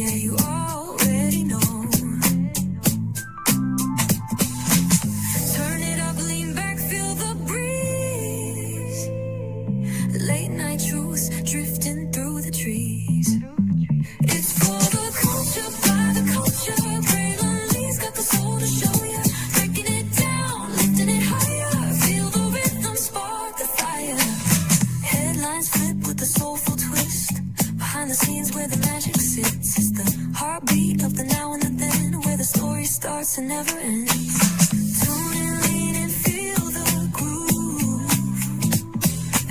yeah, you already know. Turn it up, lean back, feel the breeze. Late night truths drifting through the trees. It's for the culture, by the culture. Braylon got the soul to show ya. Breaking it down, lifting it higher. Feel the rhythm, spark the fire. Headlines flip with a soulful twist. Behind the scenes where the magic sits. It's the heartbeat of the now and the then, where the story starts and never ends. Tune in, lean and feel the groove.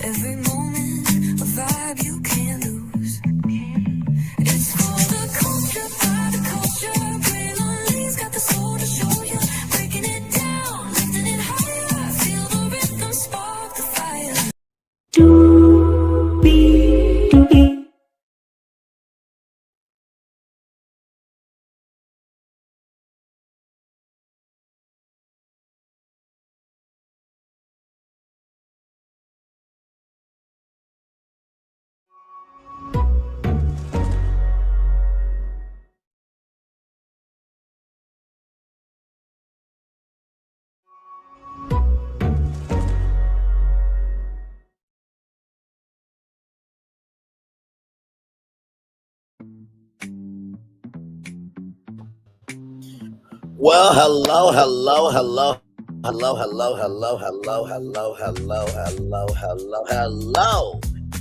Every moment, a vibe you can't lose. It's for the culture, by the culture. Braylon got the soul to show you. Breaking it down, lifting it higher. Feel the rhythm, spark the fire. Well, hello.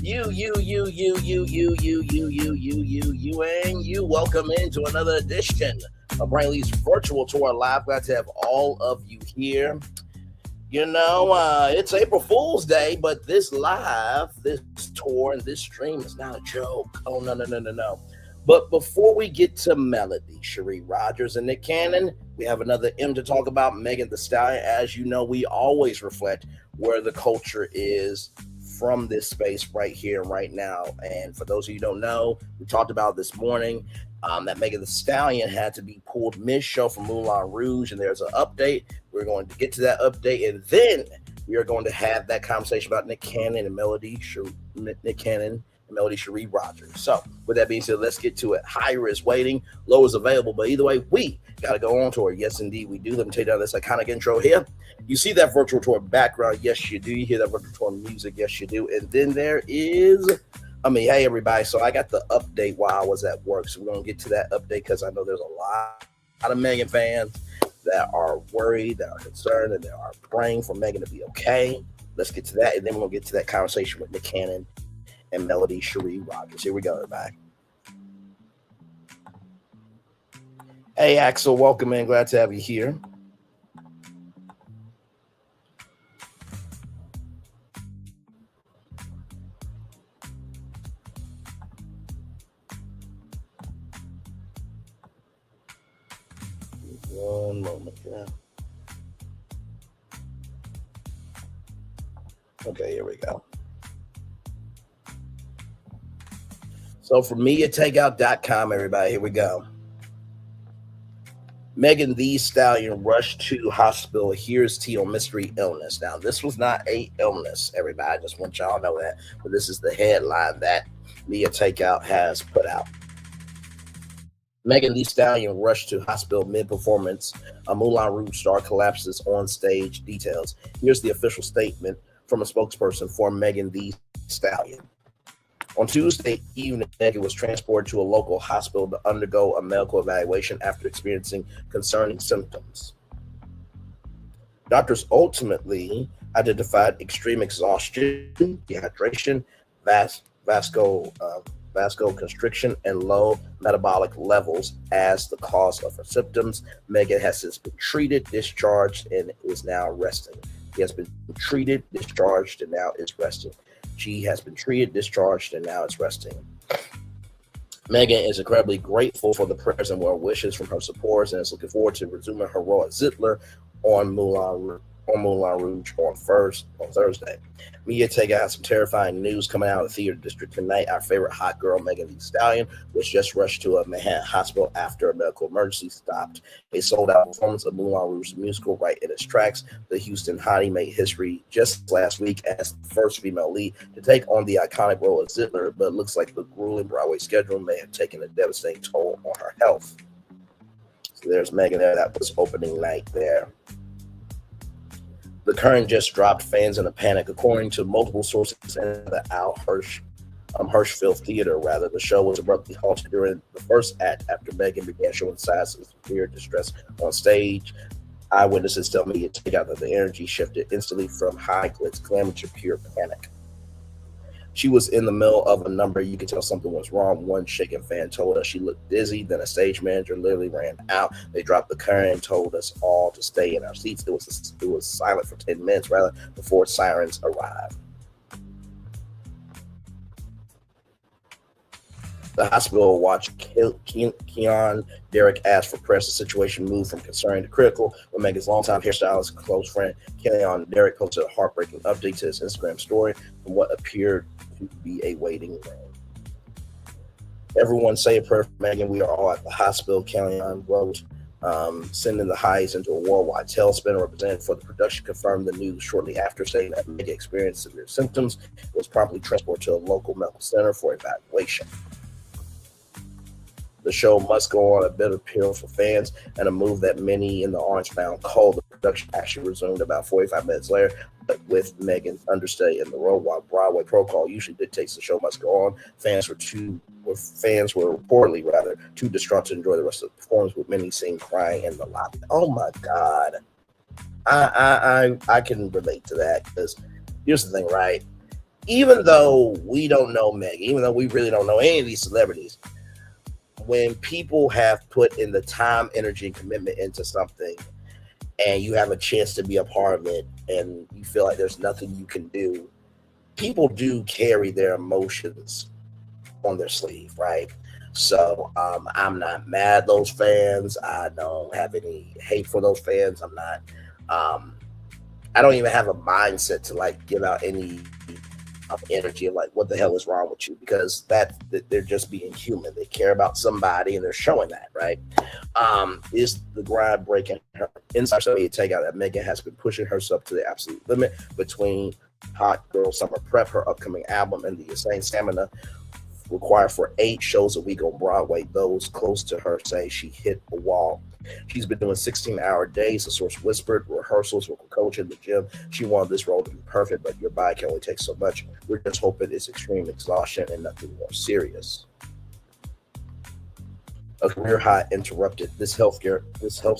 You. Welcome into another edition of Brainley's virtual tour live. Glad to have all of you here. It's April Fool's Day, but this tour, and this stream is not a joke. Oh, no. But before we get to Melody, Cherie Rogers, and Nick Cannon, we have another M to talk about, Megan Thee Stallion. As you know, we always reflect where the culture is from this space right here and right now. And for those of you who don't know, we talked about this morning that Megan Thee Stallion had to be pulled mid-show from Moulin Rouge, and there's an update. We're going to get to that update, and then we are going to have that conversation about Nick Cannon and Melody Cherie Rogers. So with that being said, let's get to it. Higher is waiting, low is available, but either way, we got to go on tour. Yes, indeed, we do. Let me take down this iconic intro here. You see that virtual tour background? Yes, you do. You hear that virtual tour music? Yes, you do. And then there is, hey, everybody. So I got the update while I was at work. So we're going to get to that update because I know there's a lot of Megan fans that are worried, that are concerned, and that are praying for Megan to be okay. Let's get to that, and then we'll get to that conversation with Nick Cannon and Melody Cherie Rogers. Here we go, everybody. Hey, Axel, welcome in. Glad to have you here. One moment here. Okay, here we go. So for MediaTakeout.com, everybody, here we go. Megan Thee Stallion rushed to hospital. Here's tea on mystery illness. Now, this was not a illness, everybody. I just want y'all to know that. But this is the headline that Media Takeout has put out. Megan Thee Stallion rushed to hospital mid-performance. A Moulin Rouge star collapses on stage. Details. Here's the official statement from a spokesperson for Megan Thee Stallion. On Tuesday evening, Megan was transported to a local hospital to undergo a medical evaluation after experiencing concerning symptoms. Doctors ultimately identified extreme exhaustion, dehydration, vasoconstriction, and low metabolic levels as the cause of her symptoms. Megan has since been treated, discharged, and is now resting. She has been treated, discharged, and now is resting. She has been treated, discharged, and now is resting. Megan is incredibly grateful for the prayers and well wishes from her supporters and is looking forward to resuming her role as Zitler on Moulin on Moulin Rouge on Thursday. Media take out some terrifying news coming out of the theater district tonight. Our favorite hot girl, Megan Thee Stallion, was just rushed to a Manhattan hospital after a medical emergency stopped a sold-out performance of Moulin Rouge musical right in its tracks. The Houston hottie made history just last week as the first female lead to take on the iconic role of Zitler, but it looks like the grueling Broadway schedule may have taken a devastating toll on her health. So there's Megan there. That was opening night there. The Current just dropped fans in a panic. According to multiple sources in the Hirschfield Theater, the show was abruptly halted during the first act after Megan began showing signs of severe distress on stage. Eyewitnesses tell me to take out that the energy shifted instantly from high glitz glamour to pure panic. She was in the middle of a number. You could tell something was wrong. One shaken fan told us she looked dizzy. Then a stage manager literally ran out. They dropped the curtain and told us all to stay in our seats. It was silent for 10 minutes before sirens arrived. The hospital watched Keon Derek asked for press. The situation moved from concerning to critical when Megan's longtime hairstylist and close friend Keon Derek posted a heartbreaking update to his Instagram story from what appeared to be a waiting room. Everyone say a prayer for Megan. We are all at the hospital, Keon wrote, sending the highs into a worldwide tailspin. A representative for the production confirmed the news shortly after, saying that Megan experienced severe symptoms. It was promptly transported to a local medical center for evaluation. The show must go on, a bitter pill for fans and a move that many in the Orange Mound called. The production actually resumed about 45 minutes later, but with Megan's understudy in the role, while Broadway protocol usually dictates the show must go on. Fans were reportedly too distraught to enjoy the rest of the performance, with many seen crying in the lobby. Oh my God. I can relate to that, because here's the thing, right? Even though we don't know Megan, even though we really don't know any of these celebrities, when people have put in the time, energy, and commitment into something, and you have a chance to be a part of it, and you feel like there's nothing you can do, people do carry their emotions on their sleeve, right? So I'm not mad at those fans. I don't have any hate for those fans. I don't even have a mindset to give out any energy of what the hell is wrong with you, because that they're just being human. They care about somebody and they're showing that, right? Is the grind breaking her? Inside media take out that Megan has been pushing herself to the absolute limit between Hot Girl Summer Prep, her upcoming album, and the insane stamina required for 8 shows a week on Broadway. Those close to her say she hit a wall. She's been doing 16-hour days, a source whispered, rehearsals with a coach in the gym. She wanted this role to be perfect, but your body can only take so much. We're just hoping it's extreme exhaustion and nothing more serious. A career high interrupted. This health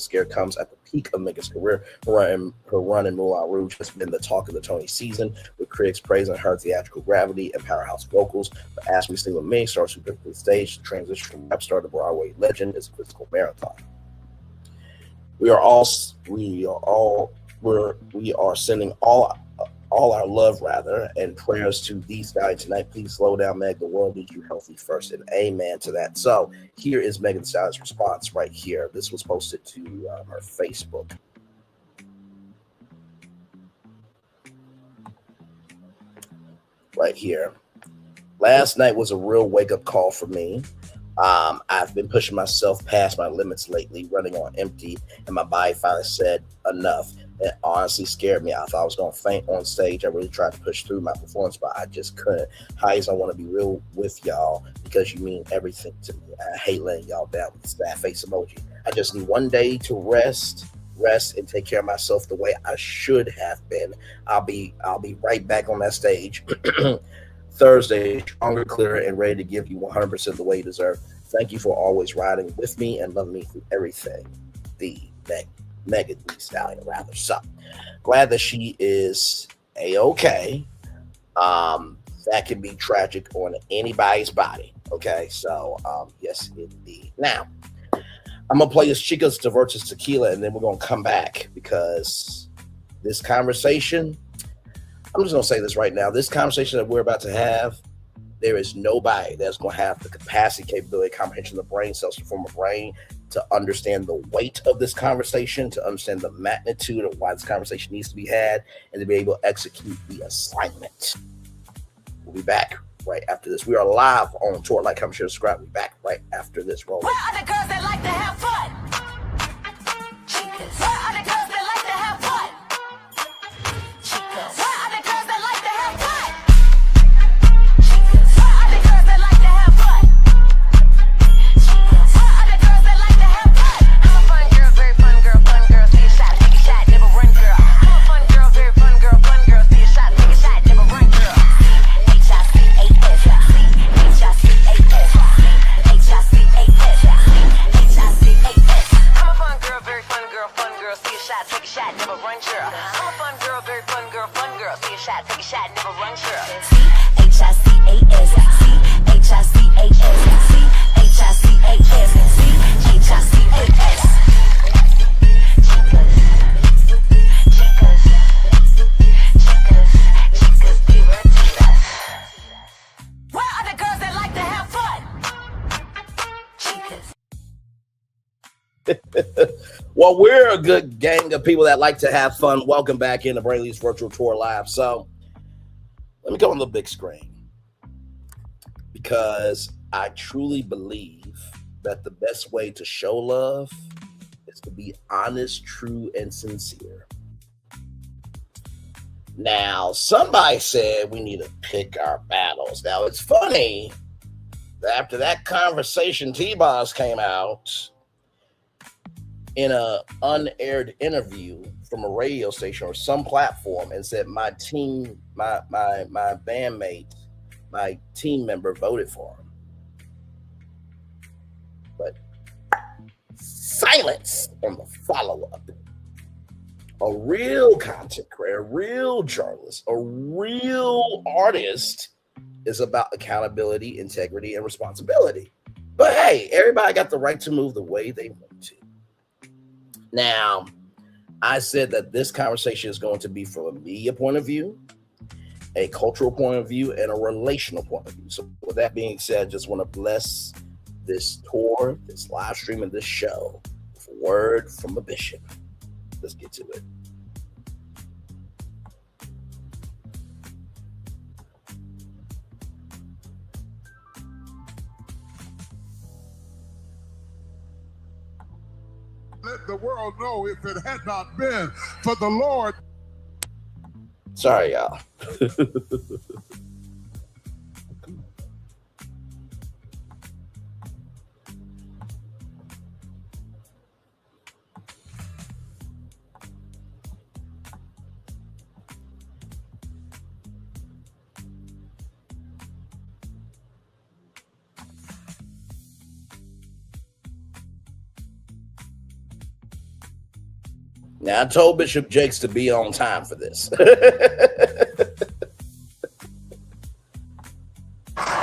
scare comes at the peak of Megan's career. Her run in Moulin Rouge has been the talk of the Tony season, with critics praising her theatrical gravity and powerhouse vocals. But as we see with many stars who took the stage, the transition from rap star to Broadway legend is a physical marathon. We are sending all our love, and prayers to these guys tonight. Please slow down, Meg. The world needs you healthy first, and amen to that. So here is Megan Thee Stallion's response right here. This was posted to her Facebook. Right here. Last night was a real wake-up call for me. I've been pushing myself past my limits lately, running on empty, and my body finally said enough. It honestly scared me. I thought I was going to faint on stage. I really tried to push through my performance, but I just couldn't. Highs, I want to be real with y'all because you mean everything to me. I hate letting y'all down with the sad face emoji. I just need one day to rest and take care of myself the way I should have been. I'll be right back on that stage Thursday, stronger, clearer, and ready to give you 100% the way you deserve. Thank you for always riding with me and loving me through everything. The Megan Thee Stallion, So glad that she is A-okay. That can be tragic on anybody's body. Okay, so yes, indeed. Now, I'm gonna play this Chicas Diversas Tequila, and then we're gonna come back because this conversation, I'm just gonna say this right now. This conversation that we're about to have, There is nobody that's going to have the capacity, capability, comprehension of the brain cells to form a brain to understand the weight of this conversation, to understand the magnitude of why this conversation needs to be had, and to be able to execute the assignment. We'll be back right after this. We are live on tour. Like, comment, share, subscribe. We'll be back right after this. Roll. Where are the girls that like to have fun? Chicas. Where are the girls that like to have fun? Chicas. Where are the girls that like to have fun? Chicas. Where are the girls that like to have fun? Chicas. Where are the girls that like to have fun? I'm a fun girl, very fun girl, see a shot, take a shot, never run girl. I'm a fun girl, very fun girl, see a shot, take a shot, never run girl. Take a shot, never run, girl. I'm a fun girl, very fun girl, see a shot, take a shot, never run, girl. C-H-I-C-A-S, C-H-I-C-A-S, C-H-I-C-A-S, C-H-I-C-A-S. Chicas, divertidas. Where are the girls that like to have fun? Chicas. Well, we're a good gang of people that like to have fun. Welcome back into Brainley's Virtual Tour Live. So let me go on the big screen, because I truly believe that the best way to show love is to be honest, true, and sincere. Now, somebody said we need to pick our battles. Now, it's funny that after that conversation, T-Boz came out in an unaired interview from a radio station or some platform and said my team, my bandmate, my team member voted for him. But silence on the follow-up. A real content creator, a real journalist, a real artist is about accountability, integrity, and responsibility. But hey, everybody got the right to move the way they want to. Now, I said that this conversation is going to be from a media point of view, a cultural point of view, and a relational point of view. So with that being said, I just want to bless this tour, this live stream, and this show with a word from a bishop. Let's get to it. Let the world know, if it had not been for the Lord. Sorry, y'all. Now, I told Bishop Jakes to be on time for this.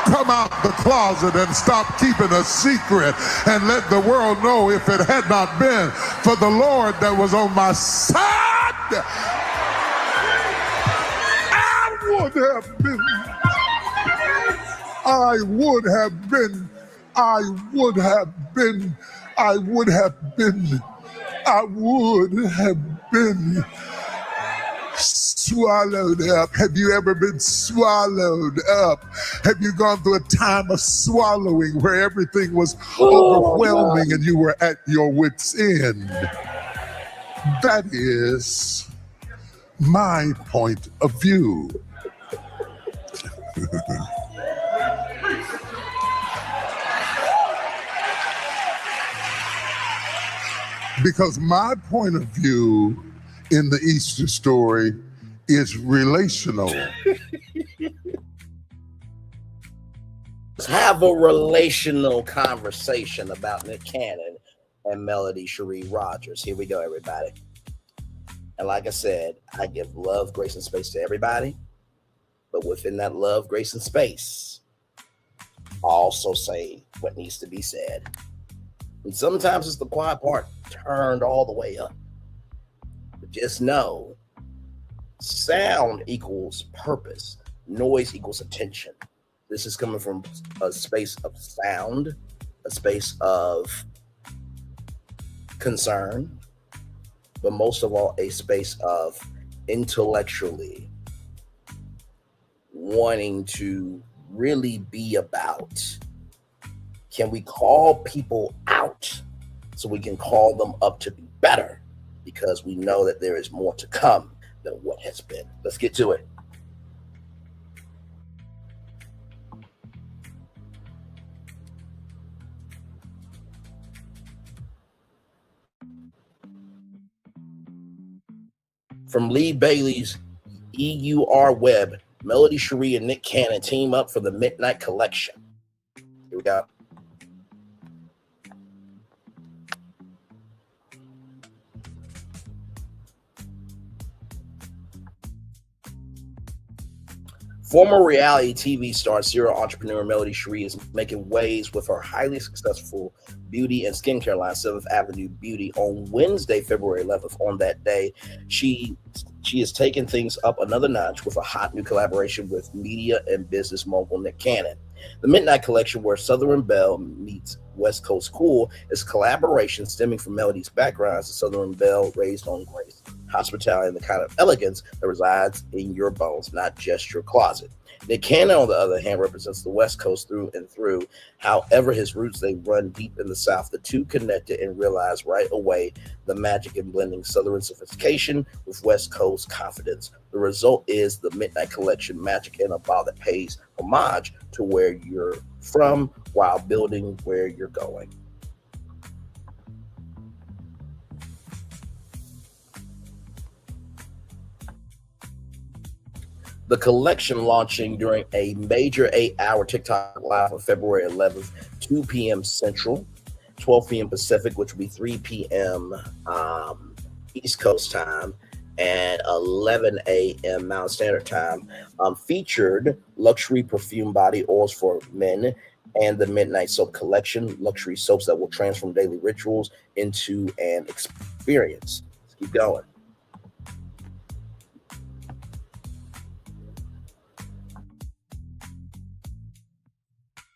Come out the closet and stop keeping a secret and let the world know, if it had not been for the Lord that was on my side, I would have been, swallowed up. Have you ever been swallowed up? Have you gone through a time of swallowing where everything was overwhelming and you were at your wit's end? That is my point of view. Because my point of view in the Easter story is relational. Let's have a relational conversation about Nick Cannon and Melody Cherie Rogers. Here we go, everybody. And like I said, I give love, grace, and space to everybody. But within that love, grace, and space, I also say what needs to be said. And sometimes it's the quiet part turned all the way up. But just know, sound equals purpose. Noise equals attention. This is coming from a space of sound, a space of concern, but most of all, a space of intellectually wanting to really be about, can we call people out so we can call them up to be better, because we know that there is more to come than what has been. Let's get to it. From Lee Bailey's EUR Web, Melody Cherie and Nick Cannon team up for the Midnight Collection. Here we go. Former reality TV star, serial entrepreneur Melody Cherie is making waves with her highly successful beauty and skincare line, 7th Avenue Beauty, on Wednesday, February 11th. On that day, she is taking things up another notch with a hot new collaboration with media and business mogul Nick Cannon. The Midnight Collection, where Southern Belle meets West Coast Cool, is a collaboration stemming from Melody's background as a Southern Belle raised on grace, hospitality, and the kind of elegance that resides in your bones, not just your closet. Nick Cannon, on the other hand, represents the West Coast through and through. However, his roots, they run deep in the South. The two connected and realized right away the magic in blending Southern sophistication with West Coast confidence. The result is the Midnight Collection, magic in a bottle that pays homage to where you're from while building where you're going. The collection launching during a major 8-hour TikTok live on February 11th, 2 p.m. Central, 12 p.m. Pacific, which will be 3 p.m. East Coast time, and 11 a.m. Mountain Standard Time, featured luxury perfume body oils for men and the Midnight Soap Collection, luxury soaps that will transform daily rituals into an experience. Let's keep going.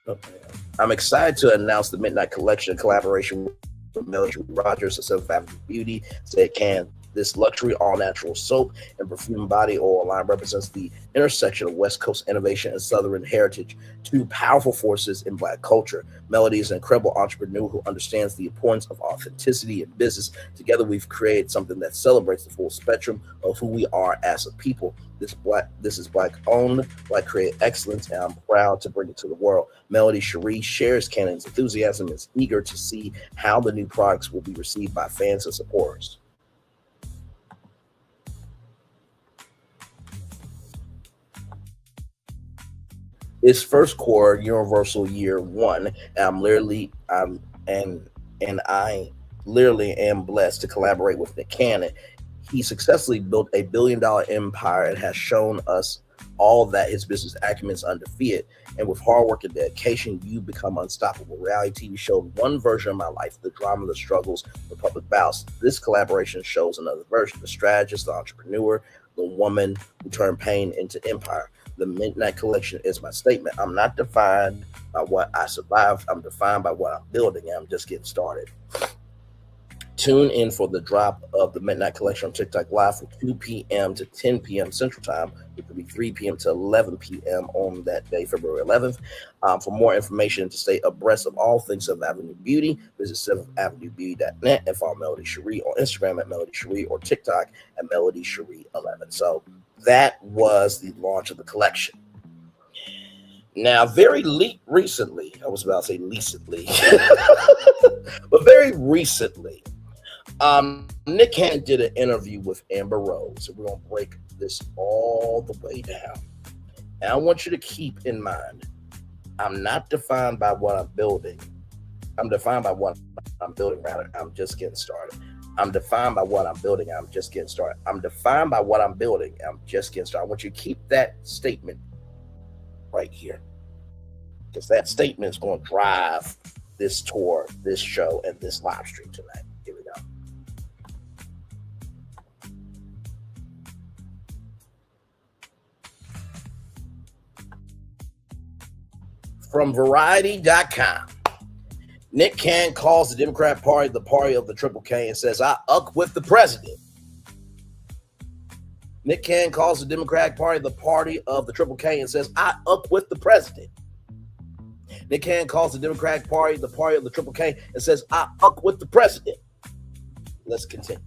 Okay. I'm excited to announce the Midnight Collection collaboration with Melody Rogers of 7th Avenue Beauty. Said can this luxury all-natural soap and perfume body oil line represents the intersection of West Coast innovation and Southern heritage, two powerful forces in Black culture. Melody is an incredible entrepreneur who understands the importance of authenticity in business. Together, we've created something that celebrates the full spectrum of who we are as a people. This is Black-owned, Black-created excellence, and I'm proud to bring it to the world. Melody Cherie shares Cannon's enthusiasm and is eager to see how the new products will be received by fans and supporters. It's first core Universal year one. I literally am blessed to collaborate with Nick Cannon. He successfully built a billion-dollar empire and has shown us all that his business acumen is undefeated. And with hard work and dedication, you become unstoppable. Reality TV showed one version of my life, the drama, the struggles, the public battles. This collaboration shows another version, the strategist, the entrepreneur, the woman who turned pain into empire. The Midnight Collection is my statement. I'm not defined by what I survived. I'm defined by what I'm building, and I'm just getting started. Tune in for the drop of the Midnight Collection on TikTok Live from 2 p.m. to 10 p.m. Central Time. It will be 3 p.m. to 11 p.m. on that day, February 11th. For more information to stay abreast of all things 7th Avenue Beauty, visit 7theavenuebeauty.net and follow Melody Cherie on Instagram at Melody Cherie or TikTok at Melody Cherie 11. So that was the launch of the collection. Now, very recently, I was about to say recently, but very recently, Nick Cannon did an interview with Amber Rose, and we're going to break this all the way down. And I want you to keep in mind, I'm not defined by what I'm building. I'm defined by what I'm building, rather. I'm just getting started. I'm defined by what I'm building. I'm just getting started. I'm defined by what I'm building. I'm just getting started. I want you to keep that statement right here, because that statement is going to drive this tour, this show, and this live stream tonight. Here we go. from Variety.com. Nick Cannon calls the Democrat Party the party of the Triple K and says, I uck with the president. Nick Cannon calls the Democratic Party the party of the Triple K and says, I uck with the president. Nick Cannon calls the Democratic Party the party of the Triple K and says, I uck with the president. Let's continue.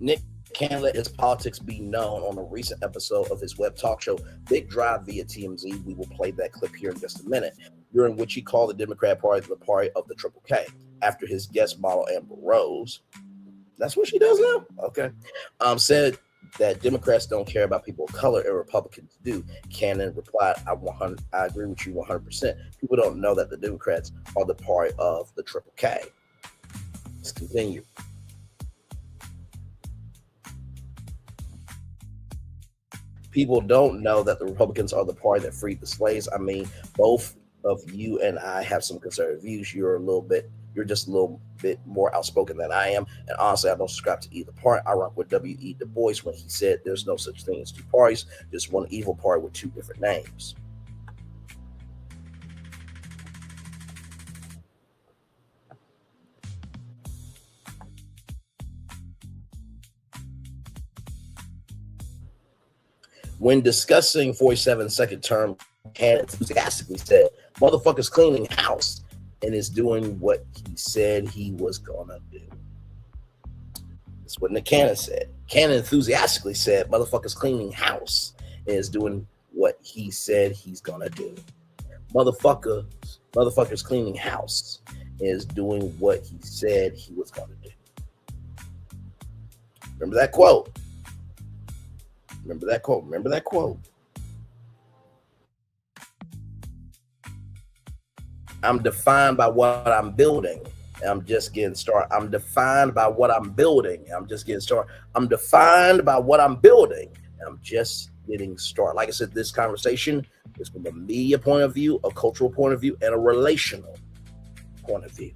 Nick Cannon let his politics be known on a recent episode of his web talk show, Big Drive via TMZ. We will play that clip here in just a minute, during which he called the Democrat Party the party of the Triple K after his guest model, Amber Rose. That's what she does now? Okay. Said that Democrats don't care about people of color and Republicans do. Cannon replied, I agree with you 100%. People don't know that the Democrats are the party of the Triple K. Let's continue. People don't know that the Republicans are the party that freed the slaves. I mean, both of you and I have some conservative views. You're just a little bit more outspoken than I am. And honestly, I don't subscribe to either party. I rock with W.E. Du Bois when he said there's no such thing as two parties, just one evil party with two different names. When discussing 47 second term, Cannon enthusiastically said, motherfuckers cleaning house and is doing what he said he was gonna do. That's what Nick Cannon said. Cannon enthusiastically said, motherfuckers cleaning house and is doing what he said he's gonna do. Motherfuckers cleaning house is doing what he said he was gonna do. Remember that quote. Remember that quote. I'm defined by what I'm building. I'm just getting started. I'm defined by what I'm building. I'm just getting started. I'm defined by what I'm building. I'm just getting started. Like I said, this conversation is from a media point of view, a cultural point of view, and a relational point of view.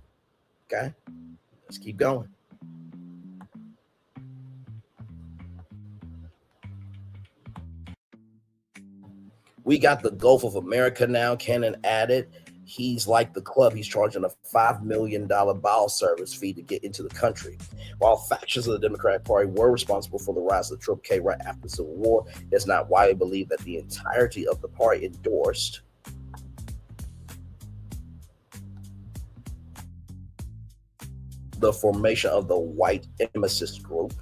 Okay? Let's keep going. We got the Gulf of America now, Cannon added. He's like the club. He's charging a $5 million bottle service fee to get into the country. While factions of the Democratic Party were responsible for the rise of the Triple K right after the Civil War, it's not widely believed that the entirety of the party endorsed the formation of the white emissist group.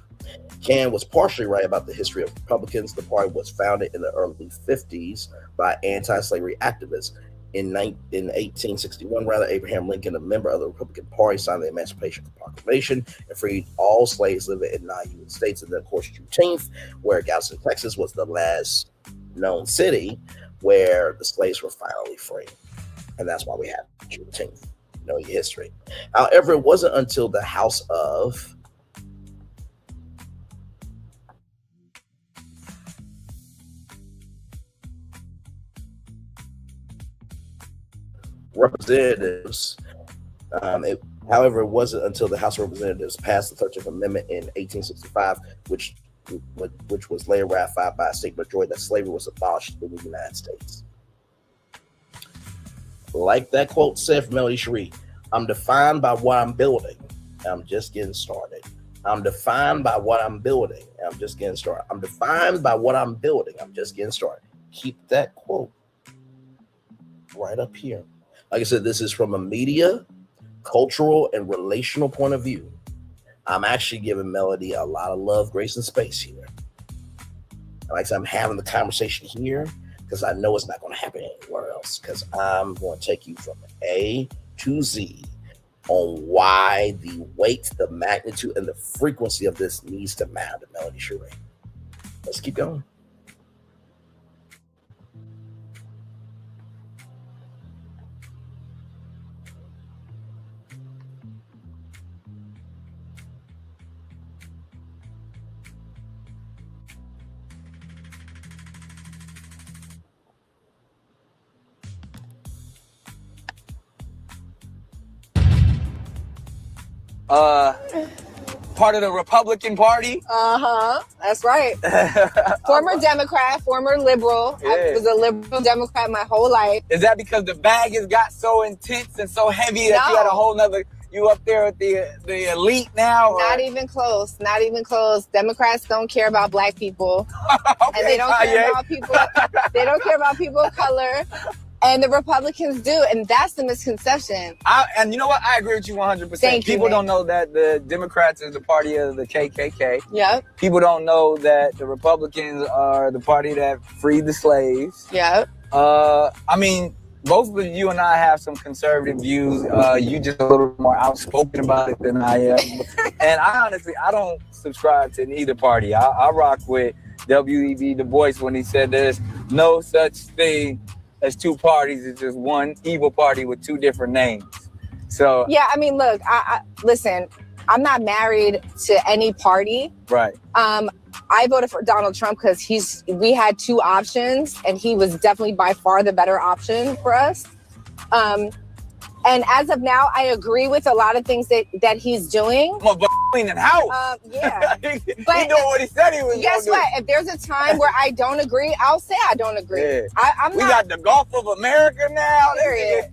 Cannon was partially right about the history of Republicans. The party was founded in the early 50s by anti-slavery activists. In 1861, Abraham Lincoln, a member of the Republican Party, signed the Emancipation Proclamation and freed all slaves living in non-Union states. And then, of course, Juneteenth, where Galveston, Texas, was the last known city where the slaves were finally free. And that's why we have Juneteenth, knowing your history. However, it wasn't until the House of Representatives. However, it wasn't until the House of Representatives passed the 13th Amendment in 1865, which was later ratified by a state majority, that slavery was abolished in the United States. Like that quote said from Melody Cherie, I'm defined by what I'm building. I'm just getting started. I'm defined by what I'm building. I'm just getting started. I'm defined by what I'm building. I'm just getting started. Keep that quote right up here. Like I said, this is from a media, cultural, and relational point of view. I'm actually giving Melody a lot of love, grace, and space here. Like I said, I'm having the conversation here because I know it's not going to happen anywhere else, because I'm going to take you from A to Z on why the weight, the magnitude, and the frequency of this needs to matter to Melody Cherie. Let's keep going. part of the Republican Party. That's right. Former Democrat, former liberal. Yeah. I was a liberal Democrat my whole life. Is that because the bag has got so intense and so heavy that you had a whole nother, you up there with the elite now? Not even close. Not even close. Democrats don't care about black people. Okay, and they don't care about people. They don't care about people of color. And the Republicans do, and that's the misconception. And you know what? I agree with you 100%. Thank you, People man. don't know that the Democrats is the party of the KKK. Yep. People don't know that the Republicans are the party that freed the slaves. Yep. I mean, both of you and I have some conservative views. You just a little more outspoken about it than I am. And I honestly, I don't subscribe to neither party. I rock with W.E.B. Du Bois when he said there's no such thing as two parties. It's just one evil party with two different names. So yeah, I mean, look, I listen, I'm not married to any party. Right. I voted for Donald Trump because we had two options and he was definitely by far the better option for us. And as of now, I agree with a lot of things that he's doing. Cleaning house. Yeah. He doing But what he said he was going to do. guess what? If there's a time where I don't agree, I'll say I don't agree. Yeah. We got the Gulf of America now. Period.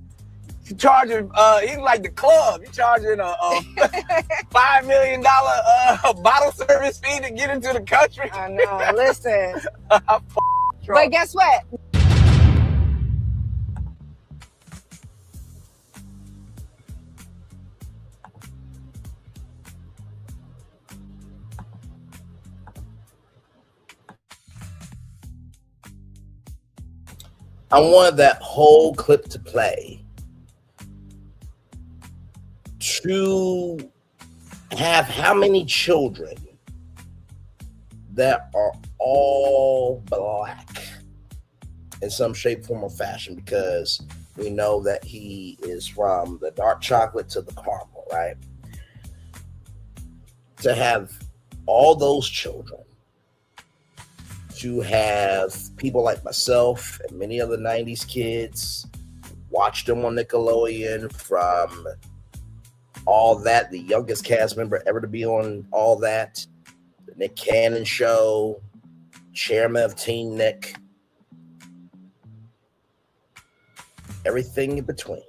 He charging, he's like the club. He charging a $5 million bottle service fee to get into the country. I know. Listen. But guess what? I wanted that whole clip to play to have how many children that are all black in some shape, form, or fashion, because we know that he is from the dark chocolate to the caramel, right? To have all those children, to have people like myself and many other 90s kids watch them on Nickelodeon, from All That, the youngest cast member ever to be on All That, the Nick Cannon Show, chairman of Team Nick, everything in between.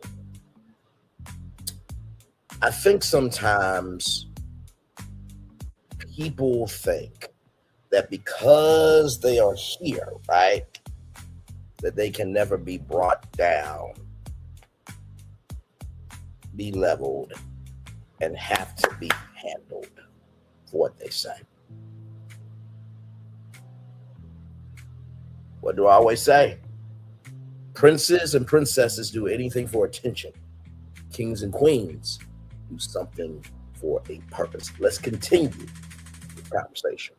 I think sometimes people think that because they are here, right, that they can never be brought down, be leveled, and have to be handled for what they say. What do I always say? Princes and princesses do anything for attention. Kings and queens do something for a purpose. Let's continue the conversation.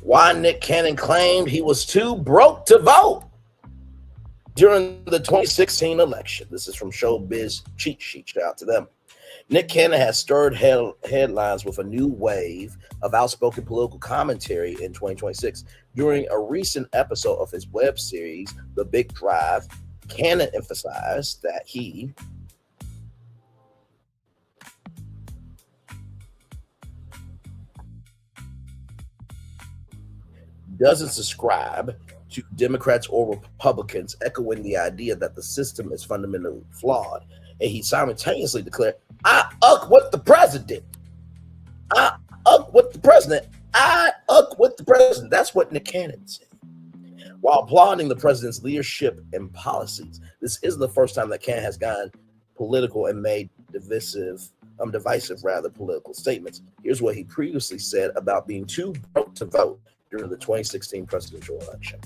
Why Nick Cannon claimed he was too broke to vote during the 2016 election. This is from Showbiz Cheat Sheet. Shout out to them. Nick Cannon has stirred headlines with a new wave of outspoken political commentary in 2026. During a recent episode of his web series, The Big Drive, Cannon emphasized that he doesn't subscribe to Democrats or Republicans, echoing the idea that the system is fundamentally flawed. And he simultaneously declared, I uck with the president. I uck with the president. I uck with the president. That's what Nick Cannon said. While applauding the president's leadership and policies, this isn't the first time that Cannon has gone political and made divisive political statements. Here's what he previously said about being too broke to vote during the 2016 presidential election.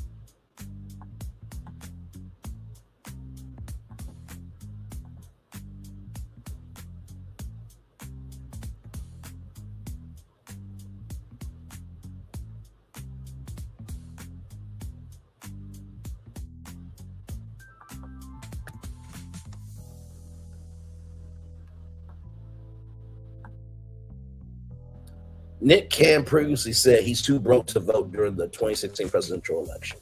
Nick Cannon previously said he's too broke to vote during the 2016 presidential election.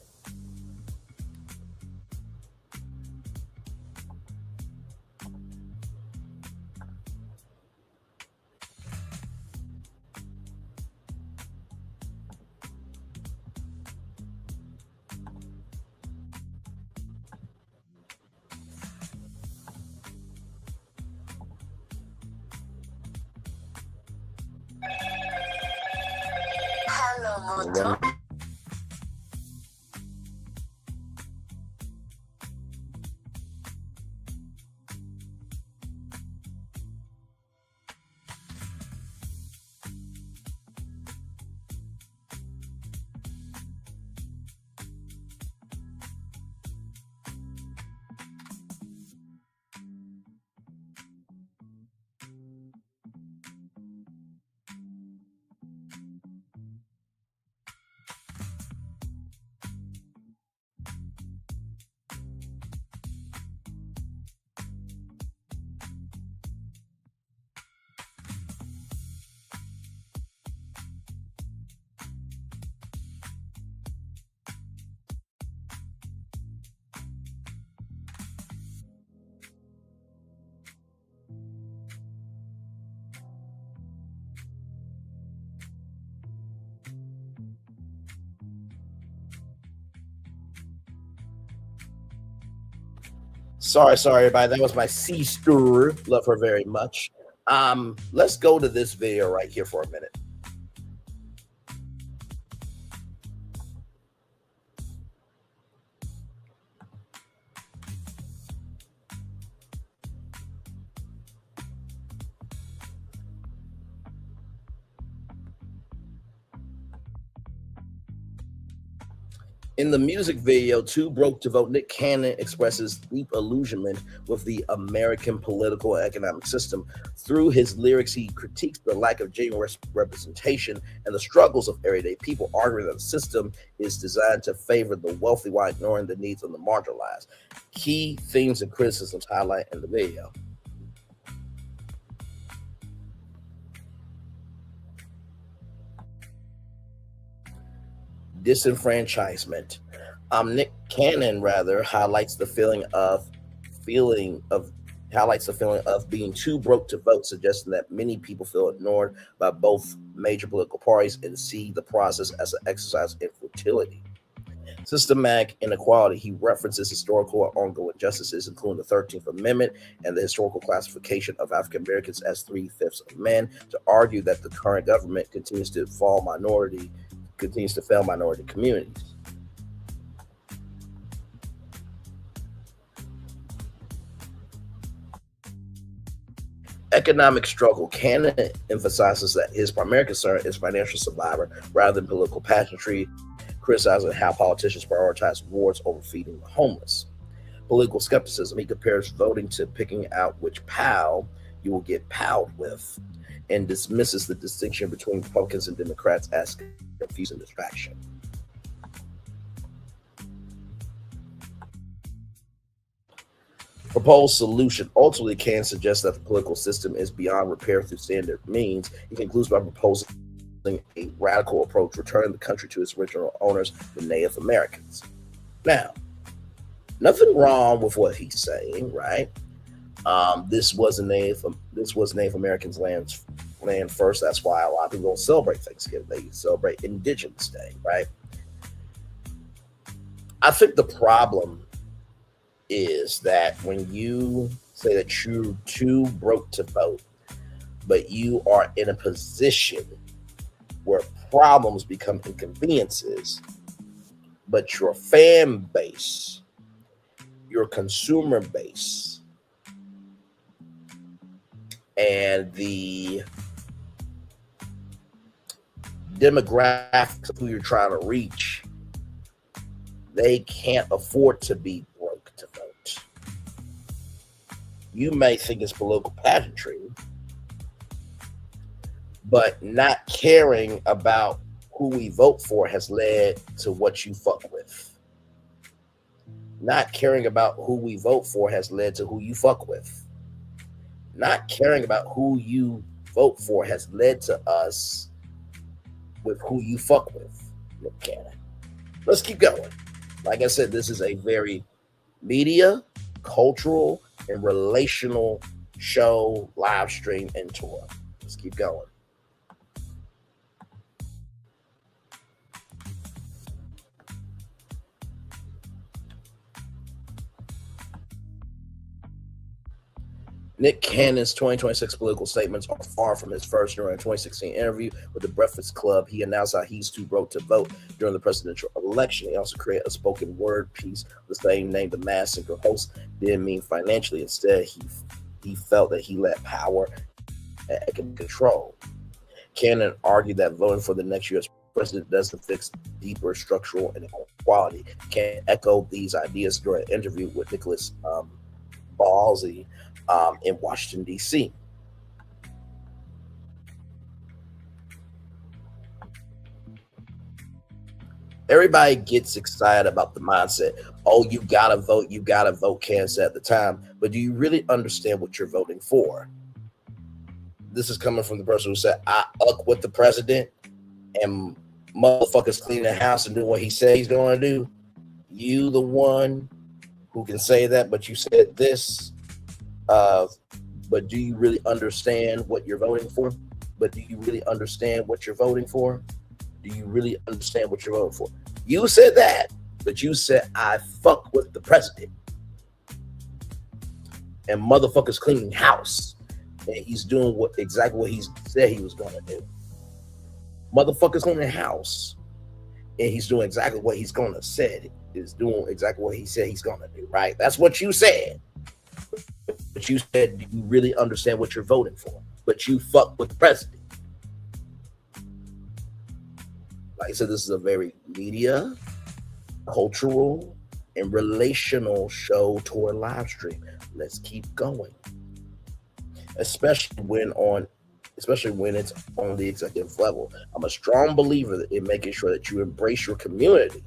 Sorry, everybody. That was my sister. Love her very much. Let's go to this video right here for a minute. In the music video, Too Broke to Vote, Nick Cannon expresses deep illusionment with the American political and economic system. Through his lyrics, he critiques the lack of genuine representation and the struggles of everyday people, arguing that the system is designed to favor the wealthy while ignoring the needs of the marginalized. Key themes and criticisms highlight in the video. Disenfranchisement. Nick Cannon highlights the feeling of being too broke to vote, suggesting that many people feel ignored by both major political parties and see the process as an exercise in futility. Systematic inequality. He references historical and ongoing injustices, including the 13th Amendment and the historical classification of African Americans as 3/5 of men, to argue that the current government continues to fail minority communities. Economic struggle. Cannon emphasizes that his primary concern is financial survival rather than political pageantry, criticizing how politicians prioritize wars over feeding the homeless. Political skepticism. He compares voting to picking out which pal you will get palled with, and dismisses the distinction between Republicans and Democrats as confusing distraction. Proposed solution. Ultimately, Cannon suggests that the political system is beyond repair through standard means. He concludes by proposing a radical approach, returning the country to its original owners, the Native Americans. Now, nothing wrong with what he's saying, right? This was Native Americans' land first. That's why a lot of people don't celebrate Thanksgiving. They celebrate Indigenous Day, right? I think the problem is that when you say that you're too broke to vote, but you are in a position where problems become inconveniences, but your fan base, your consumer base, and the demographics of who you're trying to reach, they can't afford to be broke to vote. You may think it's political pageantry, but not caring about who we vote for has led to what you fuck with. Not caring about who we vote for has led to who you fuck with. Not caring about who you vote for has led to us with who you fuck with, Nick Cannon. Let's keep going. Like I said, this is a very media, cultural, and relational show, live stream, and tour. Let's keep going. Nick Cannon's 2026 political statements are far from his first. During a 2016 interview with the Breakfast Club, he announced how he's too broke to vote during the presidential election. He also created a spoken word piece with the same name. The Masked Singer host didn't mean financially. Instead, he felt that he lacked power and economic control. Cannon argued that voting for the next U.S. president doesn't fix deeper structural inequality. Cannon echoed these ideas during an interview with Nicholas Ballsy in Washington, D.C. Everybody gets excited about the mindset. Oh, you gotta vote, Cannon said at the time. But do you really understand what you're voting for? This is coming from the person who said, I uck with the president and motherfuckers clean the house and do what he said he's going to do. You the one who can say that, but you said this. But do you really understand what you're voting for? But do you really understand what you're voting for? Do you really understand what you're voting for? You said that, but you said, I fuck with the president. And motherfuckers cleaning house. And he's doing exactly what he said he was going to do. Motherfuckers cleaning house. And he's doing exactly what he's going to said. Is doing exactly what he said he's going to do, right? That's what you said. But you said, do you really understand what you're voting for? But you fuck with the president. Like I said, this is a very media, cultural, and relational show tour live stream. Let's keep going. Especially when it's on the executive level. I'm a strong believer in making sure that you embrace your community.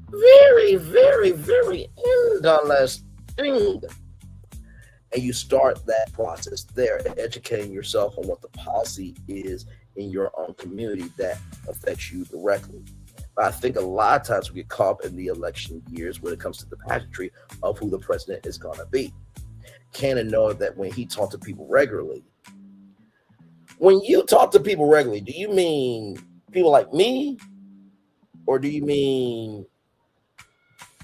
Very, very, very interesting. And you start that process there, educating yourself on what the policy is in your own community that affects you directly. But I think a lot of times we get caught up in the election years when it comes to the pageantry of who the president is going to be. Cannon knows that when he talks to people regularly, when you talk to people regularly, do you mean people like me? Or do you mean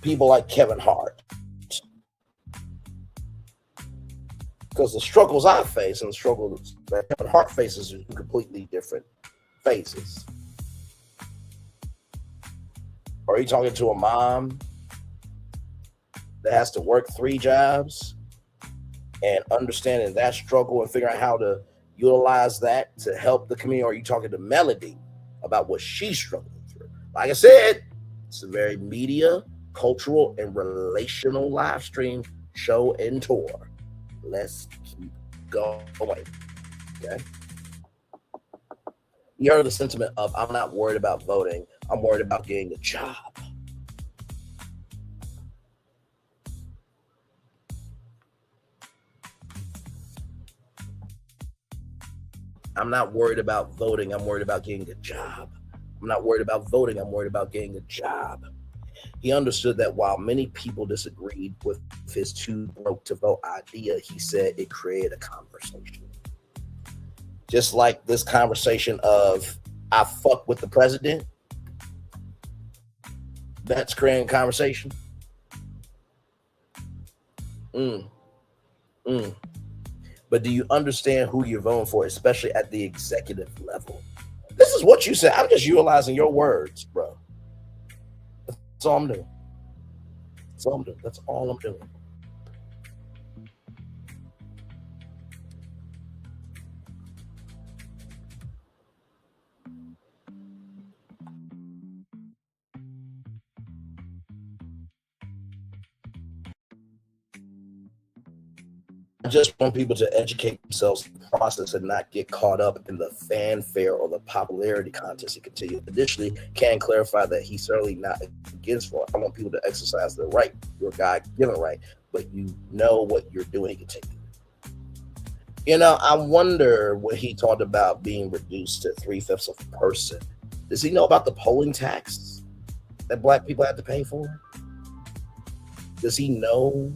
people like Kevin Hart? Because the struggles I face and the struggles that Kevin Hart faces are completely different phases. Are you talking to a mom that has to work 3 jobs and understanding that struggle and figuring out how to utilize that to help the community? Or are you talking to Melody about what she's struggling through? Like I said, it's a very media, cultural, and relational live stream show and tour. Let's keep going. Okay. You heard the sentiment of, I'm not worried about voting. I'm worried about getting a job. I'm not worried about voting. I'm worried about getting a job. I'm not worried about voting. I'm worried about getting a job. He understood that while many people disagreed with his too broke to vote idea, he said it created a conversation. Just like this conversation of, I fuck with the president. That's creating conversation. But do you understand who you're voting for, especially at the executive level? This is what you said. I'm just utilizing your words, bro. That's all I'm doing. That's all I'm doing. I just want people to educate themselves in the process and not get caught up in the fanfare or the popularity contest. He continued. Additionally, can clarify that he's certainly not against fraud. I want people to exercise their right, your God-given right, but you know what you're doing. He continued. You know, I wonder when he talked about being reduced to 3/5 of a person. Does he know about the polling tax that black people have to pay for? Does he know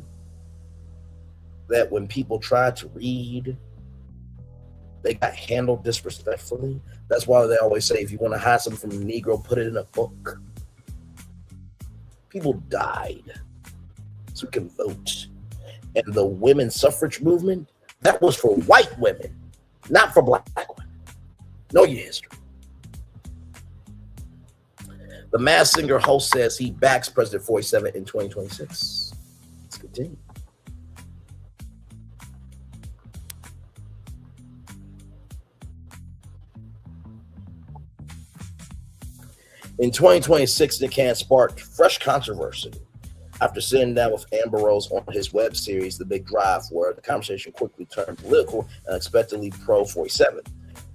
that when people try to read, they got handled disrespectfully? That's why they always say if you want to hide something from a Negro, put it in a book. People died so we can vote. And the women's suffrage movement, that was for white women, not for black women. Know your history. The Masked Singer host says he backs President 47 in 2026. Let's continue. In 2026, Nick Cannon sparked fresh controversy after sitting down with Amber Rose on his web series, The Big Drive, where the conversation quickly turned political and unexpectedly pro-47.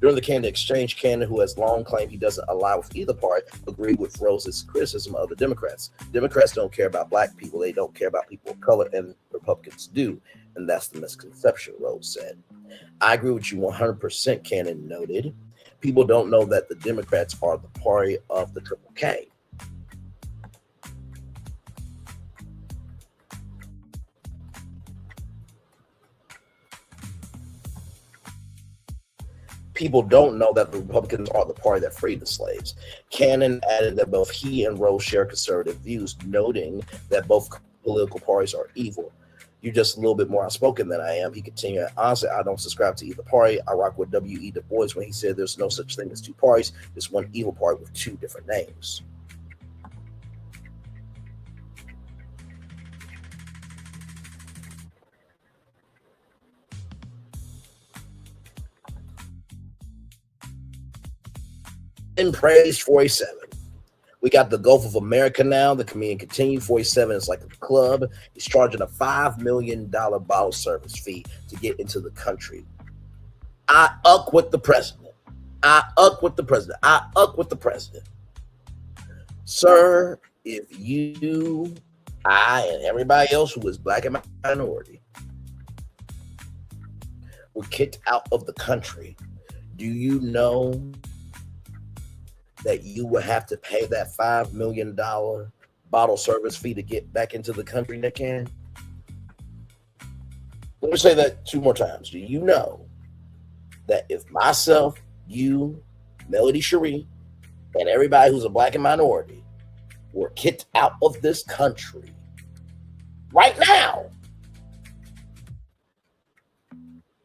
During the candid exchange, Cannon, who has long claimed he doesn't align with either party, agreed with Rose's criticism of the Democrats. Democrats don't care about black people. They don't care about people of color, and Republicans do. And that's the misconception, Rose said. I agree with you 100%, Cannon noted. People don't know that the Democrats are the party of the Triple K. People don't know that the Republicans are the party that freed the slaves. Cannon added that both he and Rose share conservative views, noting that both political parties are evil. You're just a little bit more outspoken than I am. He continued, honestly, I don't subscribe to either party. I rock with W.E. Du Bois when he said there's no such thing as two parties. There's one evil party with two different names. And praised 47. We got the Gulf of America now. The comedian continued. 47 is like a club. He's charging a $5 million bottle service fee to get into the country. I uck with the president. I uck with the president. I uck with the president. Sir, if you, I, and everybody else who is black and minority were kicked out of the country, do you know that you would have to pay that $5 million bottle service fee to get back into the country, Nick Cannon? Let me say that two more times. Do you know that if myself, you, Melody Cherie, and everybody who's a black and minority were kicked out of this country right now,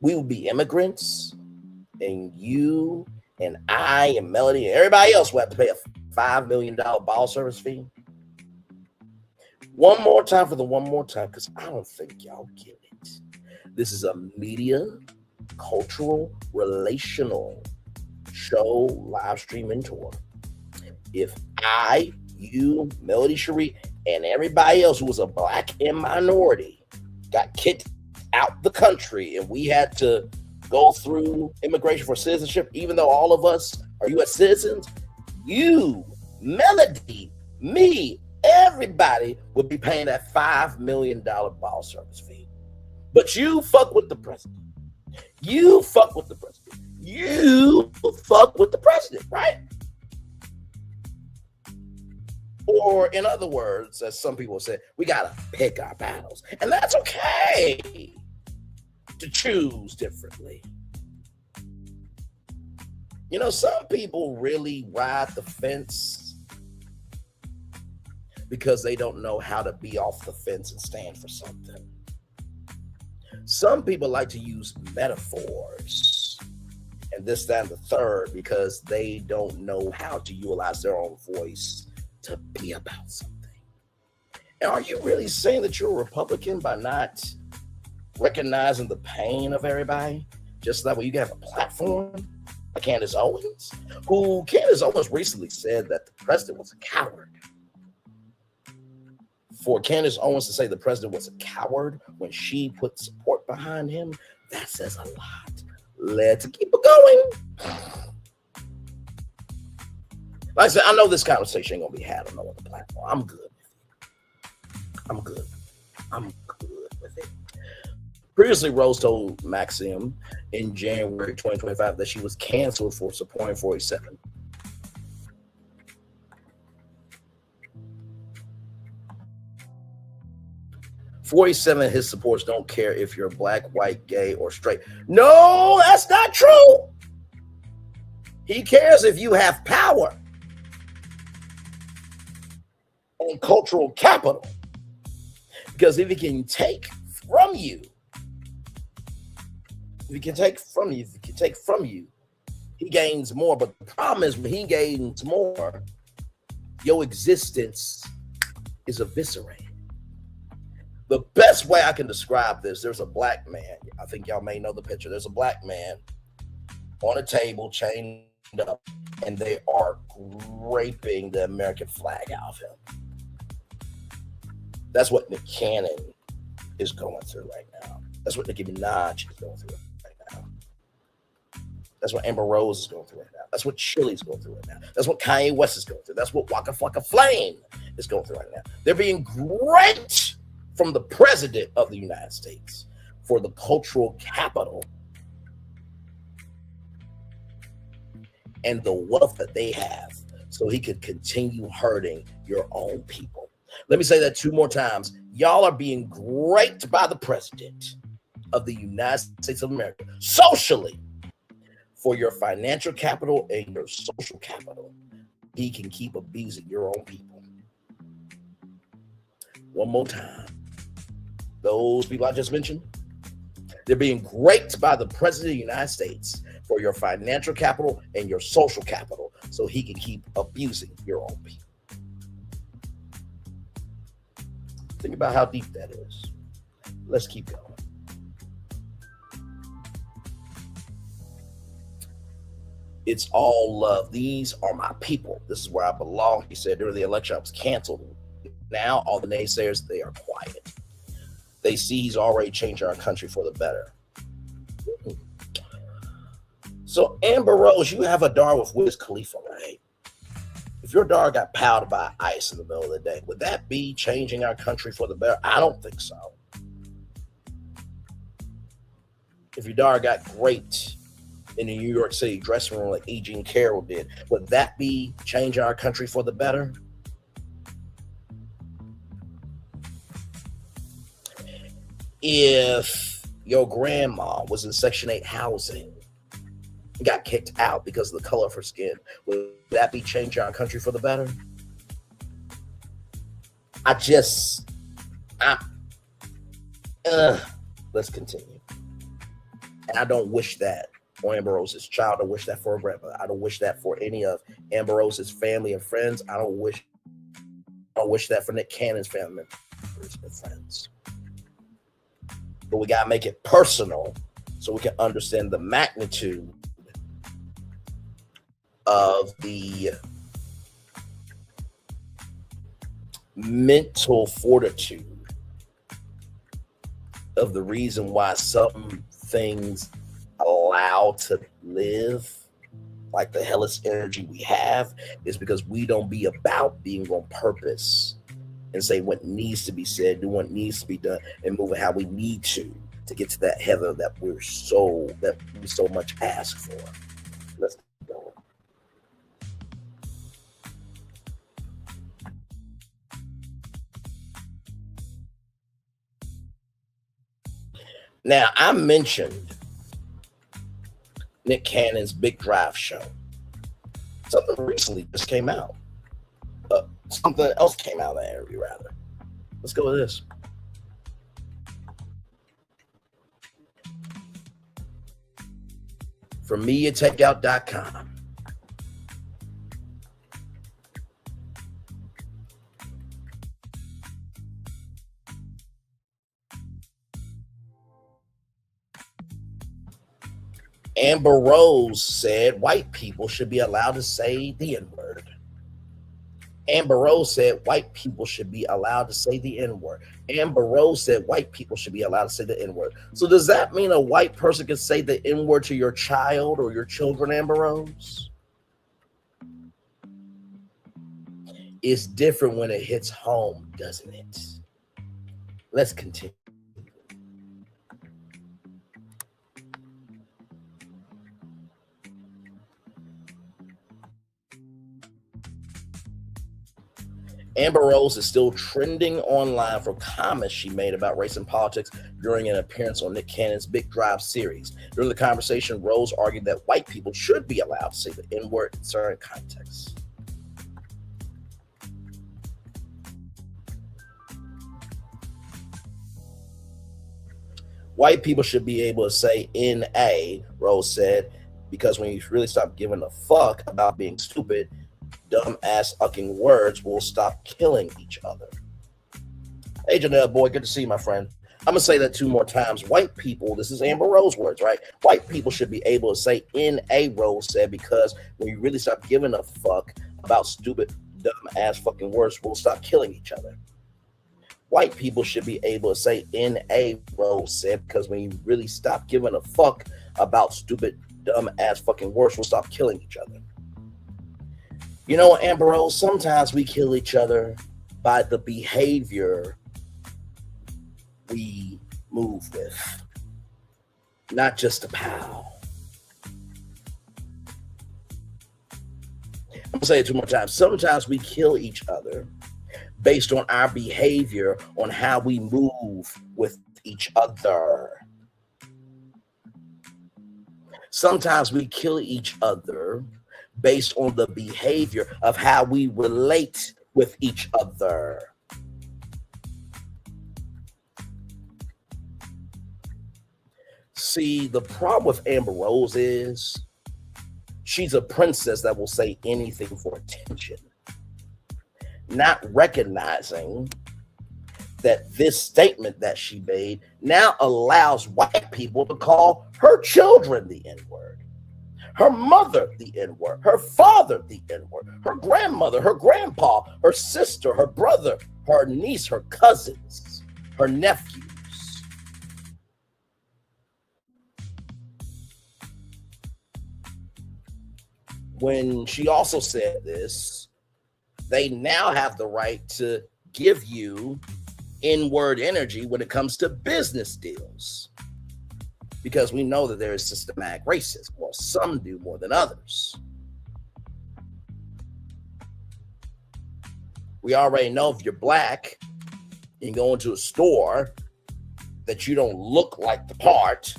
we would be immigrants, and you and I and Melody and everybody else will have to pay a $5 million bottle service fee? One more time for the one more time, because I don't think y'all get it. This is a media, cultural, relational show, live stream, and tour. If I, you, Melody Cherie, and everybody else who was a black and minority got kicked out the country and we had to go through immigration for citizenship, even though all of us are U.S. citizens, you, Melody, me, everybody would be paying that $5 million bottle service fee. But you fuck with the president. You fuck with the president. You fuck with the president, right? Or in other words, as some people say, we gotta pick our battles. And that's okay to choose differently. You know, some people really ride the fence because they don't know how to be off the fence and stand for something. Some people like to use metaphors and this, that, and the third because they don't know how to utilize their own voice to be about something. And are you really saying that you're a Republican by not recognizing the pain of everybody? Just like when you have a platform like Candace Owens, who Candace Owens recently said that the president was a coward. For Candace Owens to say the president was a coward when she put support behind him, that says a lot. Let's keep it going. Like I said, I know this conversation ain't gonna be had on no other platform. I'm good with it. Previously, Rose told Maxim in January 2025 that she was canceled for supporting 47. His supporters don't care if you're black, white, gay, or straight. No, that's not true. He cares if you have power and cultural capital. Because if he can take from you, he gains more. But the problem is when he gains more, your existence is eviscerated. The best way I can describe this, there's a black man. I think y'all may know the picture. There's a black man on a table, chained up, and they are raping the American flag out of him. That's what Nick Cannon is going through right now. That's what Nicki Minaj is going through right now. That's what Amber Rose is going through right now. That's what Chili's going through right now. That's what Kanye West is going through. That's what Waka Flocka Flame is going through right now. They're being great from the president of the United States for the cultural capital and the wealth that they have so he could continue hurting your own people. Let me say that 2 more times. Y'all are being raped by the president of the United States of America socially for your financial capital and your social capital. He can keep abusing your own people. One more time. Those people I just mentioned, they're being raped by the president of the United States for your financial capital and your social capital so he can keep abusing your own people. Think about how deep that is. Let's keep going. It's all love. These are my people. This is where I belong. He said during the election I was canceled. Now all the naysayers, they are quiet. They see he's already changed our country for the better. So Amber Rose, you have a daughter with Wiz Khalifa, right? If your daughter got powdered by ice in the middle of the day, would that be changing our country for the better? I don't think so. If your daughter got raped in the New York City dressing room like E. Jean Carroll did, would that be changing our country for the better? If your grandma was in Section 8 housing and got kicked out because of the color of her skin, would that be changing our country for the better? Let's continue. And I don't wish that for Amber Rose's child. I wish that for her grandmother. I don't wish that for any of Amber Rose's family and friends. I don't wish that for Nick Cannon's family members and friends. But we got to make it personal so we can understand the magnitude of the mental fortitude of the reason why some things allow to live, like the hellish energy we have, is because we don't be about being on purpose and say what needs to be said, do what needs to be done, and move it how we need to get to that heaven that we so much ask for. Let's keep going. Now, I mentioned Nick Cannon's Big Drive show. Something recently just came out. Something else came out of that area, rather. Let's go with this. From MediaTakeout.com. Amber Rose said white people should be allowed to say the N-word. Amber Rose said white people should be allowed to say the N-word. Amber Rose said white people should be allowed to say the N-word. So does that mean a white person can say the N-word to your child or your children, Amber Rose? It's different when it hits home, doesn't it? Let's continue. Amber Rose is still trending online for comments she made about race and politics during an appearance on Nick Cannon's Big Drive series. During the conversation, Rose argued that white people should be allowed to say the N-word in certain contexts. White people should be able to say N-A, Rose said, because when you really stop giving a fuck about being stupid, dumb-ass fucking words will stop killing each other. Hey, Janelle, boy, good to see you, my friend. I'm going to say that 2 more times. White people, this is Amber Rose words, right? White people should be able to say N-A, Rose said, because when you really stop giving a fuck about stupid, dumb-ass fucking words, we'll stop killing each other. White people should be able to say N-A, Rose said, because when you really stop giving a fuck about stupid, dumb-ass fucking words, we'll stop killing each other. You know, Amber Rose, sometimes we kill each other by the behavior we move with, not just the pow. I'm going to say it 2 more times. Sometimes we kill each other based on our behavior, on how we move with each other. Sometimes we kill each other based on the behavior of how we relate with each other. See, the problem with Amber Rose is she's a princess that will say anything for attention, not recognizing that this statement that she made now allows white people to call her children the N-word, her mother the N-word, her father the N-word, her grandmother, her grandpa, her sister, her brother, her niece, her cousins, her nephews. When she also said this, they now have the right to give you N-word energy when it comes to business deals, because we know that there is systematic racism. Well, some do more than others. We already know if you're black and go into a store that you don't look like the part,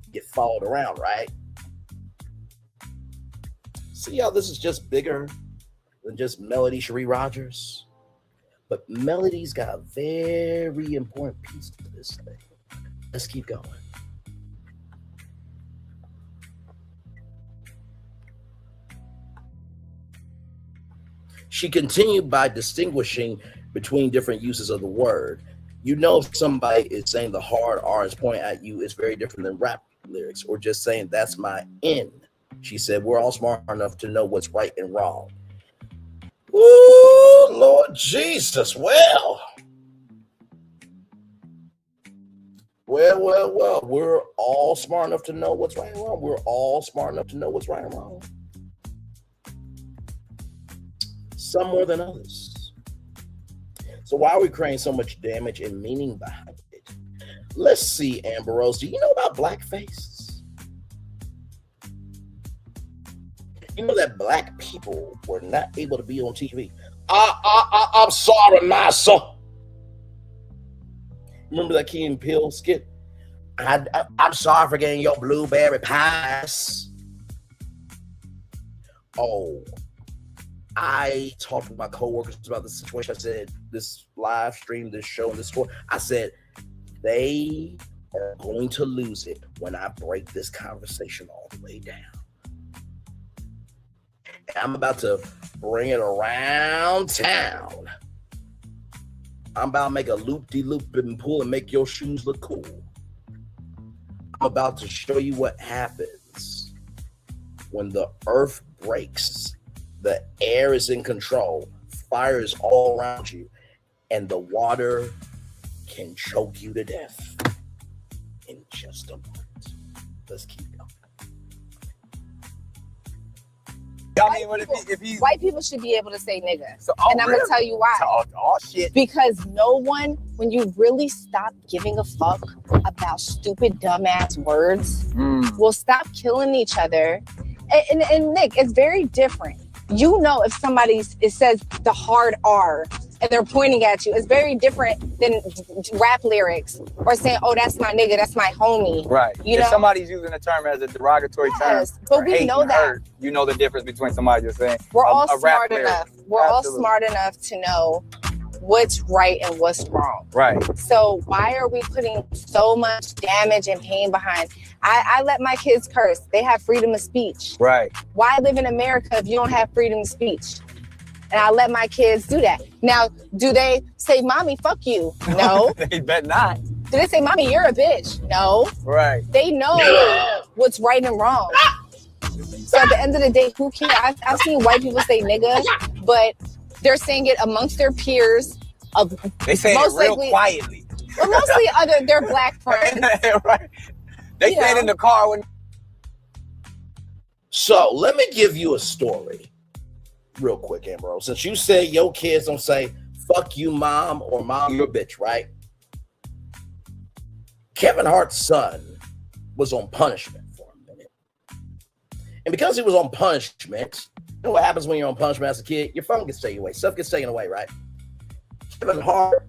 you get followed around, right? See how this is just bigger than just Melody Cherie Rogers? But Melody's got a very important piece to this thing. Let's keep going. She continued by distinguishing between different uses of the word. You know, if somebody is saying the hard R is pointing at you, it's very different than rap lyrics, or just saying that's my N. She said, we're all smart enough to know what's right and wrong. Ooh, Lord Jesus. Well. We're all smart enough to know what's right and wrong. We're all smart enough to know what's right and wrong. Some more than others. So why are we creating so much damage and meaning behind it? Let's see, Amber Rose. Do you know about blackface? You know that black people were not able to be on TV. I'm sorry, Massa. Remember that Key and Peele skit? I'm sorry for getting your blueberry pies. Oh, I talked with my coworkers about the situation. I said, this live stream, this show, and this sport. I said, they are going to lose it when I break this conversation all the way down. I'm about to bring it around town. I'm about to make a loop-de-loop and pull and make your shoes look cool. I'm about to show you what happens when the earth breaks, the air is in control, fire is all around you, and the water can choke you to death in just a moment. Let's keep going. I mean, what if he White people should be able to say nigga. So, And I'm going to tell you why. Oh, shit. Because no one, when you really stop giving a fuck about stupid, dumbass words, will stop killing each other. And Nick, it's very different you know if it says the hard R and they're pointing at you, it's very different than rap lyrics or saying, oh, that's my nigga, that's my homie. Right. You if know? somebody's using a term as a derogatory term, But we know that. Hurt, you know the difference between somebody just saying we're all a rap smart lyric. enough. We're all smart enough to know what's right and what's wrong. Right. So why are we putting so much damage and pain behind? I let my kids curse. They have freedom of speech. Right. Why live in America if you don't have freedom of speech? And I let my kids do that. Now, do they say, mommy, fuck you? No. They bet not. Do they say, mommy, you're a bitch? No. Right. They know what's right and wrong. So at the end of the day, who cares? I've seen white people say nigga, but they're saying it amongst their peers. They say it real quietly. Well, mostly their black friends. Right. They say it in the car when. So let me give you a story real quick, Amber. Since you say your kids don't say fuck you, mom, or mom, you're a bitch, right? Kevin Hart's son was on punishment for a minute. And because he was on punishment, you know what happens when you're on punishment as a kid? Your phone gets taken away. Stuff gets taken away, right? Kevin Hart,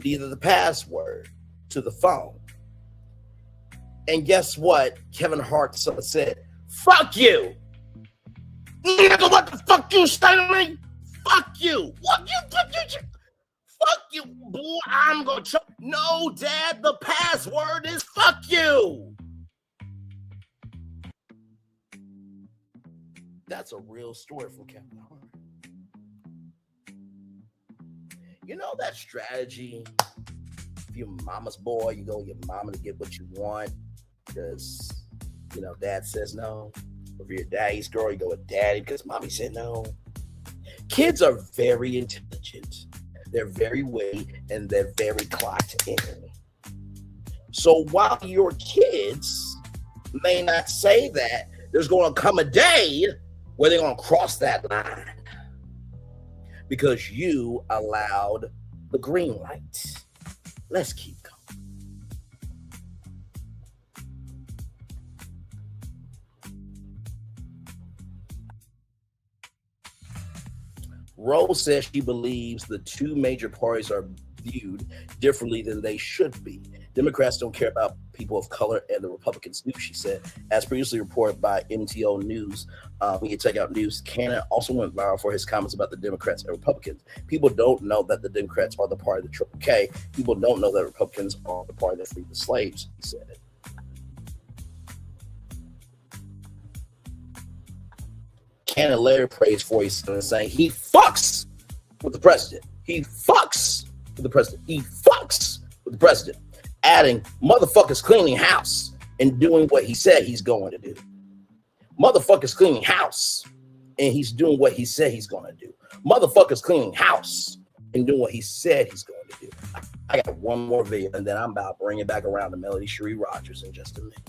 either the password to the phone. And guess what? Kevin Hart said, fuck you. Nigga, what the fuck you say to me? Fuck you. What you fuck you, boy. I'm gonna choke. No, Dad, the password is fuck you. That's a real story from Kevin Hart. You know that strategy? If you're mama's boy, you go your mama to get what you want because, you know, dad says no. If you're daddy's girl, you go with daddy because mommy said no. Kids are very intelligent. They're very witty and they're very clocked in. So while your kids may not say that, there's going to come a day where they're going to cross that line because you allowed the green light. Let's keep going. Rose says she believes the two major parties are viewed differently than they should be. Democrats don't care about people of color, and the Republicans do, she said. As previously reported by MTO News, when you check out news, Cannon also went viral for his comments about the Democrats and Republicans. People don't know that the Democrats are the party of the Triple K. People don't know that Republicans are the party that freed the slaves, he said. Cannon later praised 47, saying he fucks with the president. He fucks with the president. He fucks with the president. Adding, motherfuckers cleaning house and doing what he said he's going to do. Motherfuckers cleaning house and he's doing what he said he's going to do. Motherfuckers cleaning house and doing what he said he's going to do. I got one more video and then I'm about to bring it back around to Melody Cherie Rogers in just a minute.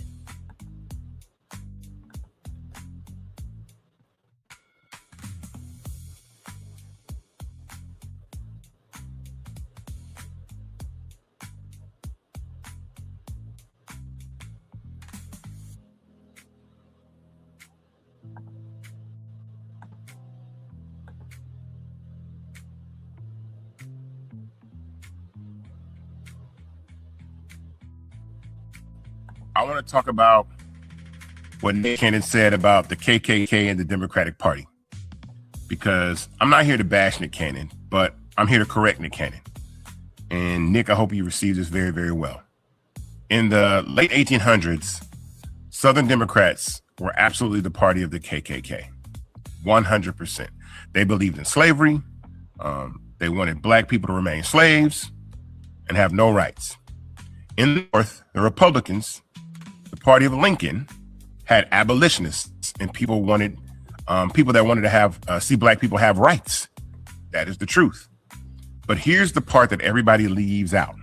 I want to talk about what Nick Cannon said about the KKK and the Democratic Party, because I'm not here to bash Nick Cannon, but I'm here to correct Nick Cannon. And Nick, I hope you received this very, very well. In the late 1800s, Southern Democrats were absolutely the party of the KKK, 100%. They believed in slavery. They wanted black people to remain slaves and have no rights. In the North, the Republicans, the party of Lincoln, had abolitionists and people wanted people that wanted to have see black people have rights. That is the truth. But here's the part that everybody leaves out.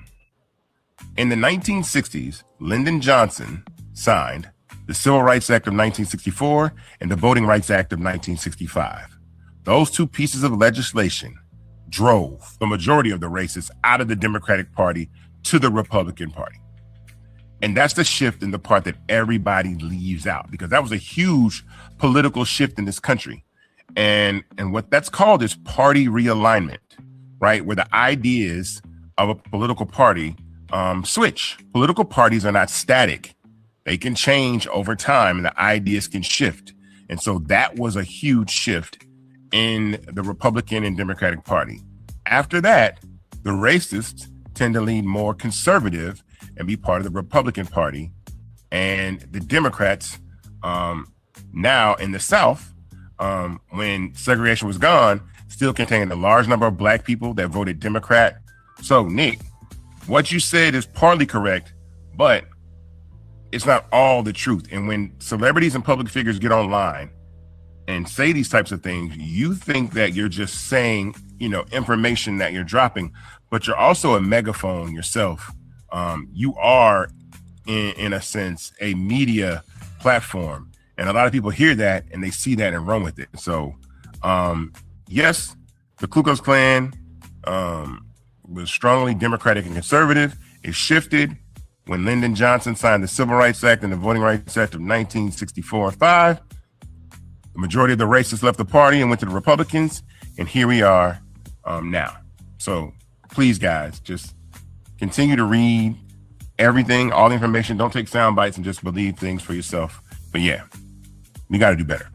In the 1960s, Lyndon Johnson signed the Civil Rights Act of 1964 and the Voting Rights Act of 1965. Those two pieces of legislation drove the majority of the racists out of the Democratic Party to the Republican Party. And that's the shift in the part that everybody leaves out, because that was a huge political shift in this country. And what that's called is party realignment, right? Where the ideas of a political party switch. Political parties are not static. They can change over time and the ideas can shift. And so that was a huge shift in the Republican and Democratic Party. After that, the racists tend to lean more conservative and be part of the Republican Party. And the Democrats now in the South, when segregation was gone, still contained a large number of Black people that voted Democrat. So, Nick, what you said is partly correct, but it's not all the truth. And when celebrities and public figures get online and say these types of things, you think that you're just saying, information that you're dropping, but you're also a megaphone yourself. You are, in a sense, a media platform. And a lot of people hear that and they see that and run with it. So, yes, the Ku Klux Klan was strongly Democratic and conservative. It shifted when Lyndon Johnson signed the Civil Rights Act and the Voting Rights Act of 1964 and 5. The majority of the racists left the party and went to the Republicans. And here we are now. So please, guys, just continue to read everything, all the information. Don't take sound bites and just believe things for yourself. But yeah, we got to do better.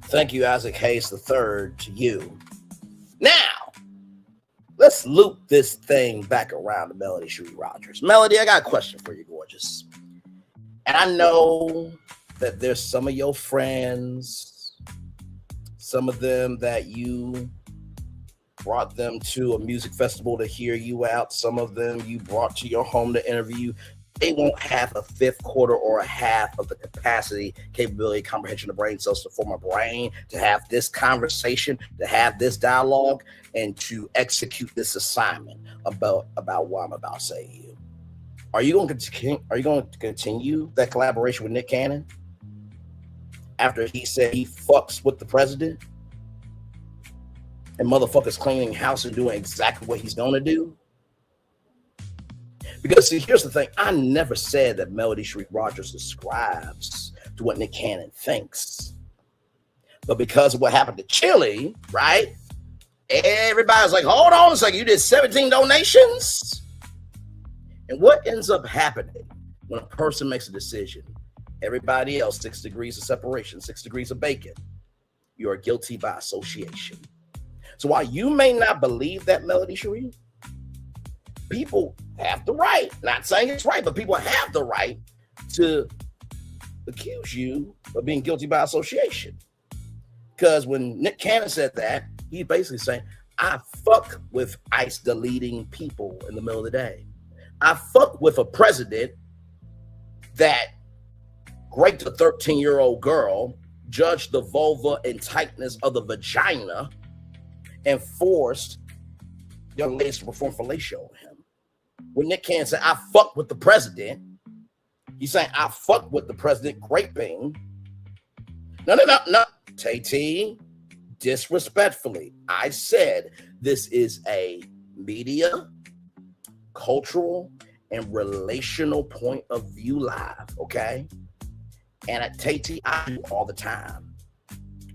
Thank you, Isaac Hayes III, to you. Now, let's loop this thing back around to Melody Cherie Rogers. Melody, I got a question for you, gorgeous. And I know that there's some of your friends, some of them that you brought them to a music festival to hear you out. Some of them you brought to your home to interview. They won't have a fifth, quarter, or a half of the capacity, capability, comprehension of brain cells to form a brain, to have this conversation, to have this dialogue, and to execute this assignment about what I'm about to say to you. Are you going to continue that collaboration with Nick Cannon after he said he fucks with the president and motherfuckers cleaning house and doing exactly what he's going to do? Because, see, here's the thing. I never said that Melody Cherie Rogers subscribes to what Nick Cannon thinks. But because of what happened to Chili, right? Everybody's like, hold on a second. You did 17 donations? And what ends up happening when a person makes a decision? Everybody else, 6 degrees of separation, 6 degrees of bacon. You are guilty by association. So while you may not believe that, Melody Cherie, people have the right, not saying it's right, but people have the right to accuse you of being guilty by association. Because when Nick Cannon said that, he's basically saying, I fuck with ICE deleting people in the middle of the day. I fuck with a president that raped a 13-year-old girl, judged the vulva and tightness of the vagina, and forced young ladies to perform fellatio on him. When Nick Cannon said, I fuck with the president, he's saying, I fuck with the president raping. No. Tay-T, disrespectfully, I said this is a media, cultural, and relational point of view live, okay? And at Tay-T, I do all the time.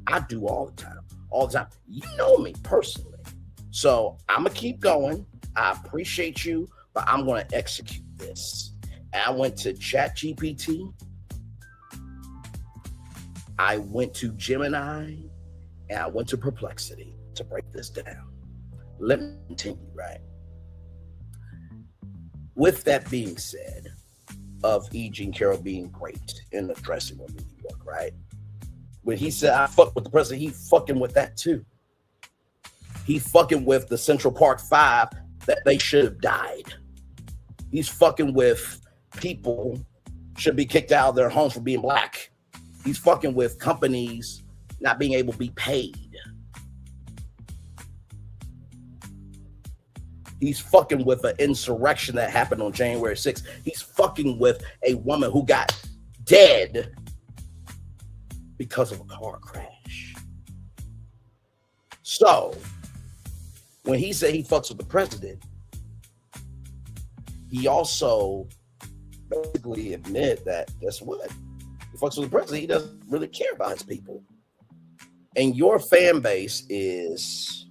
All the time. You know me personally. So I'm going to keep going. I appreciate you, but I'm going to execute this. And I went to ChatGPT. I went to Gemini, and I went to Perplexity to break this down. Let me continue, right? With that being said, of E. Jean Carroll being great in the dressing room in New York, right? When he said, I fuck with the president, he fucking with that too. He fucking with the Central Park 5 that they should have died. He's fucking with people should be kicked out of their homes for being black. He's fucking with companies not being able to be paid. He's fucking with an insurrection that happened on January 6th. He's fucking with a woman who got dead because of a car crash. So, when he said he fucks with the president, he also basically admitted that, guess what? He fucks with the president. He doesn't really care about his people. And your fan base is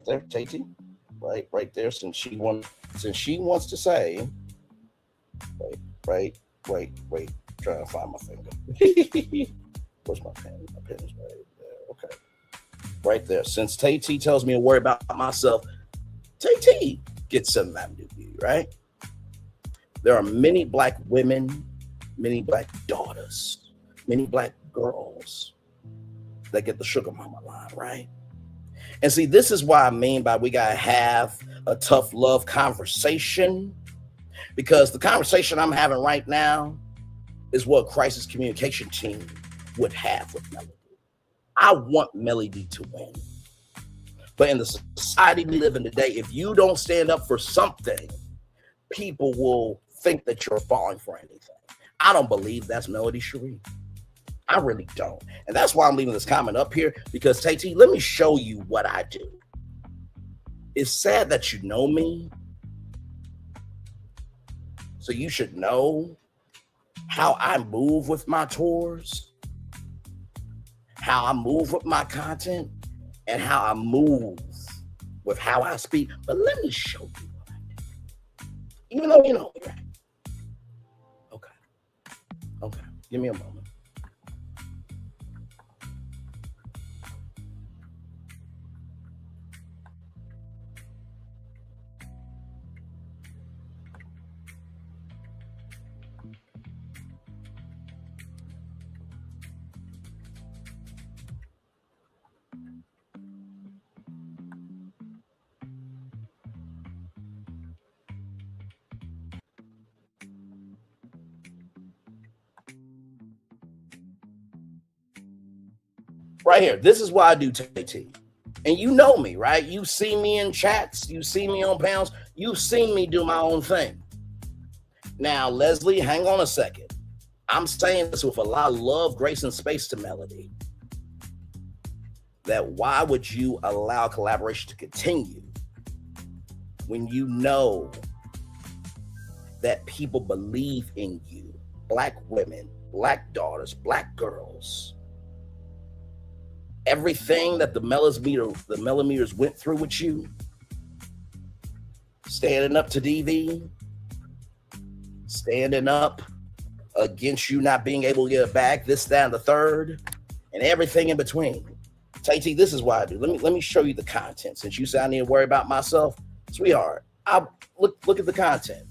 there, TT, right there. Since she wants to say, wait. Trying to find my finger. Where's my pen? My pen is right there. Okay, right there. Since TT tells me to worry about myself, TT gets some Mountain Dew, right? There are many black women, many black daughters, many black girls that get the sugar mama line, right? And see, this is why I mean by we gotta have a tough love conversation, because the conversation I'm having right now is what crisis communication team would have with Melody. I want Melody to win. But in the society we live in today, if you don't stand up for something, people will think that you're falling for anything. I don't believe that's Melody Cherie. I really don't. And that's why I'm leaving this comment up here, because TT, let me show you what I do. It's sad that you know me, so you should know how I move with my tours, how I move with my content, and how I move with how I speak. But let me show you what I do. Even though you know me, right? Okay. Give me a moment. Right here. This is why I do TT. And you know me, right? You see me in chats. You see me on panels. You've seen me do my own thing. Now, Leslie, hang on a second. I'm saying this with a lot of love, grace, and space to Melody. That why would you allow collaboration to continue when you know that people believe in you? Black women, black daughters, black girls. Everything that the millimeters went through with you, standing up to DV, standing up against you not being able to get it back, this, that, and the third, and everything in between. TT, this is what I do. Let me show you the content. Since you said I need to worry about myself, sweetheart, look at the content.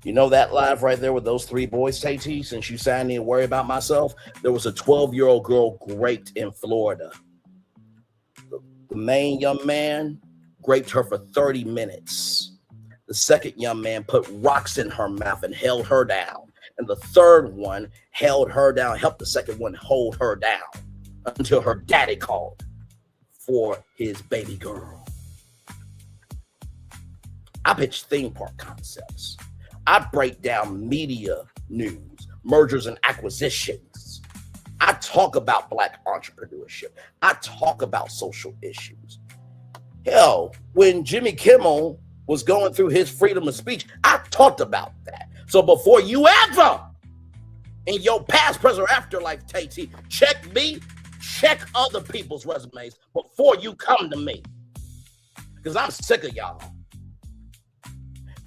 You know that live right there with those three boys, TT? Since you said I need to worry about myself, there was a 12-year-old girl raped in Florida. The main young man raped her for 30 minutes. The second young man put rocks in her mouth and held her down. And the third one held her down, helped the second one hold her down until her daddy called for his baby girl. I pitch theme park concepts. I break down media news, mergers and acquisitions. I talk about black entrepreneurship. I talk about social issues. Hell, when Jimmy Kimmel was going through his freedom of speech, I talked about that. So before you ever, in your past, present, or afterlife, TT, check me, check other people's resumes before you come to me. Because I'm sick of y'all.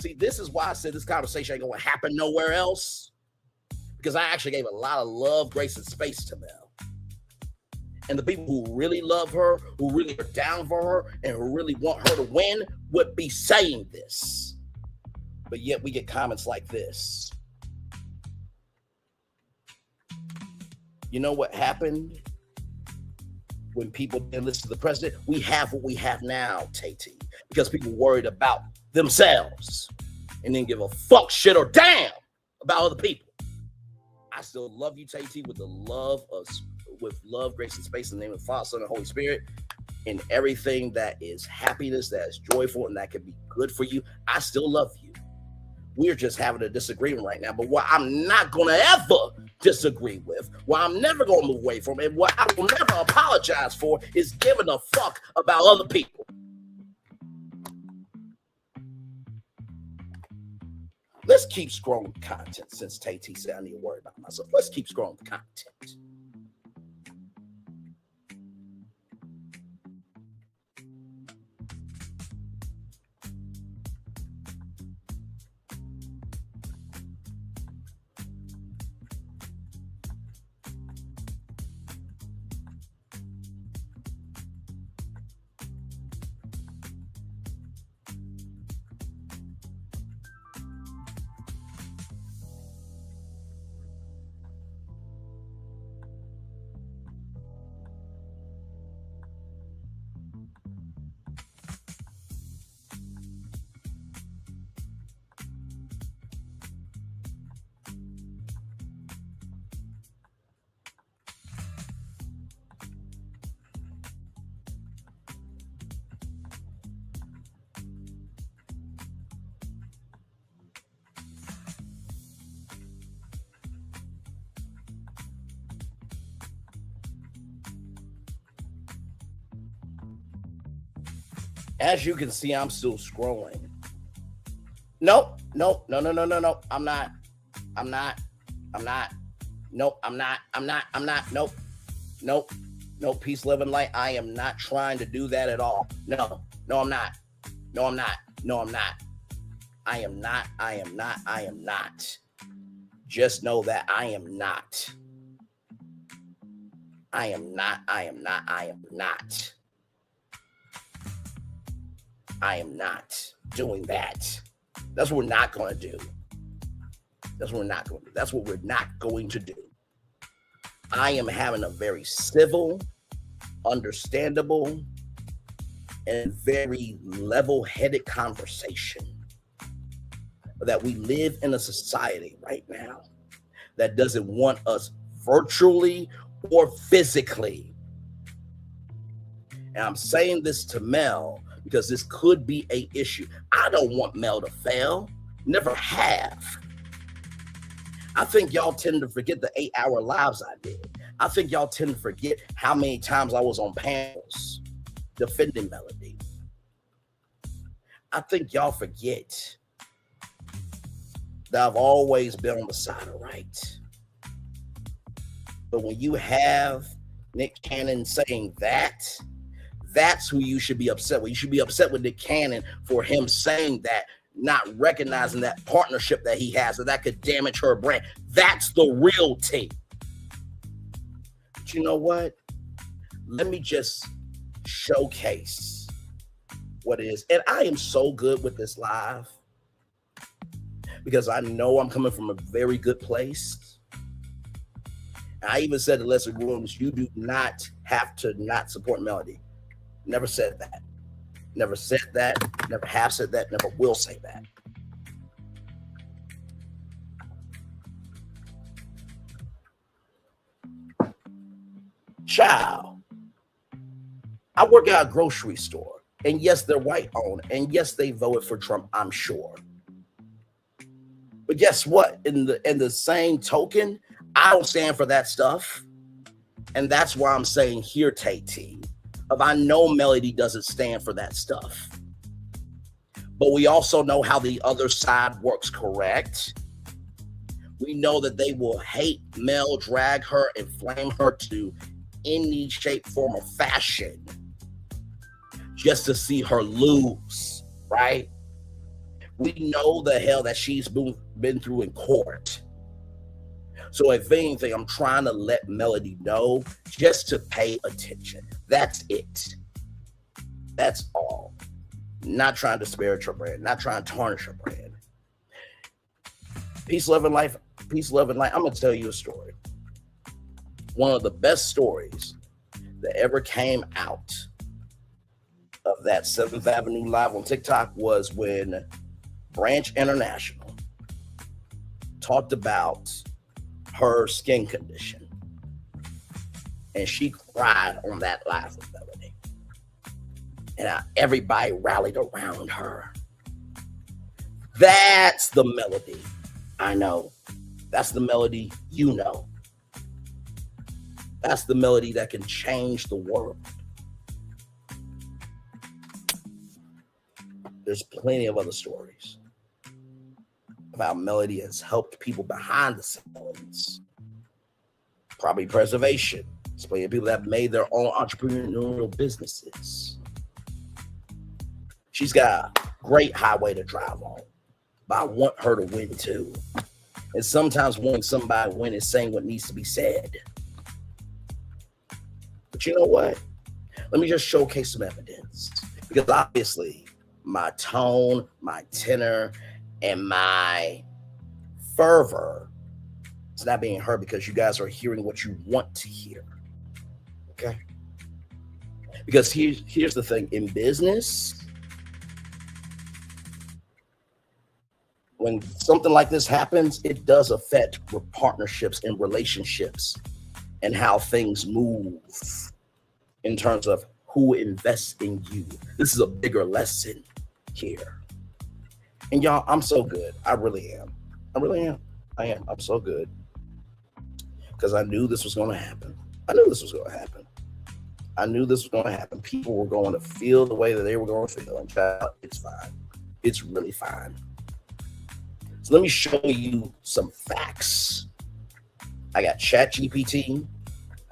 See, this is why I said this conversation ain't going to happen nowhere else. Because I actually gave a lot of love, grace, and space to Mel. And the people who really love her, who really are down for her, and who really want her to win would be saying this. But yet we get comments like this. You know what happened when people didn't listen to the president? We have what we have now, TT, because people worried about themselves and didn't give a fuck, shit, or damn about other people. I still love you, TT, with love, grace, and space in the name of the Father, Son, and Holy Spirit. in everything that is happiness, that is joyful, and that can be good for you. I still love you. We're just having a disagreement right now. But what I'm not going to ever disagree with, what I'm never going to move away from, and what I will never apologize for is giving a fuck about other people. Let's keep scrolling content since Tay-T said I need to worry about myself. Let's keep scrolling content. As you can see, I'm still scrolling. No. I'm not. Nope. Peace, love, and light. I am not trying to do that at all. No, I'm not. I am not. Just know that I am not. I am not doing that. That's what we're not going to do. That's what we're not going to do. I am having a very civil, understandable, and very level-headed conversation. That we live in a society right now that doesn't want us virtually or physically. And I'm saying this to Mel because this could be an issue. I don't want Mel to fail. Never have. I think y'all tend to forget the 8-hour lives I did. I think y'all tend to forget how many times I was on panels defending Melody. I think y'all forget that I've always been on the side of right. But when you have Nick Cannon saying that, that's who you should be upset with. You should be upset with Nick Cannon for him saying that, not recognizing that partnership that he has, that could damage her brand. That's the real tape. But you know what? Let me just showcase what it is. And I am so good with this live because I know I'm coming from a very good place. I even said to Leslie Rooms, you do not have to not support Melody. Never said that. Never said that. Never have said that. Never will say that. Child, I work at a grocery store. And yes, they're white owned. And yes, they voted for Trump, I'm sure. But guess what? In the same token, I don't stand for that stuff. And that's why I'm saying here, Tay-T, if I know Melody doesn't stand for that stuff. But we also know how the other side works, correct? We know that they will hate Mel, drag her, and flame her to any shape, form, or fashion just to see her lose, right? We know the hell that she's been through in court. So if anything, I'm trying to let Melody know just to pay attention. That's it. That's all. Not trying to disparage her brand, not trying to tarnish her brand. Peace, love, and life. Peace, love, and light. I'm going to tell you a story. One of the best stories that ever came out of that 7th Avenue Live on TikTok was when Branch International talked about her skin condition. And she cried on that live with Melody. and everybody rallied around her. That's the melody I know. That's the melody you know. That's the melody that can change the world. There's plenty of other stories of how melody has helped people behind the scenes. Property preservation. It's plenty of people that have made their own entrepreneurial businesses. She's got a great highway to drive on, but I want her to win too. And sometimes wanting somebody to win is saying what needs to be said. But you know what? Let me just showcase some evidence. Because obviously, my tone, my tenor, and my fervor is not being heard because you guys are hearing what you want to hear. Okay? Because here's the thing. In business, when something like this happens, it does affect partnerships and relationships and how things move in terms of who invests in you. This is a bigger lesson here. And y'all, I'm so good. I really am. I really am. I am. I'm so good. Because I knew this was going to happen. I knew this was going to happen. I knew this was going to happen. People were going to feel the way that they were going to feel. And child, it's fine. It's really fine. So let me show you some facts. I got ChatGPT.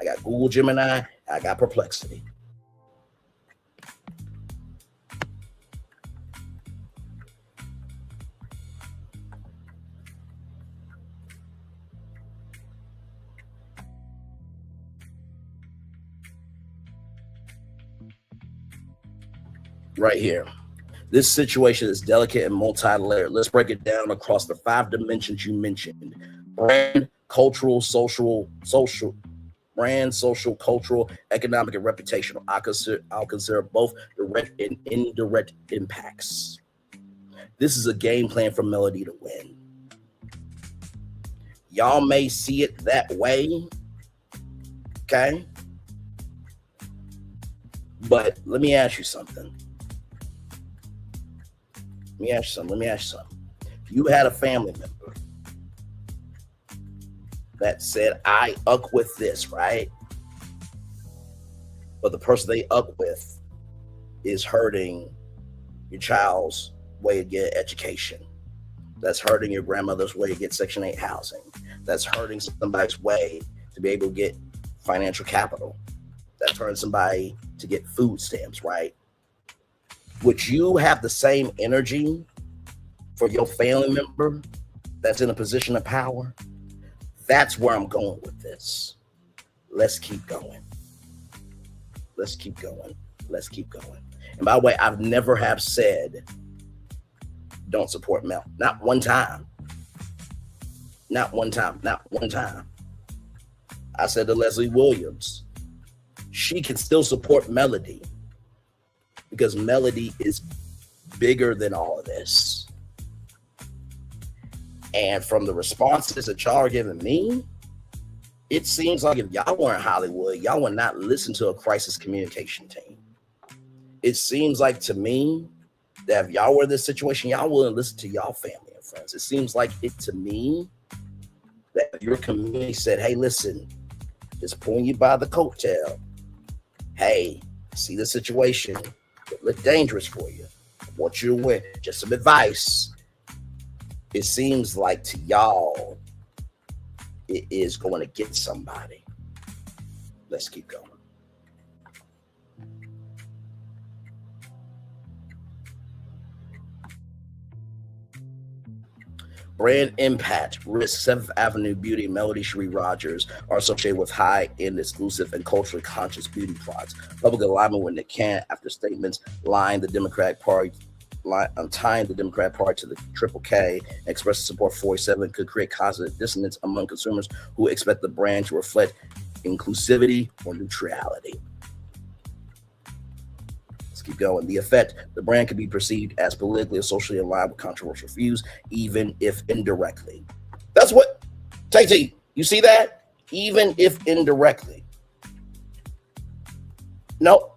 I got Google Gemini. I got Perplexity. Right here. This situation is delicate and multi-layered. Let's break it down across the 5 dimensions you mentioned: brand, cultural, social, brand, social, cultural, economic, and reputational. I'll consider both direct and indirect impacts. This is a game plan for Melody to win. Y'all may see it that way, okay? But let me ask you something. Let me ask you something. If you had a family member that said, I uck with this, right? But the person they uck with is hurting your child's way to get education. That's hurting your grandmother's way to get Section 8 housing. That's hurting somebody's way to be able to get financial capital. That's hurting somebody to get food stamps, right? Would you have the same energy for your family member that's in a position of power? That's where I'm going with this. Let's keep going. Let's keep going. Let's keep going. And by the way, I've never have said, don't support Mel. Not one time. Not one time. Not one time. I said to Leslie Williams, she can still support Melody because Melody is bigger than all of this. And from the responses that y'all are giving me, it seems like if y'all weren't Hollywood, y'all would not listen to a crisis communication team. It seems like to me that if y'all were in this situation, y'all wouldn't listen to y'all family and friends. It seems like it to me that if your community said, hey, listen, just pulling you by the coattail. Hey, see the situation. It look dangerous for you. I want you to win. Just some advice. It seems like to y'all, it is going to get somebody. Let's keep going. Brand impact, risk, 7th Avenue Beauty, Melody Cherie Rogers are associated with high-end, exclusive, and culturally conscious beauty products. Public alignment with Nick Cannon after statements tying the Democratic Party to the Triple K and expressing support for 47 could create cognitive dissonance among consumers who expect the brand to reflect inclusivity or neutrality. Keep going. The effect, the brand can be perceived as politically or socially aligned with controversial views, even if indirectly. That's what, Tay-T, you see that? Even if indirectly. No,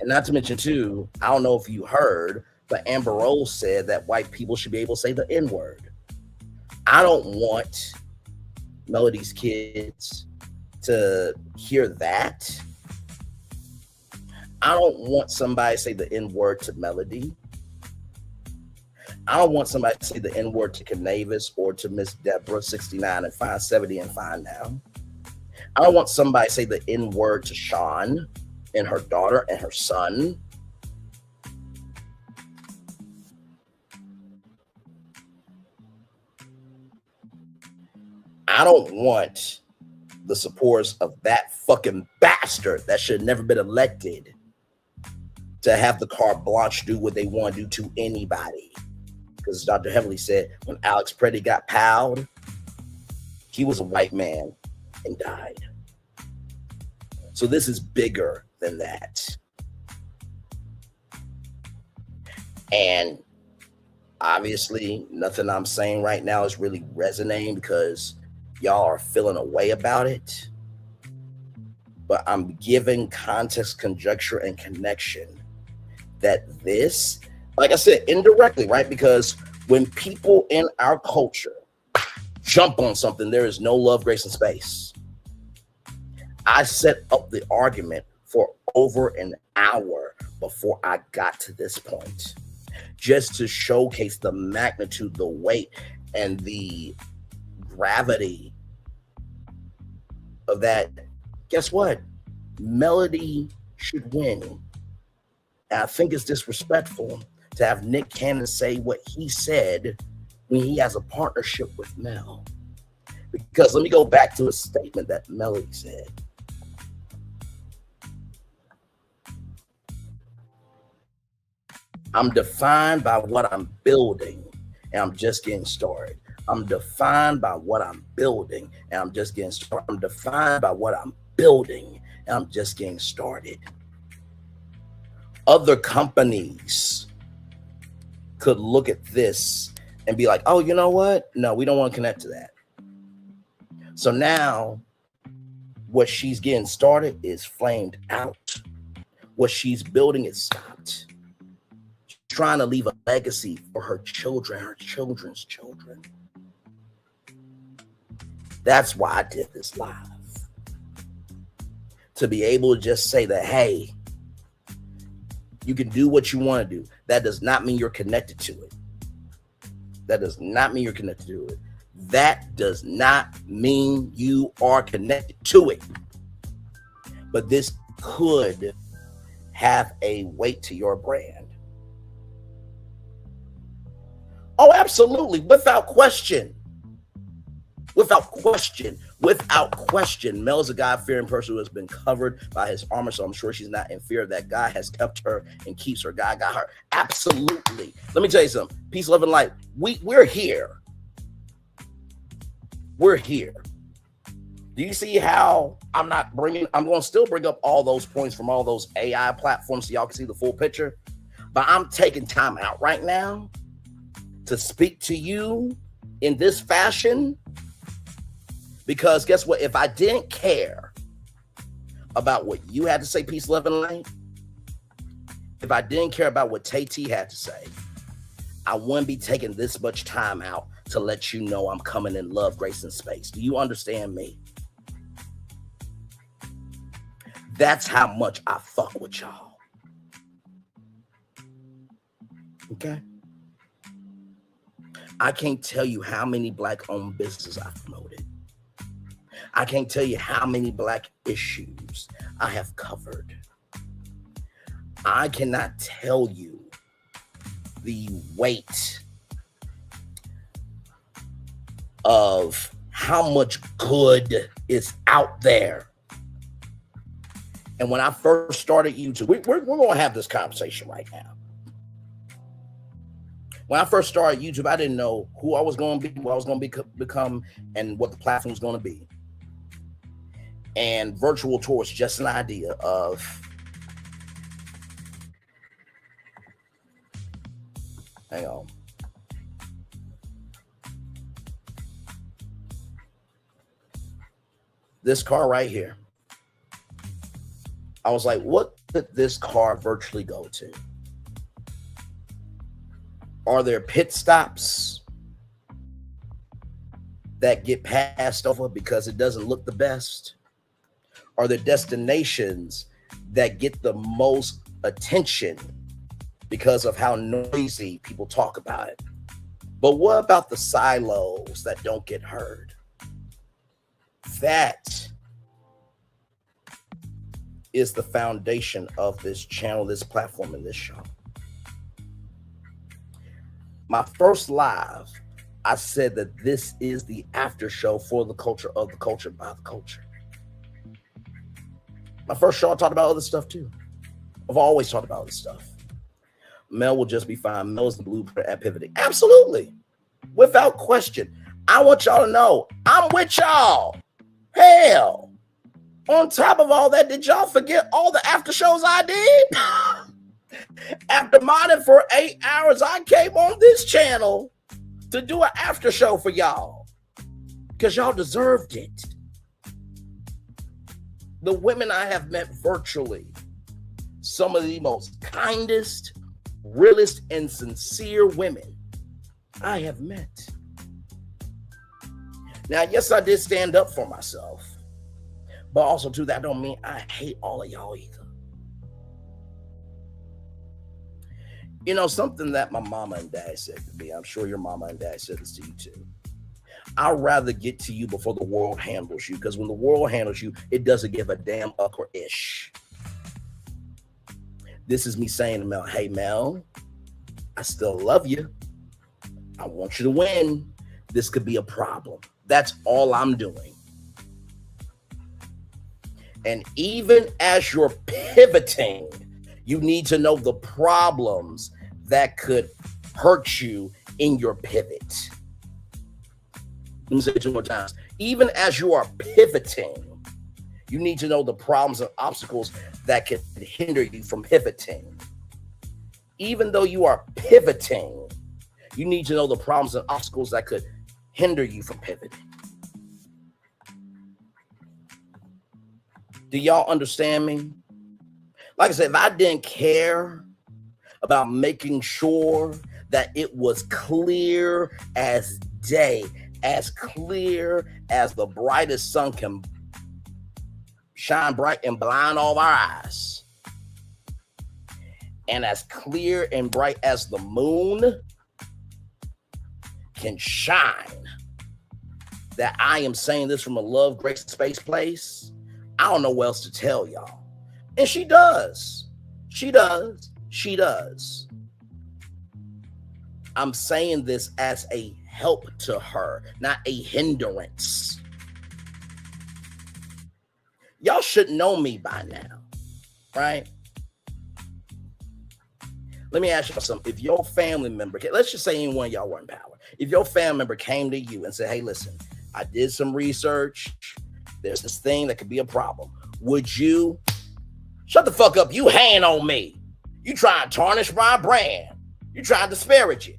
And not to mention, too, I don't know if you heard, but Amber Rose said that white people should be able to say the N-word. I don't want Melody's kids to hear that. I don't want somebody to say the N-word to Melody. I don't want somebody to say the N-word to Canavis or to Miss Deborah 69 and Fine 70 and Fine Now. I don't want somebody to say the N-word to Sean and her daughter and her son. I don't want the supporters of that fucking bastard that should have never been elected to have the carte blanche do what they want to do to anybody. Because Dr. Heavenly said when Alex Preddy got powed, he was a white man and died. So this is bigger than that. And obviously, nothing I'm saying right now is really resonating because y'all are feeling a way about it. But I'm giving context, conjecture, and connection that this, like I said, indirectly, right? Because when people in our culture jump on something, there is no love, grace, and space. I set up the argument for over an hour before I got to this point, just to showcase the magnitude, the weight, and the gravity of that. Guess what? Melody should win. And I think it's disrespectful to have Nick Cannon say what he said when he has a partnership with Mel. Because let me go back to a statement that Melody said. I'm defined by what I'm building, and I'm just getting started. I'm defined by what I'm building, and I'm just getting started. I'm defined by what I'm building, and I'm just getting started. Other companies could look at this and be like, oh, you know what? No, we don't want to connect to that. So now what she's getting started is flamed out. What she's building is stopped. She's trying to leave a legacy for her children, her children's children. That's why I did this live. To be able to just say that, hey, you can do what you want to do. That does not mean you're connected to it. That does not mean you're connected to it. That does not mean you are connected to it. But this could have a weight to your brand. Oh, absolutely. Without question. Without question. Without question. Mel's a God-fearing person who has been covered by his armor, so I'm sure she's not in fear that God has kept her and keeps her. God got her. Absolutely. Let me tell you something. Peace, love, and light. We're here. We're here. Do you see how I'm going to still bring up all those points from all those AI platforms so y'all can see the full picture, but I'm taking time out right now to speak to you in this fashion. Because guess what? If I didn't care about what you had to say, peace, love, and light, if I didn't care about what Tay-T had to say, I wouldn't be taking this much time out to let you know I'm coming in love, grace, and space. Do you understand me? That's how much I fuck with y'all. Okay? I can't tell you how many Black-owned businesses I've promoted. I can't tell you how many Black issues I have covered. I cannot tell you the weight of how much good is out there. And when I first started YouTube, we're going to have this conversation right now. When I first started YouTube, I didn't know who I was going to be, what I was going to become, and what the platform was going to be. And virtual tour was just an idea of, hang on. This car right here. I was like, what could this car virtually go to? Are there pit stops that get passed over because it doesn't look the best? Are there destinations that get the most attention because of how noisy people talk about it? But what about the silos that don't get heard? That is the foundation of this channel, this platform, and this show. My first live, I said that this is the after show for the culture of the culture by the culture. My first show, I talked about other stuff too. I've always talked about other stuff. Mel will just be fine. Mel's the blueprint at pivoting. Absolutely. Without question. I want y'all to know I'm with y'all. Hell. On top of all that, did y'all forget all the after shows I did? After modding for 8 hours, I came on this channel to do an after show for y'all because y'all deserved it. The women I have met virtually, some of the most kindest, realest, and sincere women I have met. Now, yes, I did stand up for myself, but also too, that don't mean I hate all of y'all either. You know, something that my mama and dad said to me, I'm sure your mama and dad said this to you too. I'd rather get to you before the world handles you, because when the world handles you, it doesn't give a damn ish. This is me saying to Mel, hey, Mel, I still love you. I want you to win. This could be a problem. That's all I'm doing. And even as you're pivoting, you need to know the problems that could hurt you in your pivot. Let me say it 2 more times. Even as you are pivoting, you need to know the problems and obstacles that can hinder you from pivoting. Even though you are pivoting, you need to know the problems and obstacles that could hinder you from pivoting. Do y'all understand me? Like I said, if I didn't care about making sure that it was clear as day, as clear as the brightest sun can shine bright and blind all our eyes, and as clear and bright as the moon can shine, that I am saying this from a love, grace, and space place, I don't know what else to tell y'all. And she does. She does. She does. I'm saying this as a help to her, not a hindrance. Y'all should know me by now, right? Let me ask you something. If your family member, let's just say anyone y'all were in power, if your family member came to you and said, hey, listen, I did some research, there's this thing that could be a problem, would you shut the fuck up? You hand on me. You try and tarnish my brand. You try and disparage it.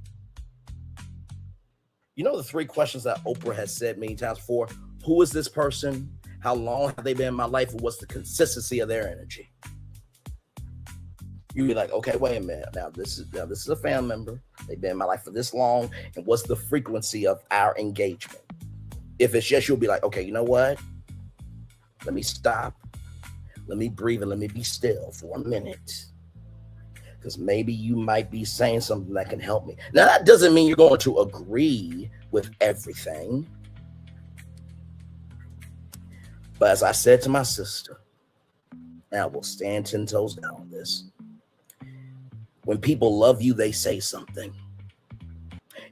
You know the 3 questions that Oprah has said many times before? Who is this person? How long have they been in my life? And what's the consistency of their energy? You'd be like, okay, wait a minute. Now this is a family member. They've been in my life for this long. And what's the frequency of our engagement? If it's yes, you'll be like, okay, you know what? Let me stop. Let me breathe and let me be still for a minute. Because maybe you might be saying something that can help me. Now, that doesn't mean you're going to agree with everything. But as I said to my sister, and I will stand 10 toes down on this, when people love you, they say something.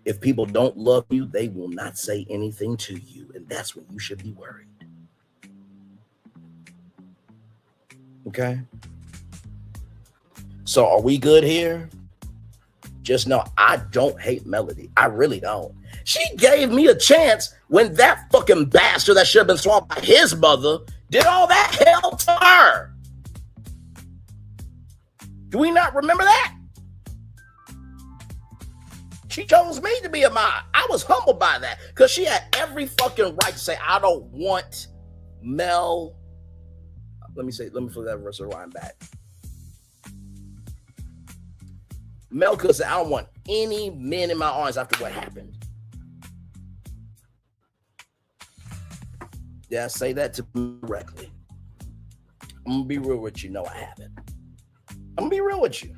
If people don't love you, they will not say anything to you. And that's when you should be worried. Okay? So are we good here? Just know I don't hate Melody. I really don't. She gave me a chance when that fucking bastard that should have been swallowed by his mother did all that hell to her. Do we not remember that? She chose me to be a mod. I was humbled by that because she had every fucking right to say, I don't want Mel. Let me flip that verse rewind back. Melka said, I don't want any men in my arms after what happened. Yeah, say that to me directly. I'm going to be real with you. No, I haven't. I'm going to be real with you.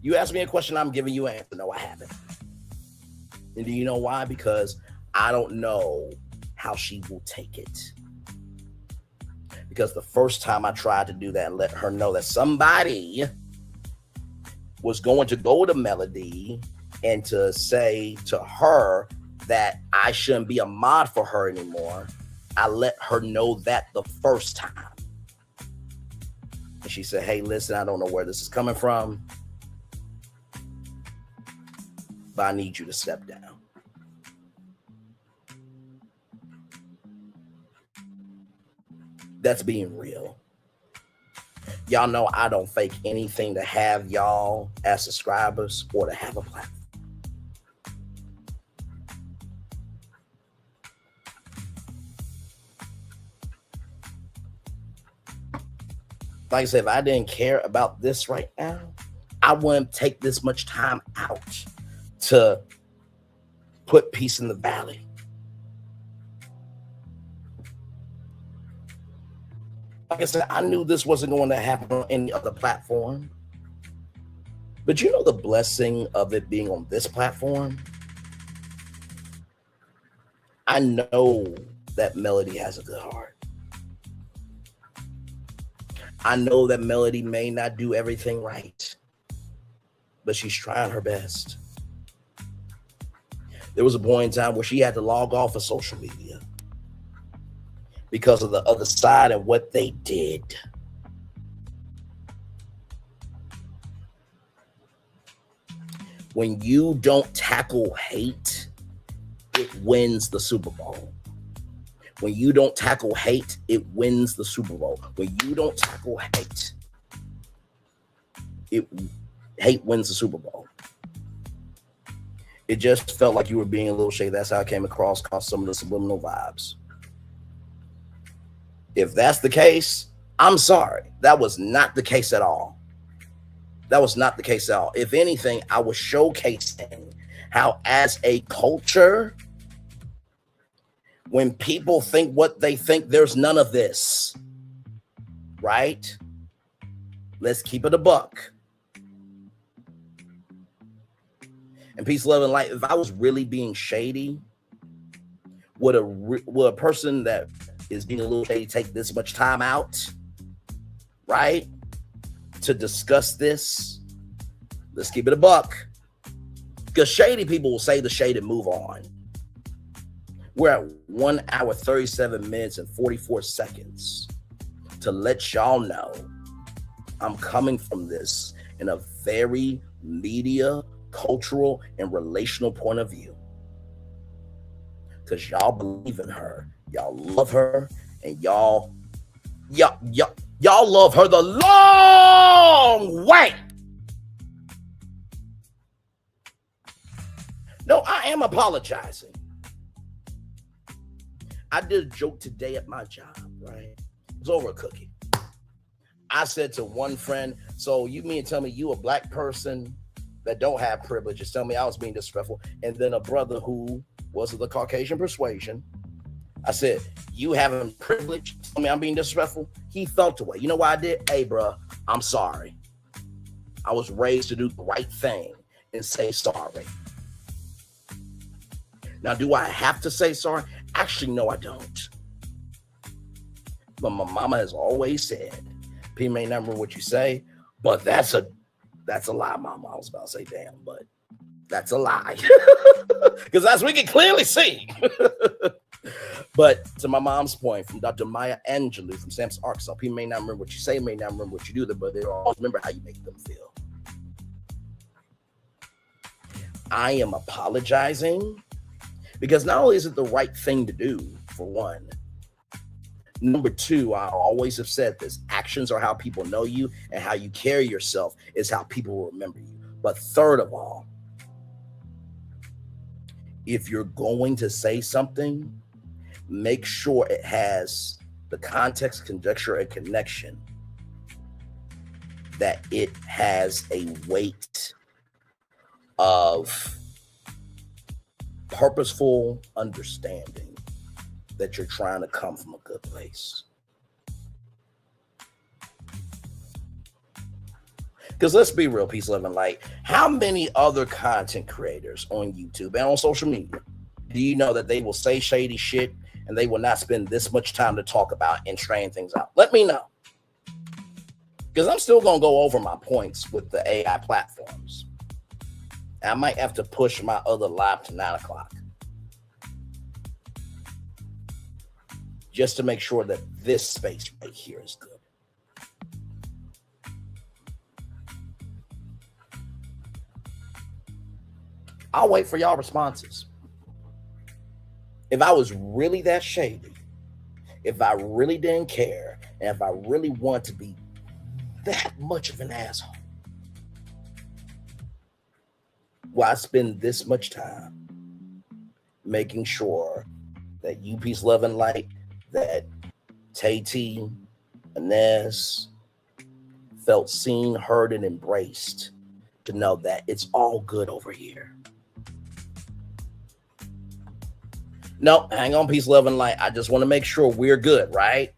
You ask me a question, I'm giving you an answer. No, I haven't. And do you know why? Because I don't know how she will take it. Because the first time I tried to do that and let her know that somebody was going to go to Melody and to say to her that I shouldn't be a mod for her anymore, I let her know that the first time. And she said, hey, listen, I don't know where this is coming from, but I need you to step down. That's being real. Y'all know I don't fake anything to have y'all as subscribers or to have a platform. Like I said, if I didn't care about this right now, I wouldn't take this much time out to put peace in the valley. Like I said, I knew this wasn't going to happen on any other platform. But you know the blessing of it being on this platform? I know that Melody has a good heart. I know that Melody may not do everything right, but she's trying her best. There was a point in time where she had to log off of social media because of the other side and what they did. When you don't tackle hate, it wins the Super Bowl. When you don't tackle hate, it wins the Super Bowl. When you don't tackle hate, hate wins the Super Bowl. It just felt like you were being a little shady. That's how I came across some of the subliminal vibes. If that's the case, I'm sorry. That was not the case at all. That was not the case at all. If anything, I was showcasing how as a culture, when people think what they think, there's none of this, right? Let's keep it a buck. And peace, love, and light. If I was really being shady, would a person that is being a little shady take this much time out, right, to discuss this? Let's keep it a buck. Because shady people will say the shade and move on. We're at 1 hour, 37 minutes, and 44 seconds to let y'all know I'm coming from this in a very media, cultural, and relational point of view. Because y'all believe in her, y'all love her, and y'all love her the long way. No, I am apologizing. I did a joke today at my job, right? It was over a cookie. I said to one friend, so you mean to tell me you a black person that don't have privileges, tell me I was being disrespectful. And then a brother who was of the Caucasian persuasion, I said, you having privilege, tell me I'm being disrespectful? He felt away. You know what I did? Hey, bro, I'm sorry. I was raised to do the right thing and say sorry. Now, do I have to say sorry? Actually, no, I don't. But my mama has always said, P may not remember what you say, but that's a lie, mama. I was about to say damn, but that's a lie. Because as we can clearly see. But to my mom's point, from Dr. Maya Angelou from Sampson, Arkansas, P may not remember what you say, may not remember what you do, but they'll always remember how you make them feel. I am apologizing because not only is it the right thing to do, for one. Number two, I always have said this, actions are how people know you, and how you carry yourself is how people will remember you. But third of all, if you're going to say something, make sure it has the context, conjecture, and connection, that it has a weight of purposeful understanding that you're trying to come from a good place. Because let's be real, Peace, Love, and Light. How many other content creators on YouTube and on social media do you know that they will say shady shit and they will not spend this much time to talk about and strain things out? Let me know. Because I'm still going to go over my points with the AI platforms. I might have to push my other live to 9 o'clock. Just to make sure that this space right here is good. I'll wait for y'all responses. If I was really that shady, if I really didn't care, and if I really want to be that much of an asshole, why spend this much time making sure that you, Peace, Love, and Light, that Tay-T, Inez felt seen, heard, and embraced to know that it's all good over here? No, hang on, Peace, Love, and Light. I just want to make sure we're good, right?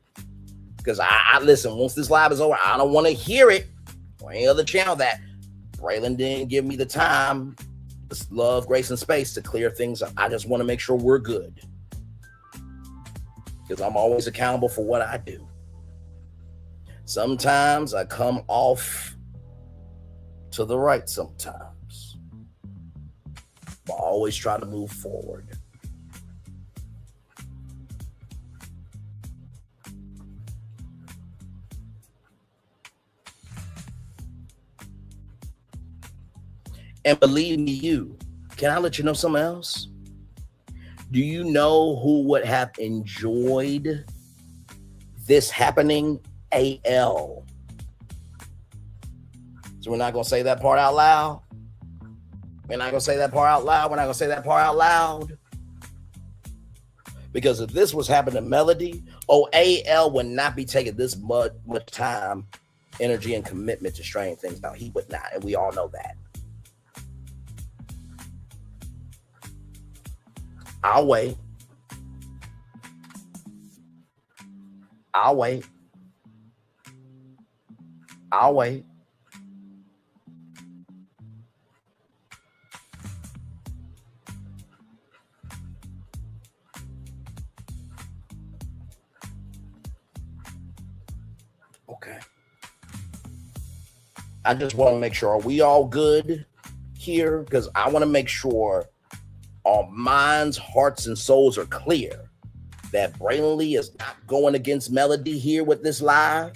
Because I listen, once this live is over, I don't want to hear it or any other channel that Braylon didn't give me the time, this love, grace, and space to clear things up. I just want to make sure we're good. Because I'm always accountable for what I do. Sometimes I come off to the right sometimes. But I always try to move forward. And believe me, can I let you know something else? Do you know who would have enjoyed this happening? AL. So we're not going to say that part out loud. We're not going to say that part out loud. We're not going to say that part out loud. Because if this was happening to Melody, AL would not be taking this much time, energy, and commitment to strain things out. He would not. And we all know that. I'll wait. I'll wait. I'll wait. Okay. I just want to make sure, are we all good here? Because I want to make sure our minds, hearts, and souls are clear that Braylon Lee is not going against Melody here with this live.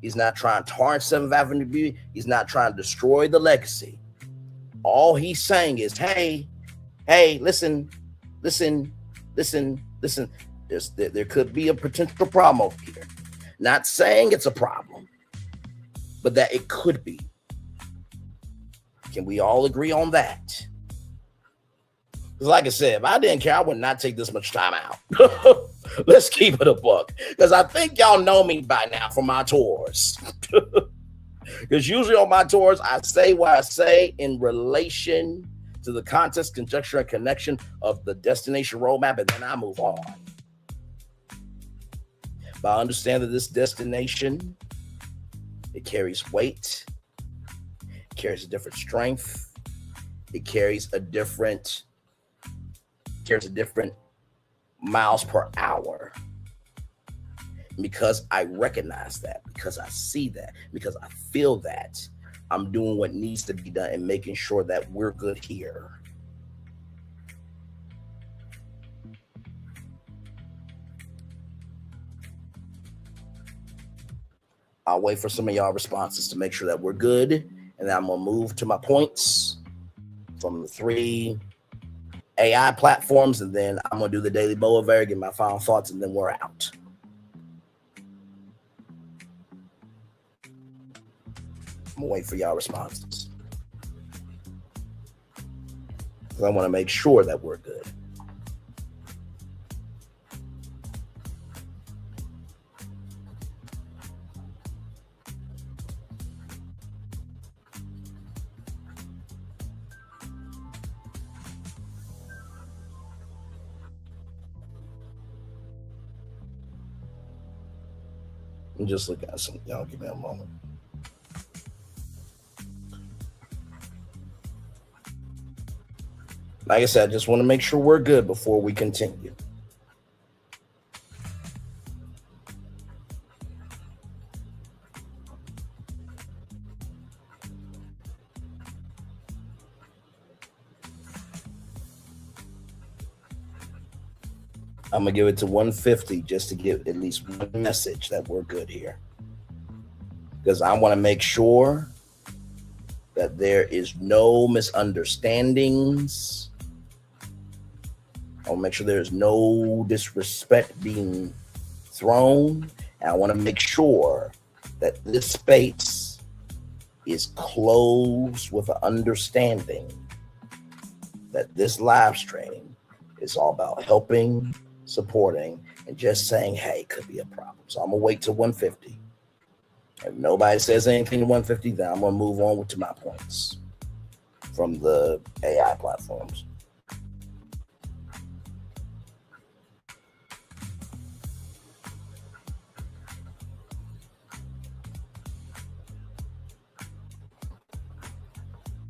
He's not trying to tarnish 7th Avenue Beauty. He's not trying to destroy the legacy. All he's saying is, hey, listen. There could be a potential problem over here. Not saying it's a problem, but that it could be. Can we all agree on that? Because like I said, if I didn't care, I would not take this much time out. Let's keep it a buck. Because I think y'all know me by now from my tours. Because usually on my tours, I say what I say in relation to the context, conjecture, and connection of the destination roadmap, and then I move on. But I understand that this destination, it carries weight, it carries a different strength, it carries a different miles per hour. Because I recognize that, because I see that, because I feel that, I'm doing what needs to be done and making sure that we're good here. I'll wait for some of y'all responses to make sure that we're good. And then I'm going to move to my points from the 3 AI platforms. And then I'm going to do the Daily Boulevard, get my final thoughts, and then we're out. I'm going to wait for y'all responses. Because I want to make sure that we're good. I'm just looking at some. Y'all give me a moment. Like I said, I just want to make sure we're good before we continue. I'm going to give it to 150 just to give at least one message that we're good here. Because I want to make sure that there is no misunderstandings. I want to make sure there's no disrespect being thrown. And I want to make sure that this space is closed with an understanding that this live stream is all about helping, supporting, and just saying, hey, could be a problem. So I'm gonna wait till 150. If nobody says anything to 150, then I'm gonna move on to my points from the AI platforms.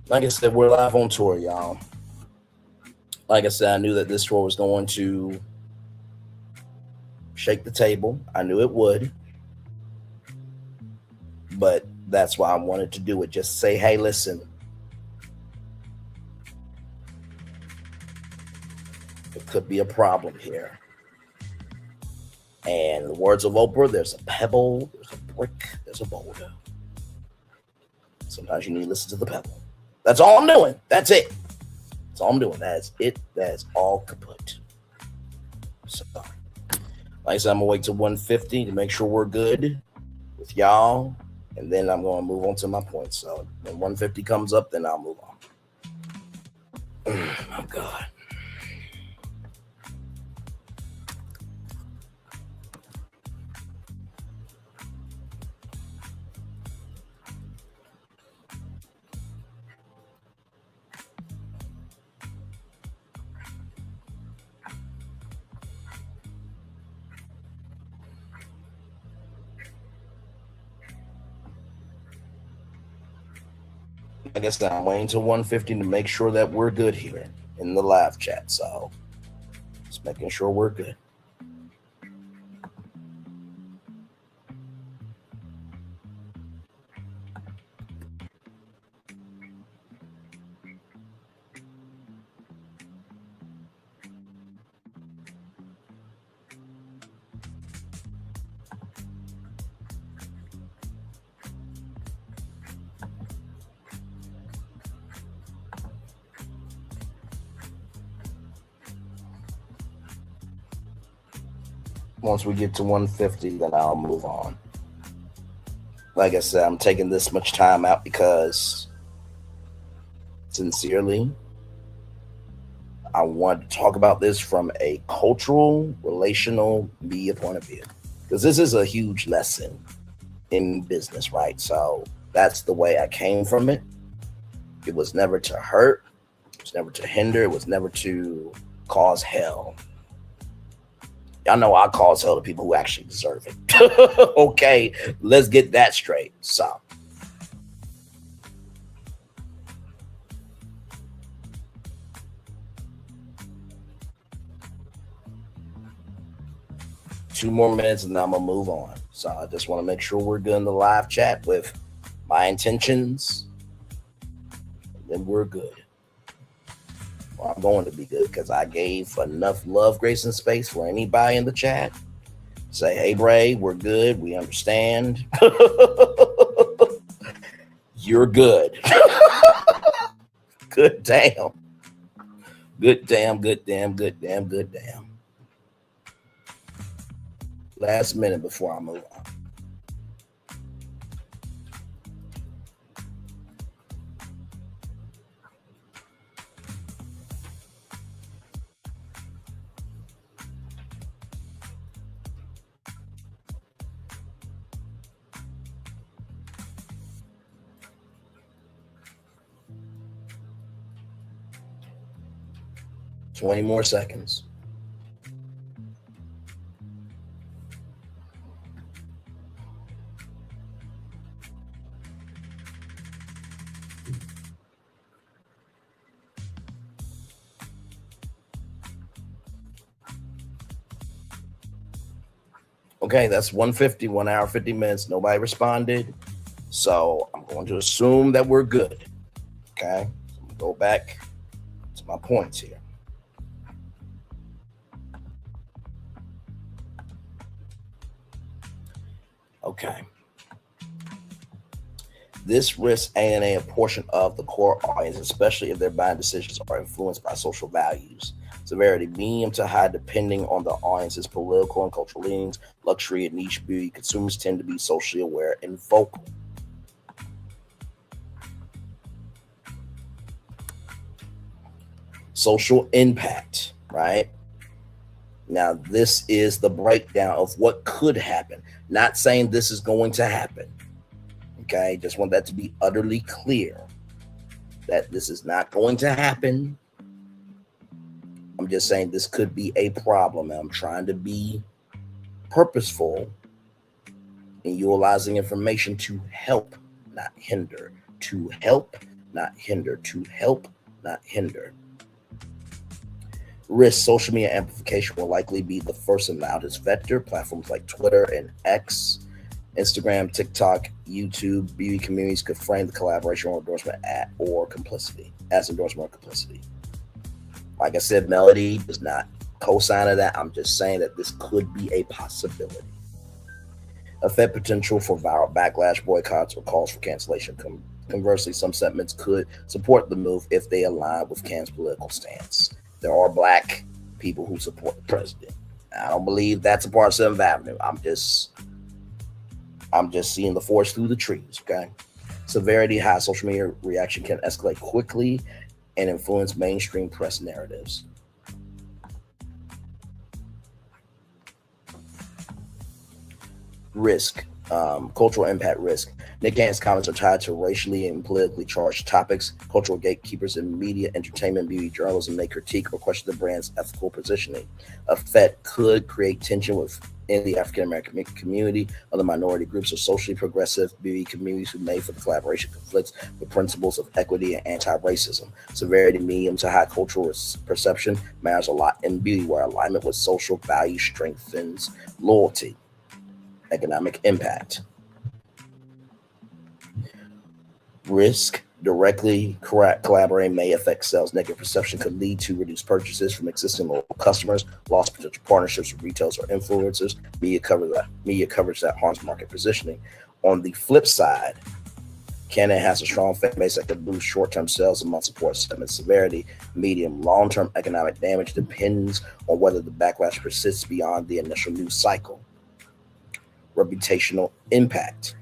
Like I said, we're live on tour, y'all. Like I said, I knew that this tour was going to shake the table. I knew it would. But that's why I wanted to do it. Just say, hey, listen. It could be a problem here. And in the words of Oprah, there's a pebble, there's a brick, there's a boulder. Sometimes you need to listen to the pebble. That's all I'm doing. That's it. That's all I'm doing. That's it. That's all kaput. So, like I said, I'm going to wait till 150 to make sure we're good with y'all. And then I'm going to move on to my points. So when 150 comes up, then I'll move on. Oh, God. Like I said, I'm waiting till 150 to make sure that we're good here in the live chat. So just making sure we're good. Once we get to 150, then I'll move on. Like I said, I'm taking this much time out because, sincerely, I want to talk about this from a cultural, relational, media point of view. Because this is a huge lesson in business, right? So that's the way I came from it. It was never to hurt. It was never to hinder. It was never to cause hell. Y'all know I cause hell to people who actually deserve it. Okay, let's get that straight. So, two more minutes and then I'm gonna move on. So I just want to make sure we're good in the live chat with my intentions. And then we're good. Well, I'm going to be good because I gave enough love, grace, and space for anybody in the chat. Say, hey, Bray, we're good. We understand. You're good. Good damn. Good damn, good damn, good damn, good damn. Last minute before I move on. Twenty more seconds. Okay, that's 150, 1 hour, 50 minutes. Nobody responded. So I'm going to assume that we're good. Okay, so I'm gonna go back to my points here. Okay. This risks alienating a portion of the core audience, especially if their buying decisions are influenced by social values. Severity, medium to high, depending on the audience's political and cultural leanings. Luxury and niche beauty consumers tend to be socially aware and vocal. Social impact, right? Now, this is the breakdown of what could happen. Not saying this is going to happen. Okay, just want that to be utterly clear that this is not going to happen. I'm just saying this could be a problem. And I'm trying to be purposeful in utilizing information to help, not hinder. To help, not hinder. To help, not hinder. Risk, social media amplification will likely be the first and loudest vector. Platforms like Twitter and X, Instagram, TikTok, YouTube, beauty communities could frame the collaboration or endorsement or complicity as endorsement or complicity. Like I said, Melody does not co-sign of that. I'm just saying that this could be a possibility. Affect potential for viral backlash, boycotts, or calls for cancellation. Conversely, some segments could support the move if they align with Can's political stance. There are Black people who support the president. I don't believe that's a part of 7th Avenue. I'm just seeing the forest through the trees, okay? Severity, high social media reaction can escalate quickly and influence mainstream press narratives. Risk, cultural impact risk. Nick Cannon's comments are tied to racially and politically charged topics. Cultural gatekeepers in media, entertainment, beauty, journalism may critique or question the brand's ethical positioning. Effect could create tension within the African-American community. Other minority groups or socially progressive beauty communities who may for the collaboration conflicts with principles of equity and anti-racism. Severity, medium to high cultural perception matters a lot in beauty, where alignment with social values strengthens loyalty. Economic impact. Risk, directly collaborating may affect sales. Negative perception could lead to reduced purchases from existing local customers, lost potential partnerships with retailers or influencers, media coverage that harms market positioning. On the flip side, Cannon has a strong fan base that could boost short-term sales among support segments. Severity, medium, long-term economic damage depends on whether the backlash persists beyond the initial news cycle. Reputational impact.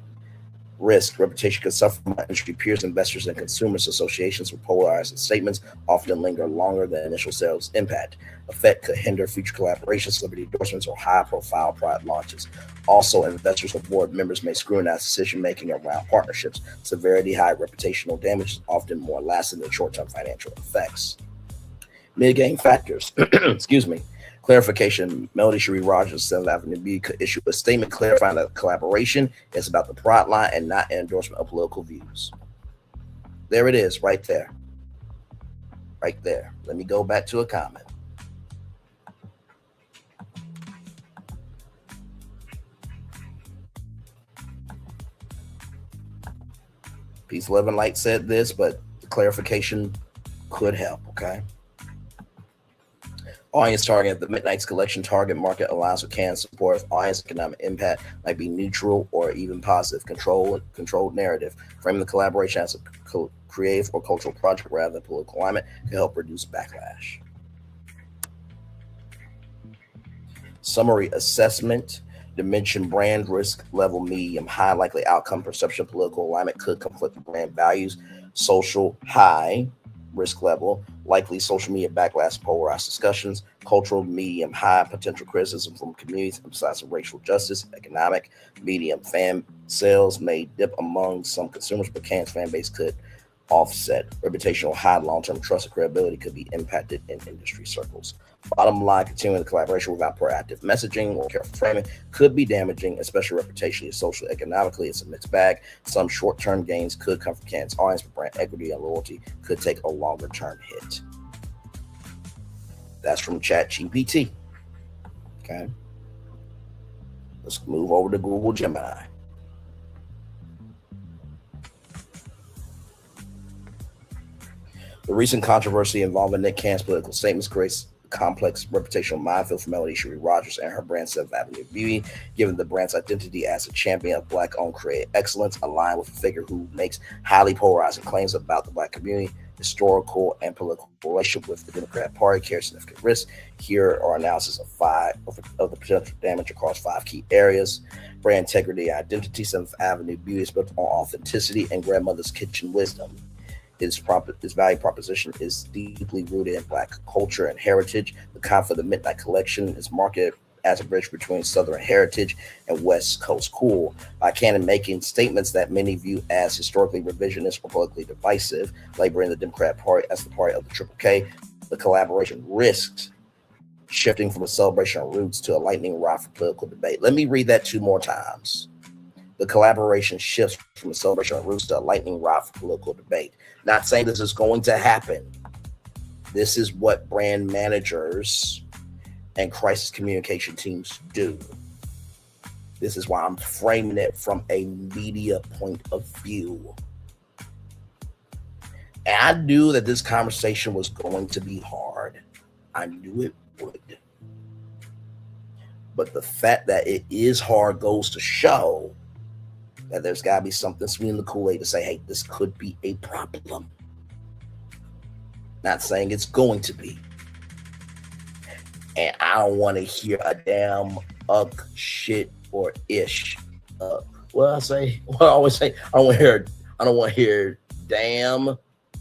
Risk, reputation could suffer from industry peers, investors, and consumers. Associations with polarizing statements often linger longer than initial sales impact. Effect could hinder future collaborations, celebrity endorsements, or high-profile product launches. Also, investors or board members may scrutinize decision-making around partnerships. Severity, high reputational damage is often more lasting than short-term financial effects. Mitigating factors. Excuse me. Clarification, Melody Cherie Rogers, 7th Avenue Beauty could issue a statement clarifying that collaboration is about the product line and not an endorsement of political views. There it is, right there. Right there. Let me go back to a comment. Peace, Love, and Light said this, but the clarification could help, okay? Audience target, the Midnight's collection target market allows for Can's support if audience economic impact might be neutral or even positive. Controlled narrative, framing the collaboration as a creative or cultural project rather than political alignment can help reduce backlash. Summary assessment, dimension brand risk level medium, high likely outcome perception political alignment could conflict with brand values. Social high risk level, likely social media backlash, polarized discussions. Cultural medium, high potential criticism from communities emphasizing racial justice. Economic medium, fan sales may dip among some consumers, but Can's fan base could offset. Reputational high, long-term trust and credibility could be impacted in industry circles. Bottom line, continuing the collaboration without proactive messaging or careful framing could be damaging, especially reputationally, socially, economically. It's a mixed bag. Some short-term gains could come from Can's audience, but brand equity and loyalty could take a longer-term hit. That's from ChatGPT. Okay. Let's move over to Google Gemini. The recent controversy involving Nick Cannon's political statements creates a complex reputational minefield for Melody Cherie Rogers and her brand 7th Avenue Beauty, given the brand's identity as a champion of Black-owned creative excellence, aligned with a figure who makes highly polarizing claims about the Black community, historical and political relationship with the Democrat Party, carries significant risks. Here are analysis of the potential damage across 5 key areas. Brand integrity and identity. 7th Avenue Beauty is built on authenticity and grandmother's kitchen wisdom. Its value proposition is deeply rooted in Black culture and heritage. The Conflict of Midnight collection is marketed as a bridge between Southern heritage and West Coast cool, by Cannon making statements that many view as historically revisionist or politically divisive, labeling the Democrat Party as the party of the Triple K. The collaboration risks shifting from a celebration of roots to a lightning rod for political debate. Let me read that 2 more times. The collaboration shifts from a celebration of roots to a lightning rod for political debate. Not saying this is going to happen. This is what brand managers and crisis communication teams do. This is why I'm framing it from a media point of view. And I knew that this conversation was going to be hard. I knew it would. But the fact that it is hard goes to show that there's got to be something sweet in the Kool-Aid to say, hey, this could be a problem. Not saying it's going to be. And I don't want to hear a damn shit or ish. What I always say, I don't want to hear damn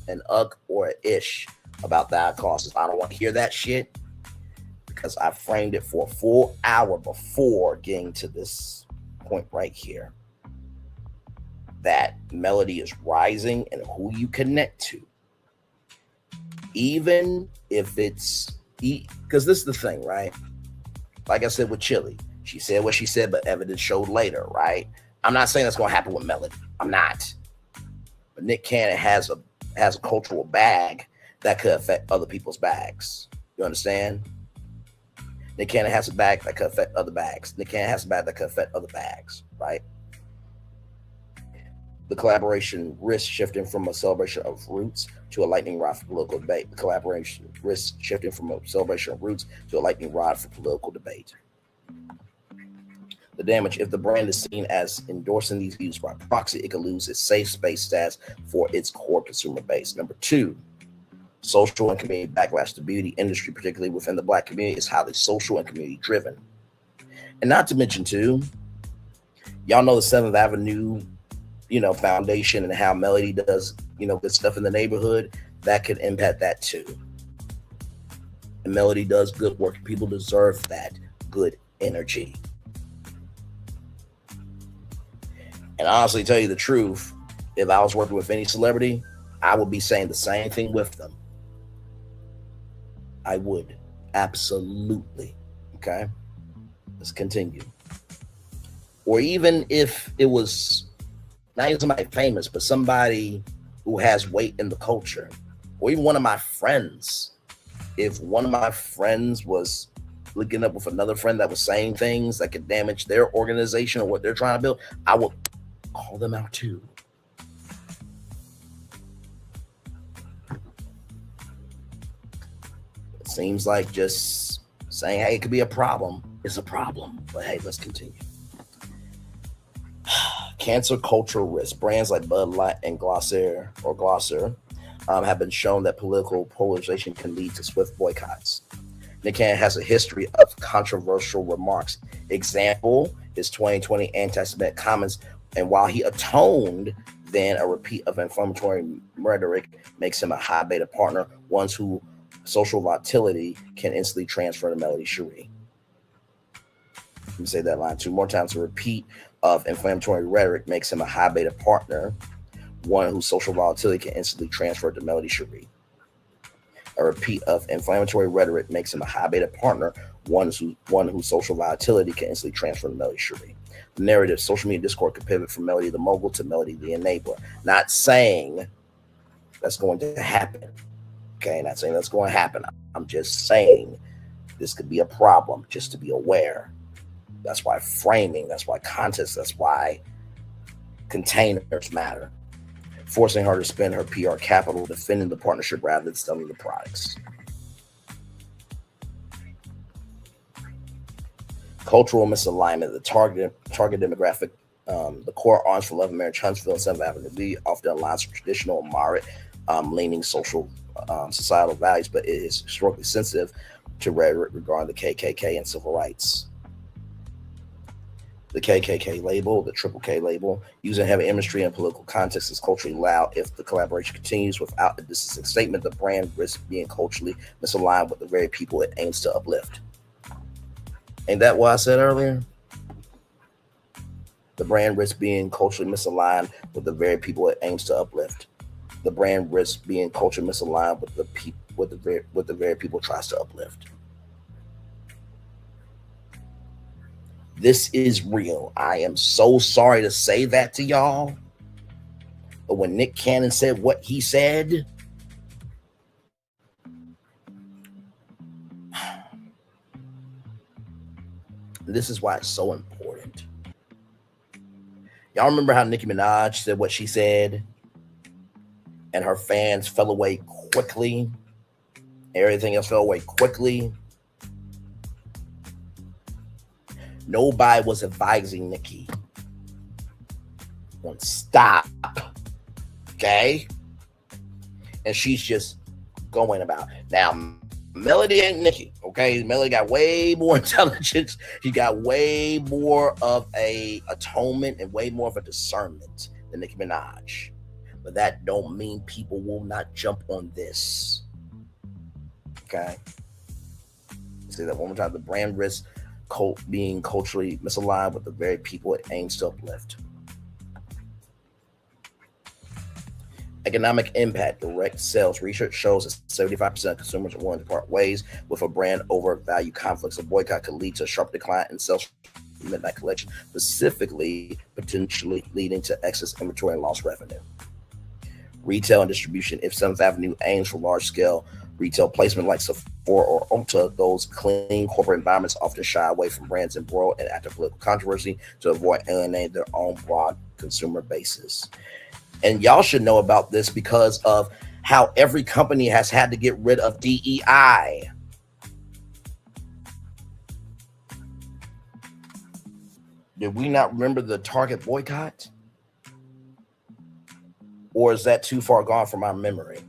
and or ish about that causes. I don't want to hear that shit, because I framed it for a full hour before getting to this point right here. That Melody is rising and who you connect to. Even if it's, because this is the thing, right? Like I said with Chili, she said what she said, but evidence showed later, right? I'm not saying that's going to happen with Melody. I'm not. But Nick Cannon has a cultural bag that could affect other people's bags. You understand? Nick Cannon has a bag that could affect other bags. Nick Cannon has a bag that could affect other bags, right? The collaboration risks shifting from a celebration of roots to a lightning rod for political debate. The collaboration risks shifting from a celebration of roots to a lightning rod for political debate. The damage: if the brand is seen as endorsing these views by proxy, it could lose its safe space status for its core consumer base. Number 2, social and community backlash. The beauty industry, particularly within the Black community, is highly social and community driven. And not to mention too, y'all know the 7th Avenue foundation and how Melody does, good stuff in the neighborhood. That could impact that too. And Melody does good work. People deserve that good energy. And honestly, tell you the truth, if I was working with any celebrity, I would be saying the same thing with them. I would. Absolutely. Okay. Let's continue. Or even if it was not even somebody famous, but somebody who has weight in the culture, or even one of my friends. If one of my friends was linking up with another friend that was saying things that could damage their organization or what they're trying to build, I would call them out too. It seems like just saying, hey, it could be a problem is a problem. But hey, let's continue. Cancer cultural risk. Brands like Bud Light and Glosser have been shown that political polarization can lead to swift boycotts. Nick Cannon has a history of controversial remarks. Example, his 2020 anti-Semitic comments, and while he atoned, then a repeat of inflammatory rhetoric makes him a high beta partner, ones who social volatility can instantly transfer to Melody Cherie. Let me say that line 2 more times. A repeat of inflammatory rhetoric makes him a high beta partner, one whose social volatility can instantly transfer to Melody Cherie. A repeat of inflammatory rhetoric makes him a high beta partner, one whose social volatility can instantly transfer to Melody Cherie. The narrative: social media discord could pivot from Melody the mogul to Melody the enabler. Not saying that's going to happen. Okay, not saying that's going to happen. I'm just saying this could be a problem, just to be aware. That's why framing, that's why context, that's why containers matter. Forcing her to spend her PR capital defending the partnership rather than selling the products. Cultural misalignment, the target demographic, the core audience for Love and Marriage, Huntsville, and 7th Avenue B often aligns with traditional, moderate, leaning social, societal values, but it is historically sensitive to rhetoric regarding the KKK and civil rights. The KKK label, the triple K label, using heavy imagery and political context is culturally loud. If the collaboration continues without a distinct statement, the brand risks being culturally misaligned with the very people it aims to uplift. Ain't that what I said earlier? The brand risks being culturally misaligned with the very people it aims to uplift. The brand risks being culturally misaligned with the very people it tries to uplift. This is real. I am so sorry to say that to y'all. But when Nick Cannon said what he said, this is why it's so important. Y'all remember how Nicki Minaj said what she said, and her fans fell away quickly? Everything else fell away quickly. Nobody was advising Nicki on stop, okay? And she's just going about. Now, Melody ain't Nicki, okay? Melody got way more intelligence. She got way more of a atonement and way more of a discernment than Nicki Minaj. But that don't mean people will not jump on this, okay? Say that one more time. The brand risks being culturally misaligned with the very people it aims to uplift. Economic impact. Direct sales research shows that 75% of consumers are willing to part ways with a brand over value conflicts. A boycott could lead to a sharp decline in sales for midnight collection, specifically potentially leading to excess inventory and lost revenue. Retail and distribution. If 7th Avenue aims for large-scale retail placement like Sephora or Ulta, those clean corporate environments often shy away from brands embroiled in active political controversy to avoid alienating their own broad consumer bases. And y'all should know about this because of how every company has had to get rid of DEI. Did we not remember the Target boycott? Or is that too far gone from our memory?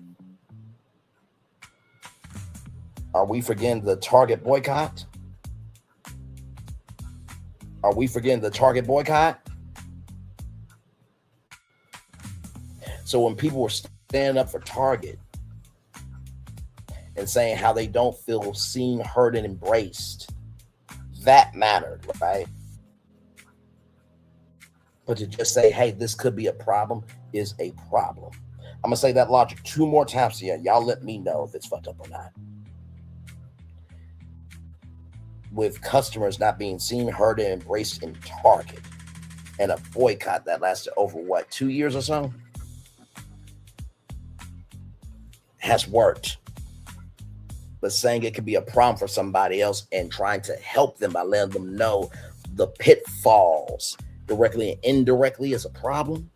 Are we forgetting the Target boycott? Are we forgetting the Target boycott? So when people were standing up for Target and saying how they don't feel seen, heard, and embraced, that mattered, right? But to just say, hey, this could be a problem is a problem. I'm going to say that logic 2 more times here. Y'all let me know if it's fucked up or not. With customers not being seen, heard, and embraced in Target, and a boycott that lasted over, 2 years or so? Has worked. But saying it could be a problem for somebody else and trying to help them by letting them know the pitfalls directly and indirectly is a problem.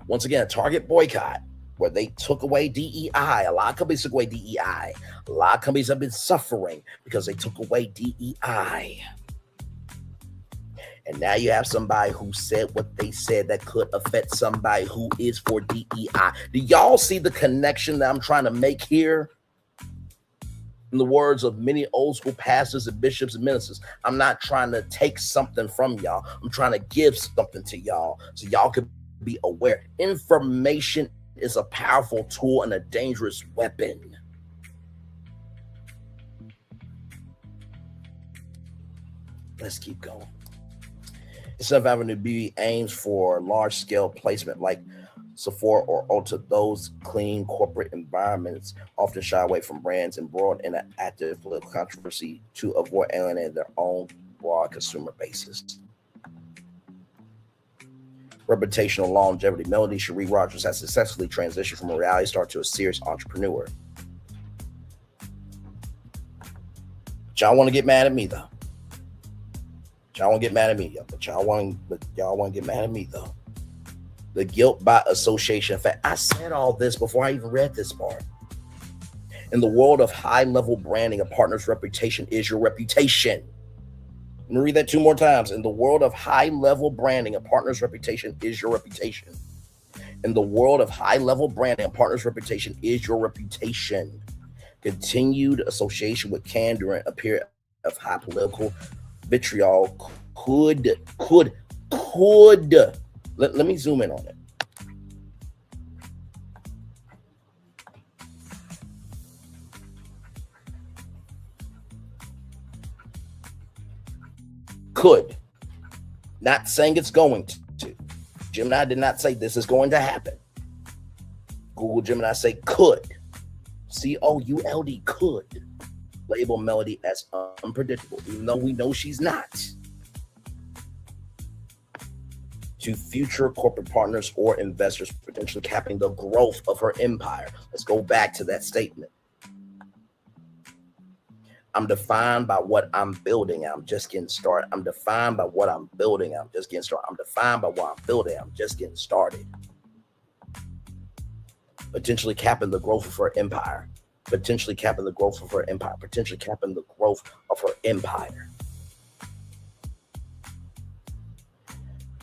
Once again, a Target boycott where they took away DEI. A lot of companies took away DEI. A lot of companies have been suffering because they took away DEI. And now you have somebody who said what they said that could affect somebody who is for DEI. Do y'all see the connection that I'm trying to make here? In the words of many old school pastors and bishops and ministers, I'm not trying to take something from y'all. I'm trying to give something to y'all so y'all can be aware. Information is a powerful tool and a dangerous weapon. Let's keep going. 7th Avenue B aims for large-scale placement like Sephora or Ulta. Those clean corporate environments often shy away from brands embroiled in an active political controversy to avoid alienating their own broad consumer bases. Reputational longevity. Melody Cherie Rogers has successfully transitioned from a reality star to a serious entrepreneur. y'all want to get mad at me though. Y'all want to get mad at me, but y'all want to get mad at me though. The guilt by association effect. I said all this before I even read this part. In the world of high-level branding, a partner's reputation is your reputation. Let me read that 2 more times. In the world of high-level branding, a partner's reputation is your reputation. In the world of high-level branding, a partner's reputation is your reputation. Continued association with Can during a period of high political vitriol could. Let me zoom in on it. Could. Not saying it's going to. Gemini did not say this is going to happen. Google Gemini say could. C-O-U-L-D, could. Label Melody as unpredictable, even though we know she's not. To future corporate partners or investors, potentially capping the growth of her empire. Let's go back to that statement. I'm defined by what I'm building. I'm just getting started. I'm defined by what I'm building. I'm just getting started. I'm defined by what I'm building. I'm just getting started. Potentially capping the growth of her empire. Potentially capping the growth of her empire. Potentially capping the growth of her empire.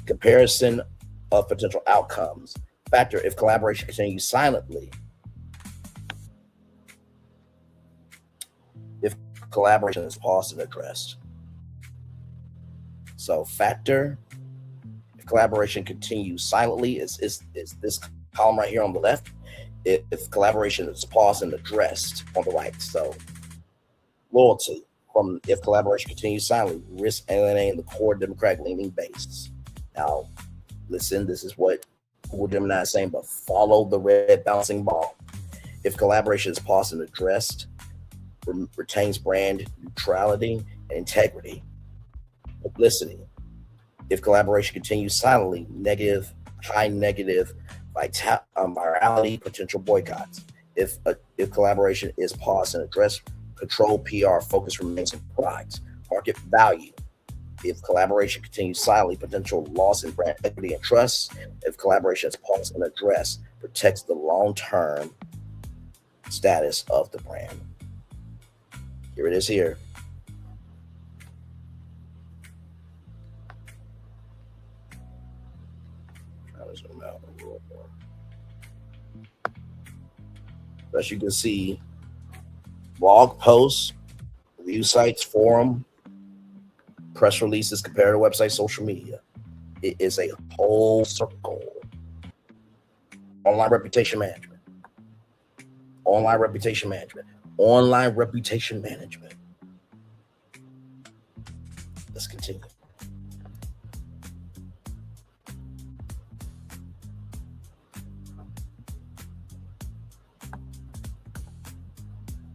Comparison of potential outcomes. Factor if collaboration continues silently. If collaboration is paused and addressed. So factor if collaboration continues silently is this column right here on the left. If collaboration is paused and addressed on the right. So loyalty from if collaboration continues silently, risk alienating the core Democratic leaning base. Now, listen, this is what Google Gemini is saying, but follow the red bouncing ball. If collaboration is paused and addressed, retains brand neutrality and integrity. Publicity. If collaboration continues silently, high negative virality, potential boycotts. If collaboration is paused and addressed, control PR focus remains on products. Market value. If collaboration continues silently, potential loss in brand equity and trust. If collaboration is paused and addressed, protects the long-term status of the brand. Here it is here. Trying to zoom out a little more. As you can see, blog posts, review sites, forum, press releases, comparative websites, social media. It is a whole circle. Online reputation management. Online reputation management. Online reputation management. Let's continue.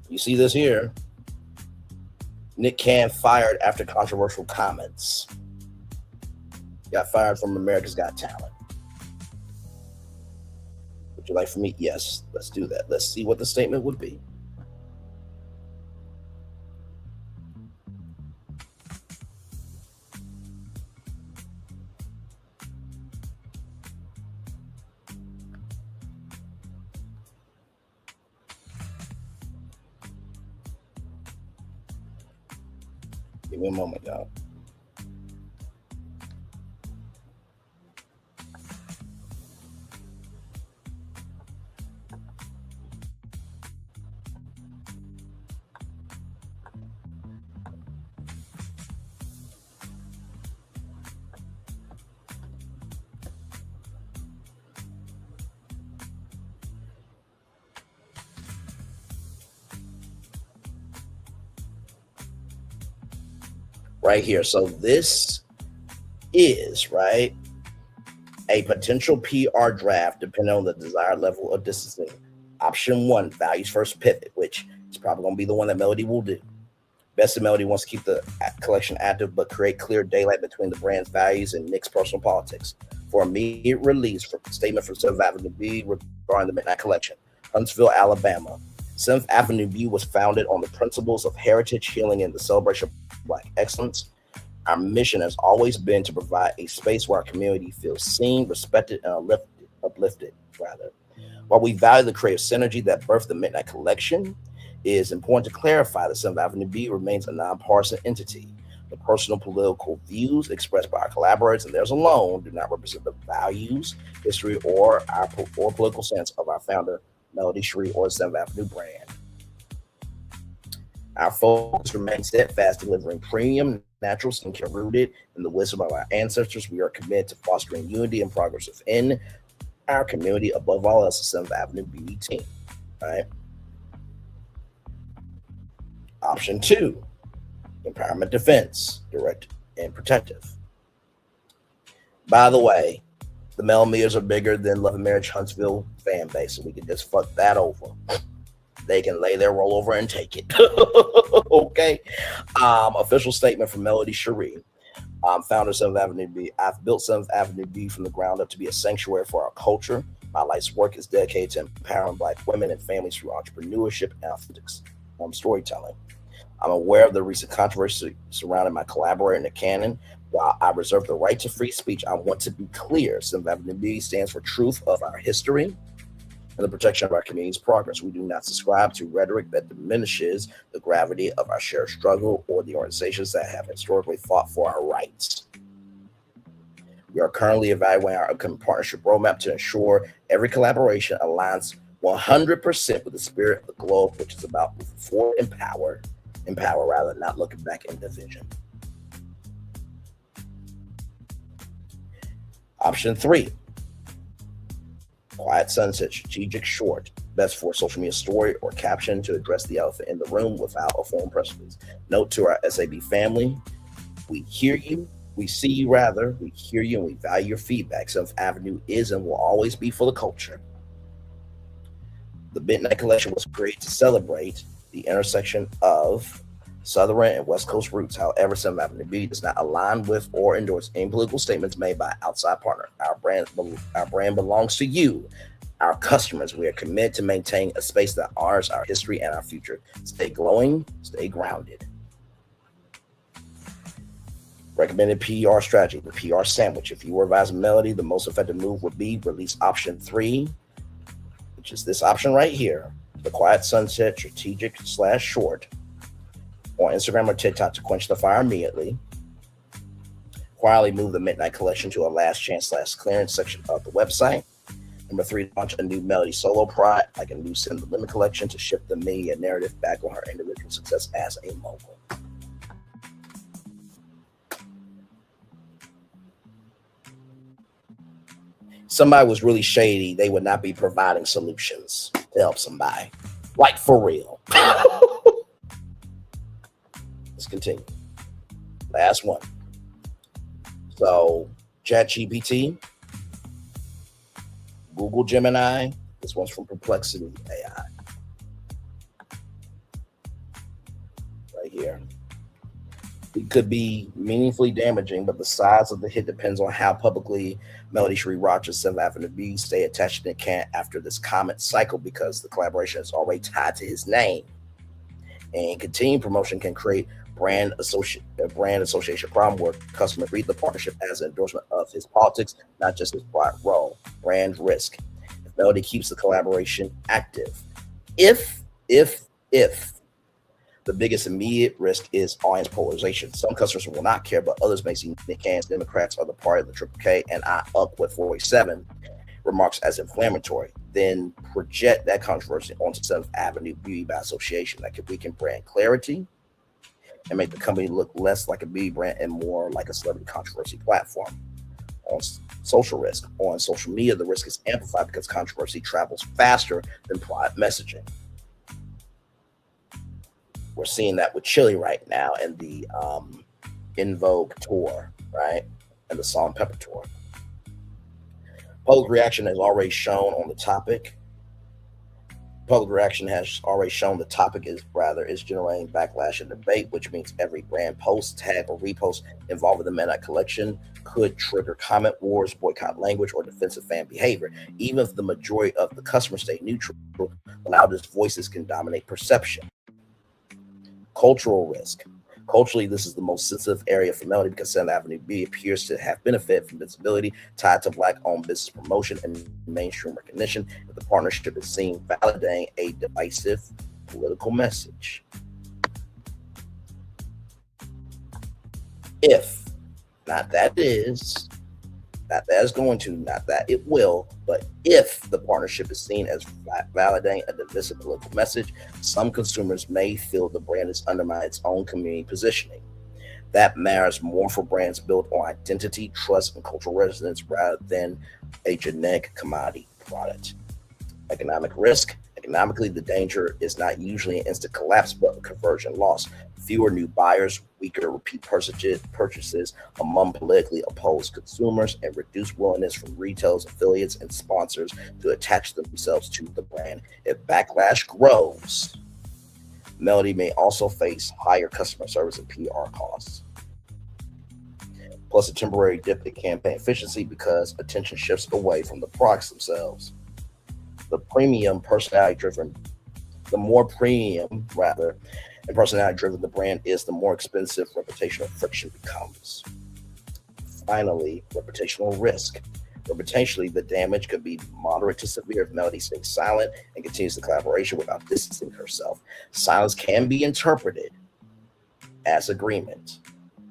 You see this here. Nick Cannon fired after controversial comments. Got fired from America's Got Talent. Would you like for me? Yes, let's do that. Let's see what the statement would be. Give me a moment, y'all. Right here. So this is, right, a potential PR draft depending on the desired level of distancing. Option 1, values first pivot, which is probably going to be the one that Melody will do. Best of Melody wants to keep the collection active, but create clear daylight between the brand's values and Nick's personal politics. For immediate release, for statement from Seventh Avenue B regarding the Midnight Collection. Huntsville, Alabama. 7th Avenue B was founded on the principles of heritage, healing, and the celebration of Black excellence. Our mission has always been to provide a space where our community feels seen, respected, and uplifted. While we value the creative synergy that birthed the Midnight Collection, it is important to clarify that 7th Avenue B remains a nonpartisan entity. The personal political views expressed by our collaborators and theirs alone do not represent the values, history, or political sense of our founder, Melody Cherie, or the 7th Avenue brand. Our focus remains steadfast, delivering premium natural skincare rooted in the wisdom of our ancestors. We are committed to fostering unity and progress within our community. Above all else, the 7th Avenue Beauty team. All right. Option 2. Empowerment Defense, direct and protective. By the way, the Melmeers are bigger than Love and Marriage Huntsville fan base, so we can just fuck that over. They can lay their roll over and take it. Okay. Official statement from Melody Cherie, founder of 7th Avenue B. I've built 7th Avenue B from the ground up to be a sanctuary for our culture. My life's work is dedicated to empowering Black women and families through entrepreneurship and authentic storytelling. I'm aware of the recent controversy surrounding my collaborator, Nick Cannon. While I reserve the right to free speech, I want to be clear. 7th Avenue B stands for truth of our history and the protection of our community's progress. We do not subscribe to rhetoric that diminishes the gravity of our shared struggle or the organizations that have historically fought for our rights. We are currently evaluating our upcoming partnership roadmap to ensure every collaboration aligns 100% with the spirit of the globe, which is about moving forward empower rather, not looking back in division. Option 3, Quiet Sunset strategic short, best for social media story or caption to address the elephant in the room without a formal press release. Note to our SAB family, we hear you, we see you rather, we hear you and we value your feedback. 7th Avenue is and will always be for the culture. The Midnight Collection was created to celebrate the intersection of Southern and West Coast roots. However, 7th Avenue B does not align with or endorse any political statements made by outside partners. Our brand belongs to you, our customers. We are committed to maintain a space that honors our history and our future. Stay glowing, stay grounded. Recommended PR strategy, the PR sandwich. If you were advising Melody, the most effective move would be release option 3, which is this option right here, the Quiet Sunset strategic / short, on Instagram or TikTok to quench the fire immediately. Quietly move the Midnight Collection to a last chance / clearance section of the website. Number 3, launch a new Melody solo product, like a new Send the Limit collection, to shift the media narrative back on her individual success as a mogul. Somebody was really shady, they would not be providing solutions to help somebody. Like, for real. Let's continue. Last one. So, ChatGPT, Google Gemini. This one's from Perplexity AI. Right here. It could be meaningfully damaging, but the size of the hit depends on how publicly Melody Cherie Rogers, 7th Avenue B, stay attached to Nick Cannon after this comment cycle, because the collaboration is already tied to his name. And continued promotion can create brand association problem where customers read the partnership as an endorsement of his politics, not just his product role. Brand risk. If Melody keeps the collaboration active, if the biggest immediate risk is audience polarization. Some customers will not care, but others may see Nick Cannon's Democrats are the party of the Triple K and I up with 47 remarks as inflammatory. Then project that controversy onto 7th Avenue Beauty by association. That could weaken brand clarity and make the company look less like a beauty brand and more like a celebrity controversy platform. On social risk, on social media, the risk is amplified because controversy travels faster than product messaging. We're seeing that with Chili right now and the In Vogue tour, right? And the Salt and Pepper tour. Public reaction is already shown on the topic. public reaction has already shown the topic is generating backlash and debate, which means every brand post, tag, or repost involving the Midnight Collection could trigger comment wars, boycott language, or defensive fan behavior. Even if the majority of the customers stay neutral, the loudest voices can dominate perception. Cultural risk. Culturally, this is the most sensitive area for Melody because 7th Avenue B appears to have benefited from visibility tied to Black-owned business promotion and mainstream recognition. If the partnership is seen validating a divisive political message. If, not that is, not that is going to, not that it will, but if the partnership is seen as validating a divisive political message, some consumers may feel the brand is undermining its own community positioning. That matters more for brands built on identity, trust, and cultural resonance rather than a generic commodity product. Economic risk. Economically, the danger is not usually an instant collapse, but a conversion loss. Fewer new buyers, weaker repeat purchases among politically opposed consumers, and reduced willingness from retailers, affiliates, and sponsors to attach themselves to the brand. If backlash grows, Melody may also face higher customer service and PR costs. Plus a temporary dip in campaign efficiency because attention shifts away from the products themselves. The more premium and personality driven the brand is, the more expensive reputational friction becomes. Finally, reputational risk. Reputationally, the damage could be moderate to severe if Melody stays silent and continues the collaboration without distancing herself. Silence can be interpreted as agreement.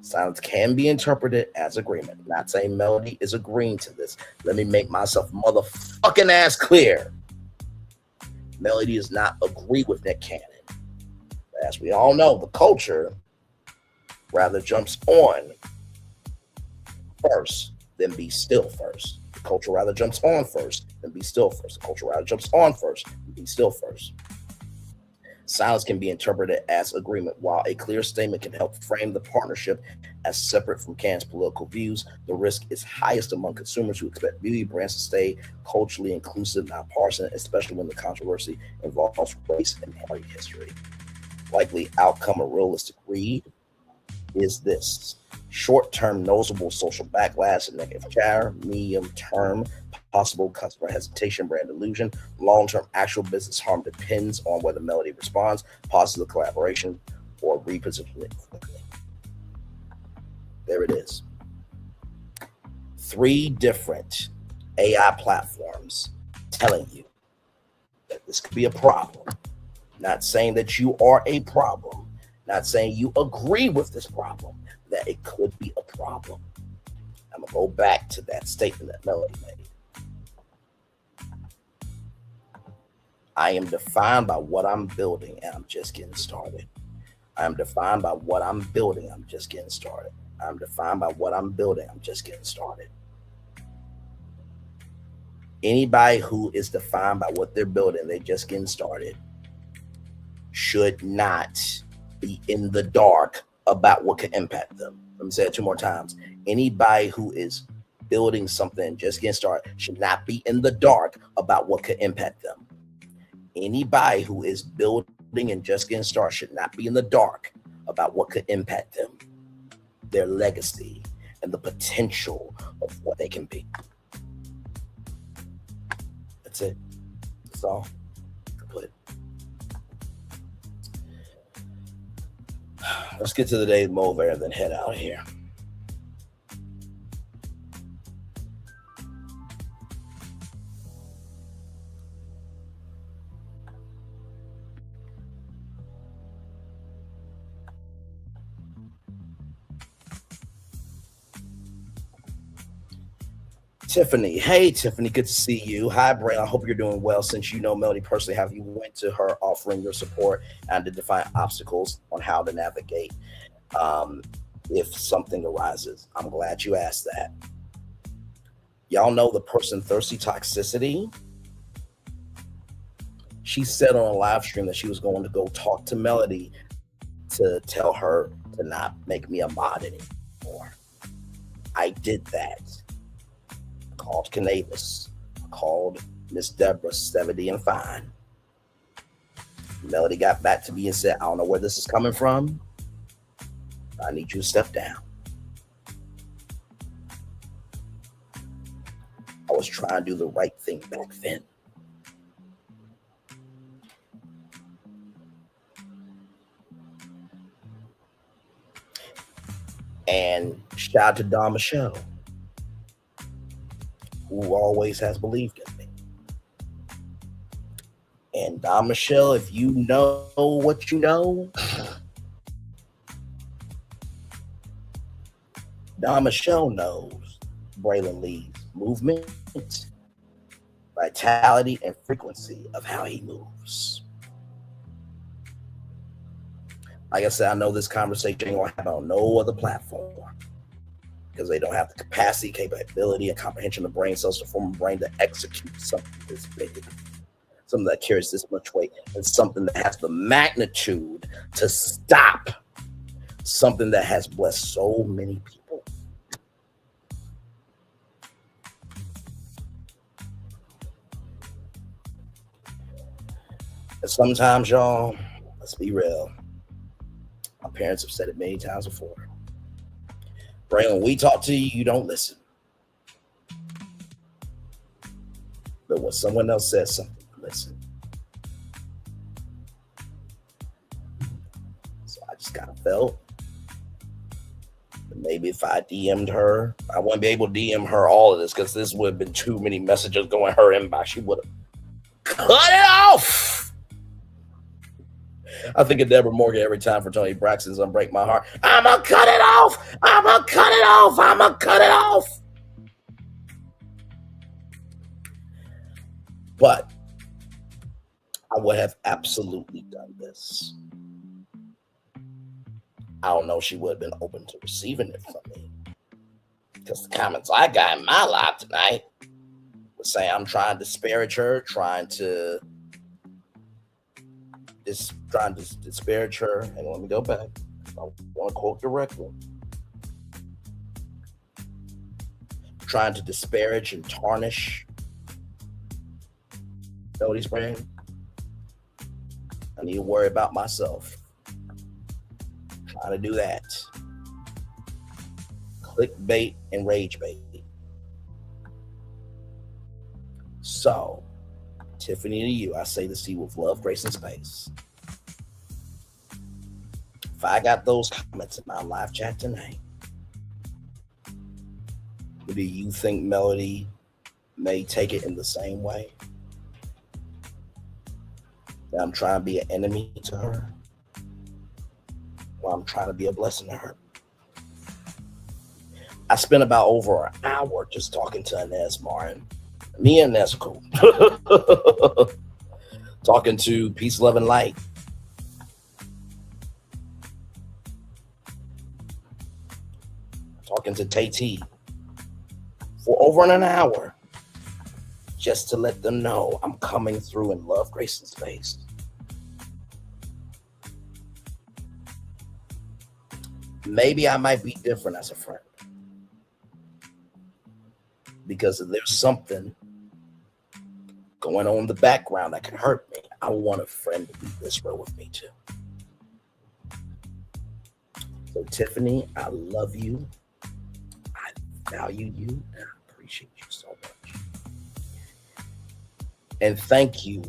Silence can be interpreted as agreement. Not saying Melody is agreeing to this. Let me make myself motherfucking ass clear. Melody does not agree with Nick Cannon. As we all know, the culture rather jumps on first than be still first. The culture rather jumps on first than be still first. The culture rather jumps on first than be still first. Silence can be interpreted as agreement. While a clear statement can help frame the partnership as separate from Cannon's political views, the risk is highest among consumers who expect beauty brands to stay culturally inclusive, not partisan, especially when the controversy involves race and party history. Likely outcome of realistic read is this: short-term noticeable social backlash and negative chatter, medium-term possible customer hesitation, brand illusion, long-term actual business harm depends on whether Melody responds, pauses the collaboration, or repositions it quickly. There it is. 3 different AI platforms telling you that this could be a problem. Not saying that you are a problem, not saying you agree with this problem, that it could be a problem. I'm going to go back to that statement that Melody made. I am defined by what I'm building, and I'm just getting started. I'm defined by what I'm building, I'm just getting started. I'm defined by what I'm building, I'm just getting started. Anybody who is defined by what they're building, they're just getting started, should not be in the dark about what could impact them. Let me say it 2 more times. Anybody who is building something, just getting started, should not be in the dark about what could impact them. Anybody who is building and just getting started should not be in the dark about what could impact them, their legacy, and the potential of what they can be. That's it. That's all. Complete. Let's get to the day's mover and then head out of here. Tiffany. Hey, Tiffany, good to see you. Hi, Brent. I hope you're doing well. Since you know Melody personally, have you went to her offering your support and to define obstacles on how to navigate if something arises? I'm glad you asked that. Y'all know the person Thirsty Toxicity? She said on a live stream that she was going to go talk to Melody to tell her to not make me a mod anymore. I did that. Called Canavis, called Miss Deborah 70 and Fine. Melody got back to me and said, I don't know where this is coming from. I need you to step down. I was trying to do the right thing back then. And shout out to Don Michelle, who always has believed in me. And Don Michelle, if you know what you know, Don Michelle knows Braylon Lee's movement, vitality, and frequency of how he moves. Like I said, I know this conversation ain't gonna happen on no other platform because they don't have the capacity, capability, and comprehension of brain cells to form a brain to execute something this big, something that carries this much weight, and something that has the magnitude to stop something that has blessed so many people. And sometimes, y'all, let's be real. My parents have said it many times before. Braylon, when we talk to you, you don't listen. But when someone else says something, you listen. So I just kind of felt that maybe if I DM'd her, I wouldn't be able to DM her all of this because this would have been too many messages going her inbox. She would have cut it off. I think of Deborah Morgan every time for Tony Braxton's Unbreak My Heart. I'ma cut it off. I'ma cut it off. I'ma cut it off. But I would have absolutely done this. I don't know if she would have been open to receiving it from me. Because the comments I got in my live tonight was saying I'm trying to disparage her, trying to disparage her. And let me go back. I want to quote directly. Trying to disparage and tarnish Melody's brand. I need to worry about myself. Trying to do that. Clickbait and rage bait. So, Tiffany, to you, I say this to you with love, grace, and space. If I got those comments in my live chat tonight, do you think Melody may take it in the same way? That I'm trying to be an enemy to her? Or I'm trying to be a blessing to her? I spent about over an hour just talking to Inez Martin. Me and Inez are cool. Talking to Peace, Love, and Light. Talking to Tay-T for over an hour just to let them know I'm coming through in love, grace, and space. Maybe I might be different as a friend because if there's something going on in the background that can hurt me, I want a friend to be this real with me too. So Tiffany, I love you. I value you and I appreciate you so much. And thank you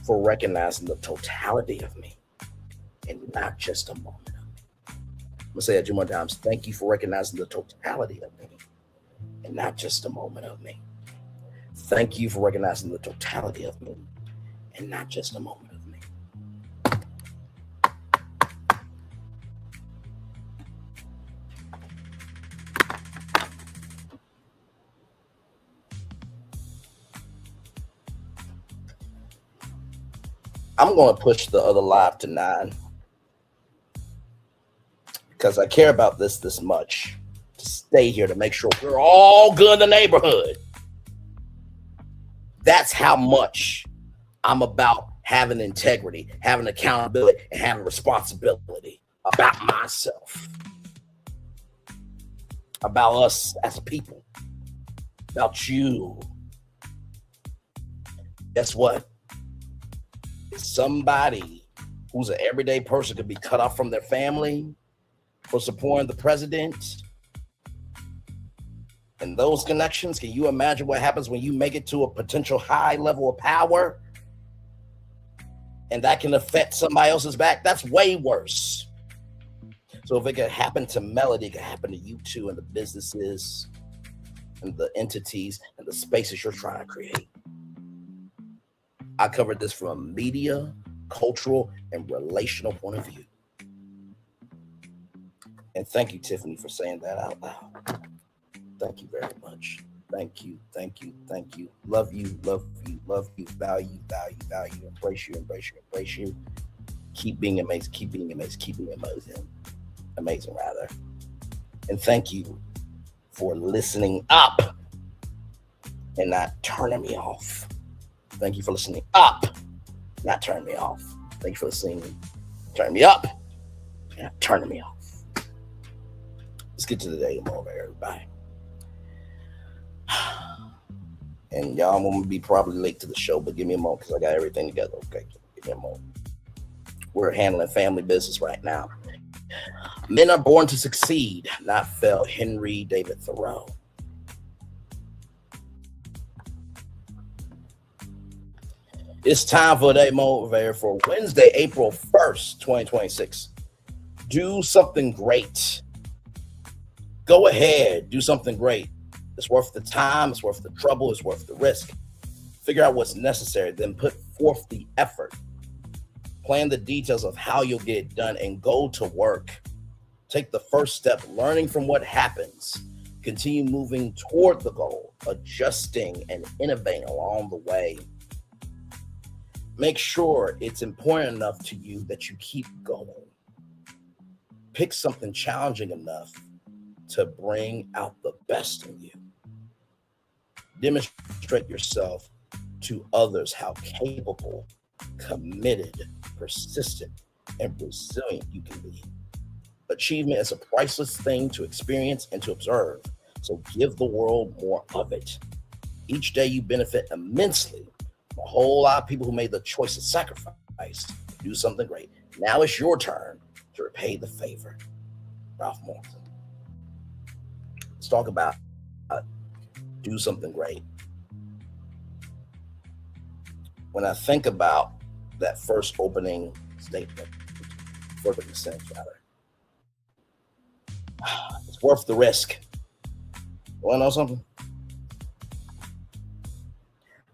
for recognizing the totality of me and not just a moment of me. I'm gonna say that 2 more times. Thank you for recognizing the totality of me and not just a moment of me. Thank you for recognizing the totality of me and not just a moment of me. I'm going to push the other live to 9 because I care about this much to stay here to make sure we're all good in the neighborhood. That's how much I'm about having integrity, having accountability, and having responsibility about myself, about us as people, about you. Guess what? somebody who's an everyday person could be cut off from their family for supporting the president. And those connections, can you imagine what happens when you make it to a potential high level of power? And that can affect somebody else's back. That's way worse. So if it could happen to Melody, it could happen to you too, and the businesses and the entities and the spaces you're trying to create. I covered this from a media, cultural, and relational point of view. And thank you, Tiffany, for saying that out loud. Thank you very much. Thank you, thank you, thank you. Love you, love you, love you, value, value, value. Embrace you, embrace you, embrace you. Keep being amazing, keep being amazing, keep being amazing. Amazing, rather. And thank you for listening up and not turning me off. Thank you for listening up, not turning me off. Thank you for listening, turning me up, and not turning me off. Let's get to the daily moment, everybody. And y'all, I'm going to be probably late to the show, but give me a moment because I got everything together. Okay, give me a moment. We're handling family business right now. Men are born to succeed, not fail. Henry David Thoreau. It's time for a day motivator for Wednesday, April 1st, 2026. Do something great. Go ahead, do something great. It's worth the time, it's worth the trouble, it's worth the risk. Figure out what's necessary, then put forth the effort. Plan the details of how you'll get it done and go to work. Take the first step, learning from what happens. Continue moving toward the goal, adjusting and innovating along the way. Make sure it's important enough to you that you keep going. Pick something challenging enough to bring out the best in you. Demonstrate yourself to others how capable, committed, persistent, and resilient you can be. Achievement is a priceless thing to experience and to observe, so give the world more of it. Each day you benefit immensely from a whole lot of people who made the choice to sacrifice to do something great. Now it's your turn to repay the favor. Ralph Morton. Let's talk about do something great. When I think about that first opening statement, first sentence rather, it's worth the risk. You want to know something?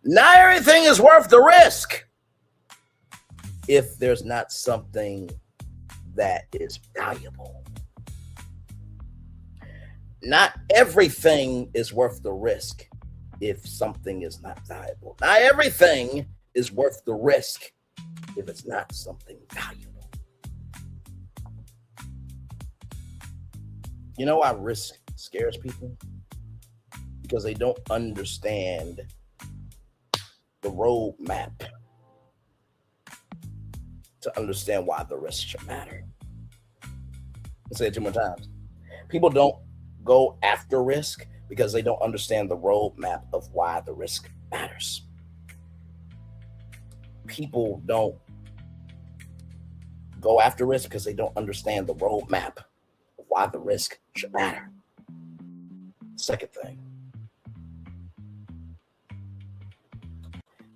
Not everything is worth the risk if there's not something that is valuable. Not everything is worth the risk if something is not valuable. Not everything is worth the risk if it's not something valuable. You know why risk scares people? Because they don't understand the roadmap to understand why the risk should matter. I'll say it 2 more times. People don't go after risk because they don't understand the roadmap of why the risk matters. People don't go after risk because they don't understand the roadmap of why the risk should matter. Second thing,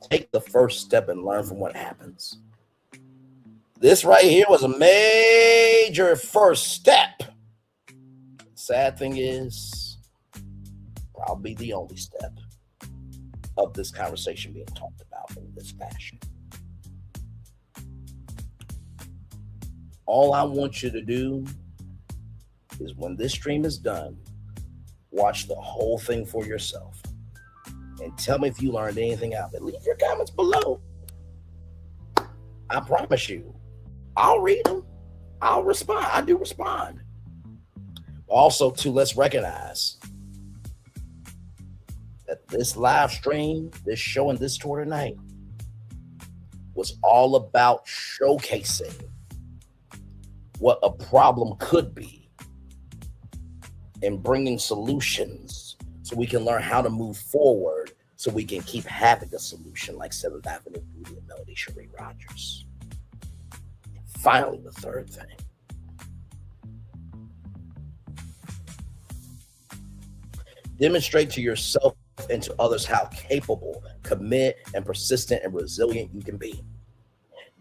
take the first step and learn from what happens. This right here was a major first step. Sad thing is, probably the only step of this conversation being talked about in this fashion. All I want you to do is when this stream is done, watch the whole thing for yourself and tell me if you learned anything out of it. Leave your comments below. I promise you, I'll read them. I'll respond. I do respond. Also, too, let's recognize that this live stream, this show, and this tour tonight was all about showcasing what a problem could be and bringing solutions so we can learn how to move forward so we can keep having a solution like 7th Avenue Beauty and Melody Cherie Rogers. And finally, the third thing. Demonstrate to yourself and to others how capable, committed, and persistent and resilient you can be.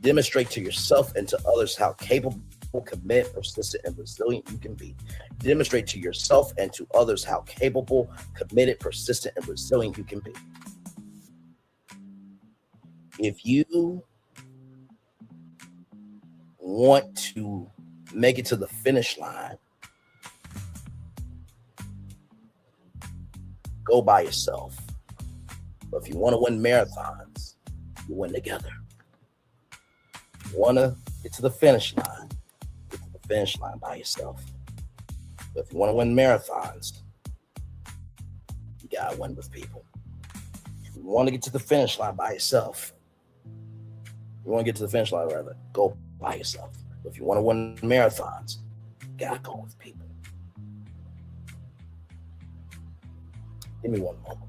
Demonstrate to yourself and to others how capable, committed, persistent, and resilient you can be. Demonstrate to yourself and to others how capable, committed, persistent, and resilient you can be. If you want to make it to the finish line, go by yourself. But if you want to win marathons, you win together. If you want to get to the finish line, get to the finish line by yourself. But if you want to win marathons, you got to win with people. If you want to get to the finish line by yourself, you want to get to the finish line, rather, go by yourself. But if you want to win marathons, you got to go with people. Give me one moment.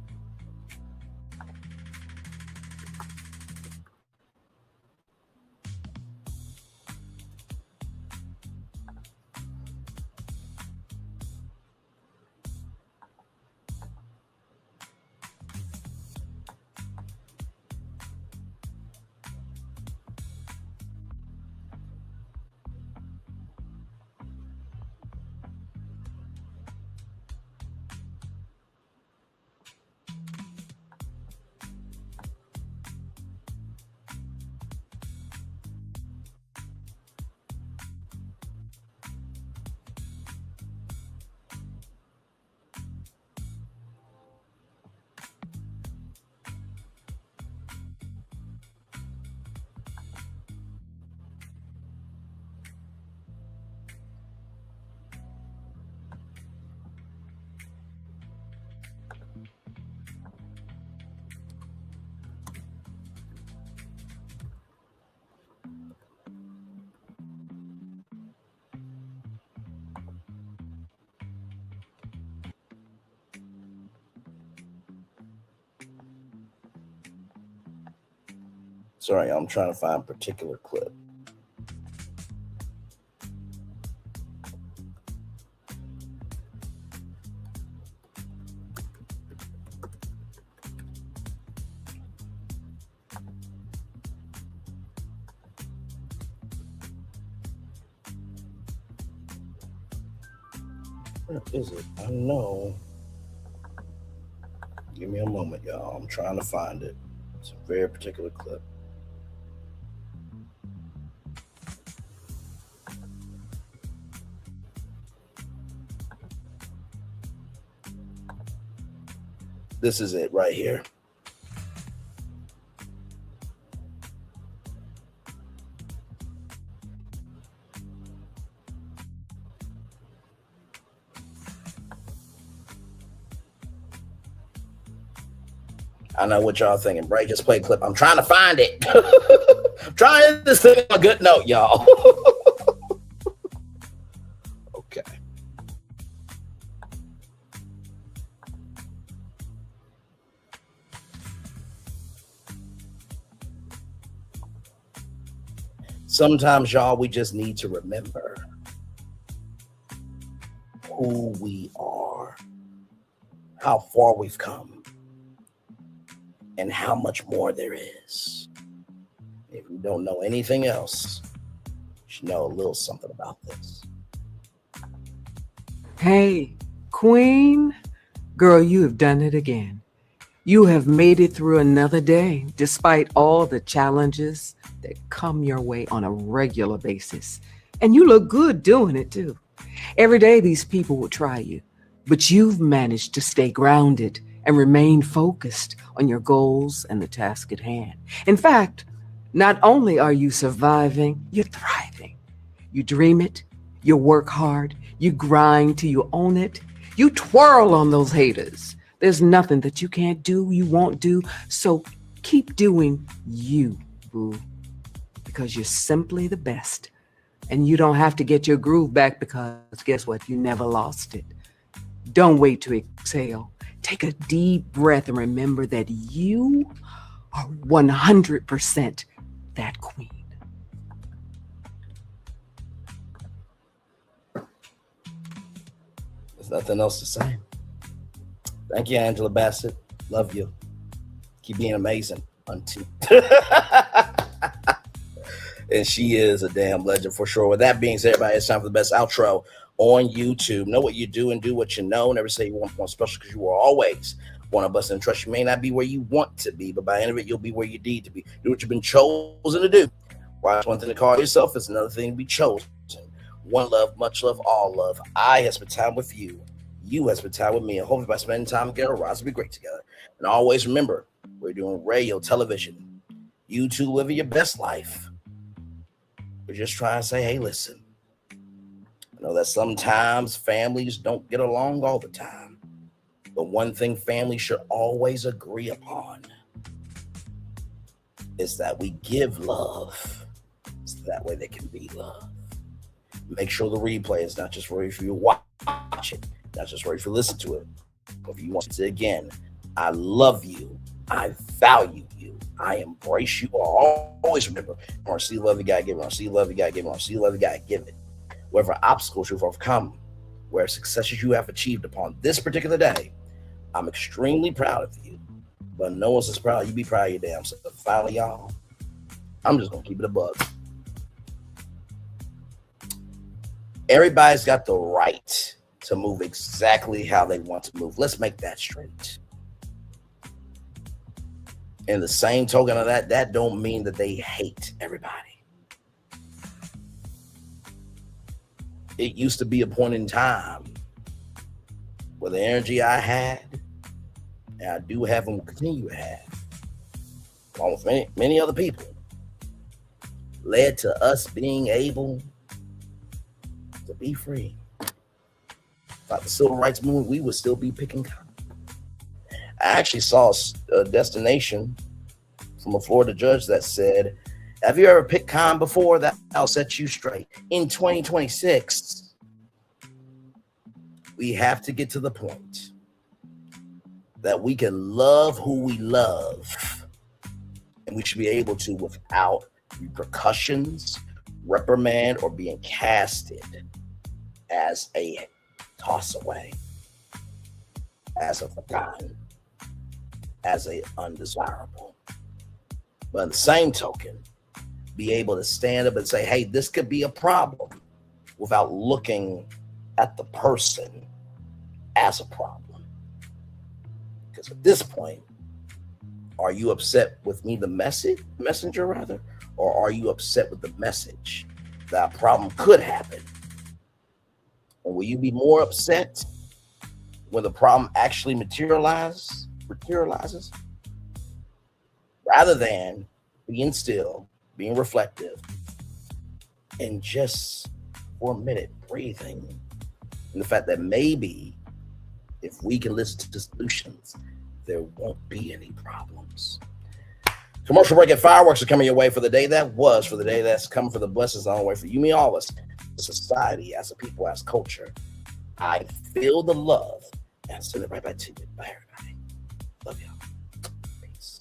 Sorry, I'm trying to find a particular clip. Where is it? I know. Give me a moment, y'all. I'm trying to find it. It's a very particular clip. This is it right here. I know what y'all thinking. Bray just played clip. I'm trying to find it. I'm trying to end this thing on a good note, y'all. Okay. Sometimes, y'all, we just need to remember who we are, how far we've come, and how much more there is. If you don't know anything else, you should know a little something about this. Hey, Queen, girl, you have done it again. You have made it through another day, despite all the challenges that come your way on a regular basis. And you look good doing it too. Every day these people will try you, but you've managed to stay grounded and remain focused on your goals and the task at hand. In fact, not only are you surviving, you're thriving. You dream it, you work hard, you grind till you own it, you twirl on those haters. There's nothing that you can't do, you won't do, so keep doing you, boo, because you're simply the best. And you don't have to get your groove back because guess what? You never lost it. Don't wait to exhale. Take a deep breath and remember that you are 100% that queen. There's nothing else to say. Thank you, Angela Bassett. Love you. Keep being amazing. Until and she is a damn legend for sure. With that being said, everybody, it's time for the best outro on YouTube. Know what you do and do what you know. Never say you want one special, because you are always one of us. And trust, you may not be where you want to be, but by the end of it, you'll be where you need to be. Do what you've been chosen to do. Why it's one thing to call yourself, it's another thing to be chosen. One love, much love, all love. I have spent time with you. You have spent time with me. And hopefully by spending time together, rise to be great together. And always remember, we're doing radio, television, YouTube, living your best life. We're just trying to say, hey, listen. I know that sometimes families don't get along all the time. But one thing families should always agree upon is that we give love, so that way they can be loved. Make sure the replay is not just ready for you to watch it, not just ready for you to listen to it. But if you want to say again, I love you, I value you, I embrace you. Always remember, I want to see love, you gotta give it. I want to see love, you gotta give it. I want to see love, you gotta give it. Whatever obstacles you've overcome, where successes you have achieved upon this particular day, I'm extremely proud of you. But no one's as proud. You be proud of your damn self. Finally, y'all, I'm just gonna keep it a bug. Everybody's got the right to move exactly how they want to move. Let's make that straight. And the same token of that don't mean that they hate everybody. It used to be a point in time where the energy I had, and I do have and will continue to have, along with many other people, led to us being able to be free. Without the civil rights movement, we would still be picking cotton. I actually saw a destination from a Florida judge that said, have you ever picked cotton before? That'll set you straight. In 2026, we have to get to the point that we can love who we love, and we should be able to without repercussions, reprimand, or being casted as a toss away, as a forgotten, as a undesirable. But in the same token, be able to stand up and say, hey, this could be a problem, without looking at the person as a problem. Because at this point, are you upset with me, the messenger rather, or are you upset with the message that a problem could happen? Or will you be more upset when the problem actually materializes, rather than being still, being reflective, and just for a minute breathing, and the fact that maybe if we can listen to the solutions, there won't be any problems. Commercial break and fireworks are coming your way for the day that was, for the day that's coming, for the blessings on the way for you, me, all of us, society, as a people, as culture. I feel the love and send it right back to you. Bye, everybody. Love y'all. Peace.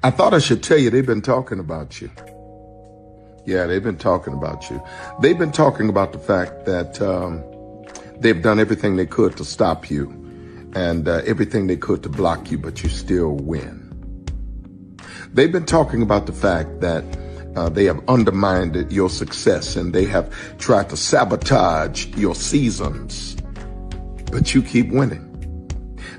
I thought I should tell you, they've been talking about you. Yeah, they've been talking about you. They've been talking about the fact that they've done everything they could to stop you and everything they could to block you, but you still win. They've been talking about the fact that they have undermined your success and they have tried to sabotage your seasons, but you keep winning.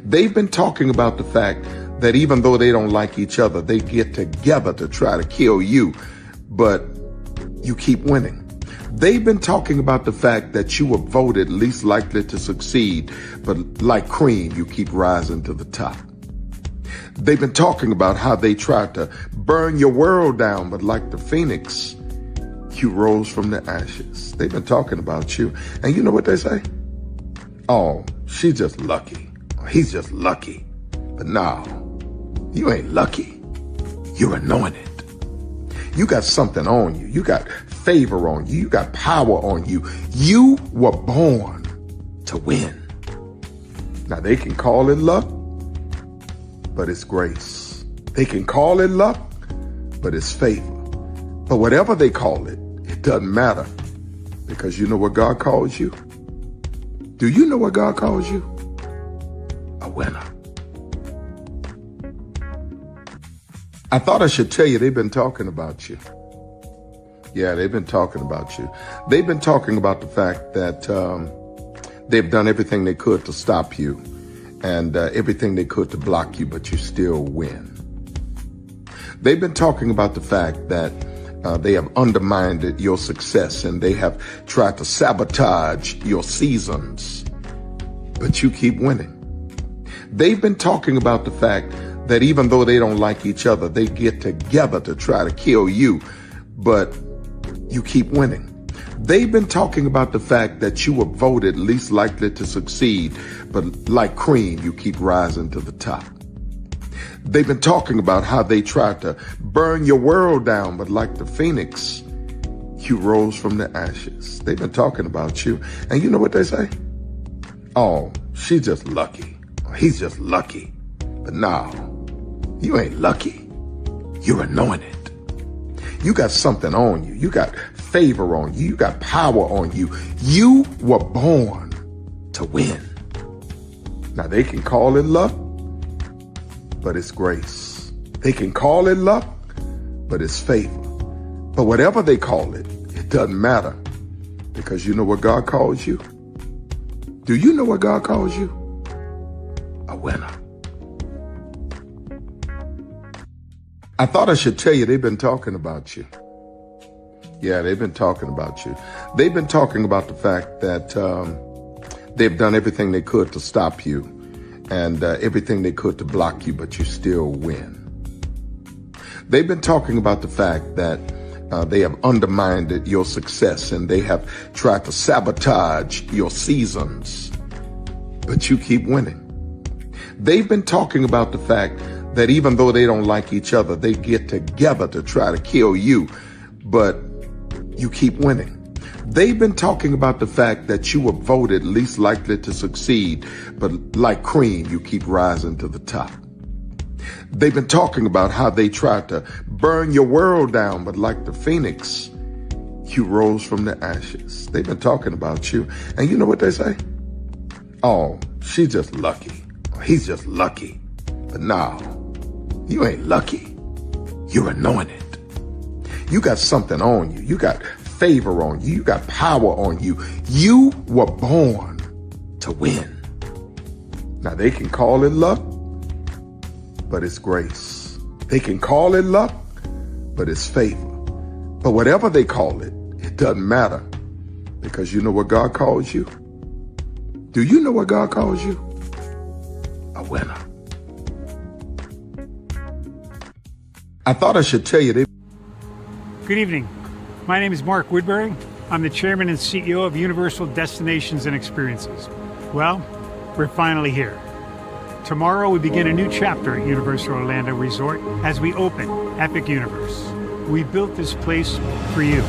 They've been talking about the fact that even though they don't like each other, they get together to try to kill you, but you keep winning. They've been talking about the fact that you were voted least likely to succeed, but like cream, you keep rising to the top. They've been talking about how they tried to burn your world down, but like the phoenix, you rose from the ashes. They've been talking about you. And you know what they say? Oh, she's just lucky. He's just lucky. But no, you ain't lucky. You're anointed. You got something on you. You got favor on you. You got power on you. You were born to win. Now, they can call it luck, but it's grace. They can call it luck, but it's favor. But whatever they call it, it doesn't matter, because you know what God calls you? Do you know what God calls you? A winner. I thought I should tell you, they've been talking about you. Yeah, they've been talking about you. They've been talking about the fact that they've done everything they could to stop you and everything they could to block you, but you still win. They've been talking about the fact that they have undermined your success and they have tried to sabotage your seasons, but you keep winning. They've been talking about the fact that even though they don't like each other, they get together to try to kill you, but you keep winning. They've been talking about the fact that you were voted least likely to succeed, but like cream, you keep rising to the top. They've been talking about how they tried to burn your world down, but like the phoenix, you rose from the ashes. They've been talking about you. And you know what they say? Oh, she's just lucky. He's just lucky. But no, you ain't lucky. You're anointed. You got something on you. You got favor on you. You got power on you. You were born to win. Now, they can call it luck, but it's grace. They can call it luck, but it's favor. But whatever they call it, it doesn't matter, because you know what God calls you? Do you know what God calls you? A winner. I thought I should tell you, they've been talking about you. Yeah, they've been talking about you. They've been talking about the fact that they've done everything they could to stop you and everything they could to block you, but you still win. They've been talking about the fact that they have undermined your success and they have tried to sabotage your seasons, but you keep winning. They've been talking about the fact that even though they don't like each other, they get together to try to kill you, but you keep winning. They've been talking about the fact that you were voted least likely to succeed, but like cream, you keep rising to the top. They've been talking about how they tried to burn your world down, but like the phoenix, you rose from the ashes. They've been talking about you. And you know what they say? Oh, she's just lucky. He's just lucky. But no, you ain't lucky. You're anointed. You got something on you. You got favor on you. You got power on you. You were born to win. Now, they can call it luck, but it's grace. They can call it luck, but it's favor. But whatever they call it, it doesn't matter, because you know what God calls you? Do you know what God calls you? A winner. I thought I should tell you. Good evening. My name is Mark Woodbury. I'm the chairman and CEO of Universal Destinations and Experiences. Well, we're finally here. Tomorrow we begin a new chapter at Universal Orlando Resort as we open Epic Universe. We built this place for you.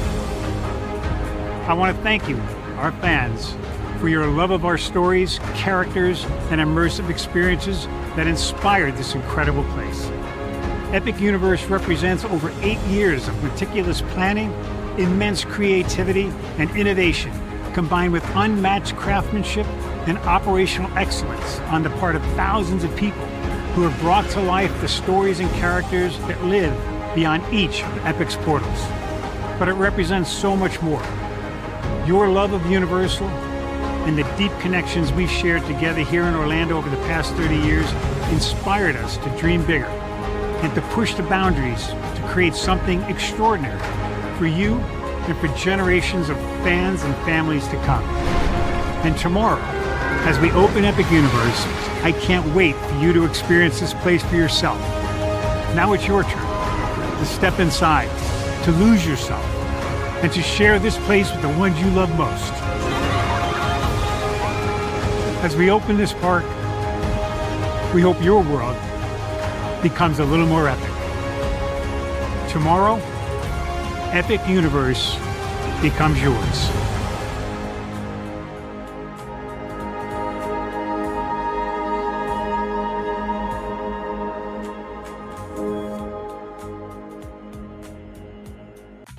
I want to thank you, our fans, for your love of our stories, characters, and immersive experiences that inspired this incredible place. Epic Universe represents over 8 years of meticulous planning, immense creativity, and innovation, combined with unmatched craftsmanship and operational excellence on the part of thousands of people who have brought to life the stories and characters that live beyond each of Epic's portals. But it represents so much more. Your love of Universal and the deep connections we've shared together here in Orlando over the past 30 years inspired us to dream bigger and to push the boundaries to create something extraordinary for you and for generations of fans and families to come. And tomorrow, as we open Epic Universe, I can't wait for you to experience this place for yourself. Now it's your turn to step inside, to lose yourself, and to share this place with the ones you love most. As we open this park, we hope your world becomes a little more epic. Tomorrow, epic universe becomes yours.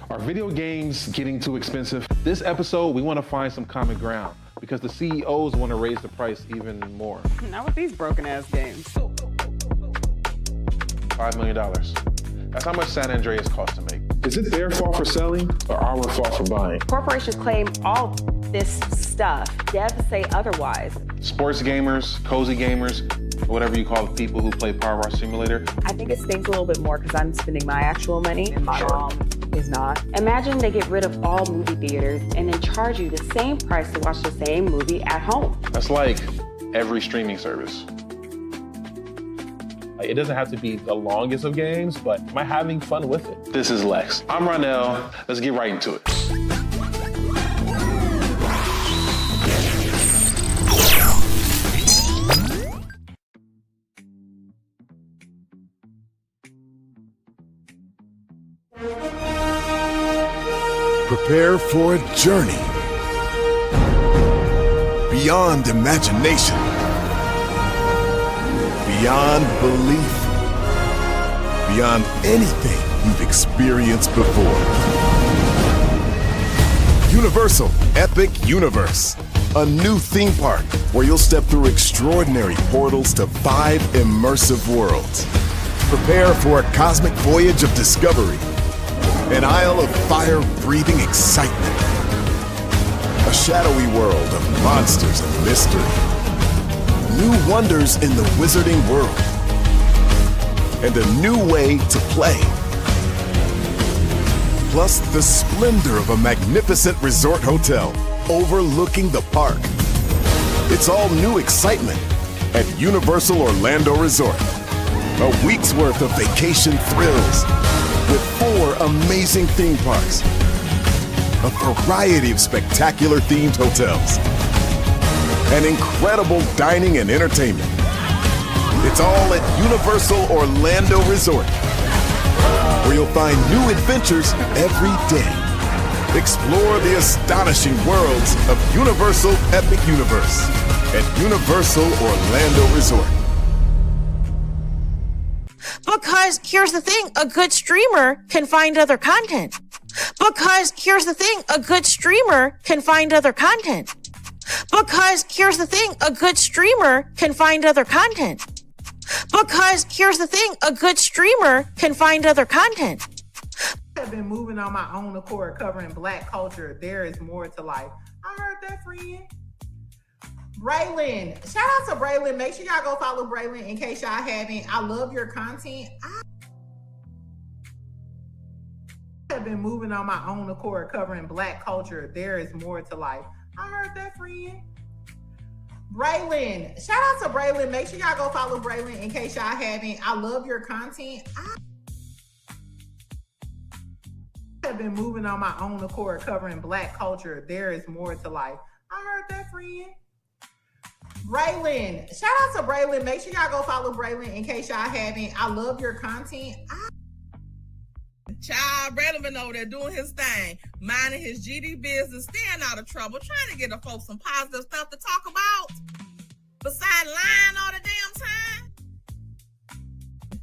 Are video games getting too expensive? This episode, we want to find some common ground because the CEOs want to raise the price even more. Not with these broken ass games. $5 million. That's how much San Andreas costs to make. Is it their fault for selling or our fault for buying? Corporations claim all this stuff. Devs say otherwise. Sports gamers, cozy gamers, whatever you call the people who play Power Wash Simulator. I think it stings a little bit more because I'm spending my actual money and my mom is not. Imagine they get rid of all movie theaters and then charge you the same price to watch the same movie at home. That's like every streaming service. It doesn't have to be the longest of games, but am I having fun with it? This is Lex. I'm Ronell. Let's get right into it. Prepare for a journey beyond imagination, beyond belief, beyond anything you've experienced before. Universal Epic Universe, a new theme park where you'll step through extraordinary portals to 5 immersive worlds. Prepare for a cosmic voyage of discovery, an isle of fire-breathing excitement, a shadowy world of monsters and mystery, new wonders in the wizarding world, and a new way to play. Plus the splendor of a magnificent resort hotel overlooking the park. It's all new excitement at Universal Orlando Resort. A week's worth of vacation thrills with 4 amazing theme parks, a variety of spectacular themed hotels, and incredible dining and entertainment. It's all at Universal Orlando Resort, where you'll find new adventures every day. Explore the astonishing worlds of Universal Epic Universe at Universal Orlando Resort. Because here's the thing, a good streamer can find other content. Because here's the thing, a good streamer can find other content. Because here's the thing, a good streamer can find other content. Because here's the thing, a good streamer can find other content. I've been moving on my own accord, covering Black culture. There is more to life. I heard that, friend. Braylon, shout out to Braylon. Make sure y'all go follow Braylon in case y'all haven't. I love your content. I have been moving on my own accord, covering Black culture. There is more to life. I heard that, friend. Braylon, shout out to Braylon. Make sure y'all go follow Braylon in case y'all haven't. I love your content. I have been moving on my own accord, covering Black culture. There is more to life. I heard that, friend. Braylon, shout out to Braylon. Make sure y'all go follow Braylon in case y'all haven't. I love your content. Child, Braylon been over there doing his thing, minding his GD business, staying out of trouble, trying to get the folks some positive stuff to talk about. Besides lying all the damn time.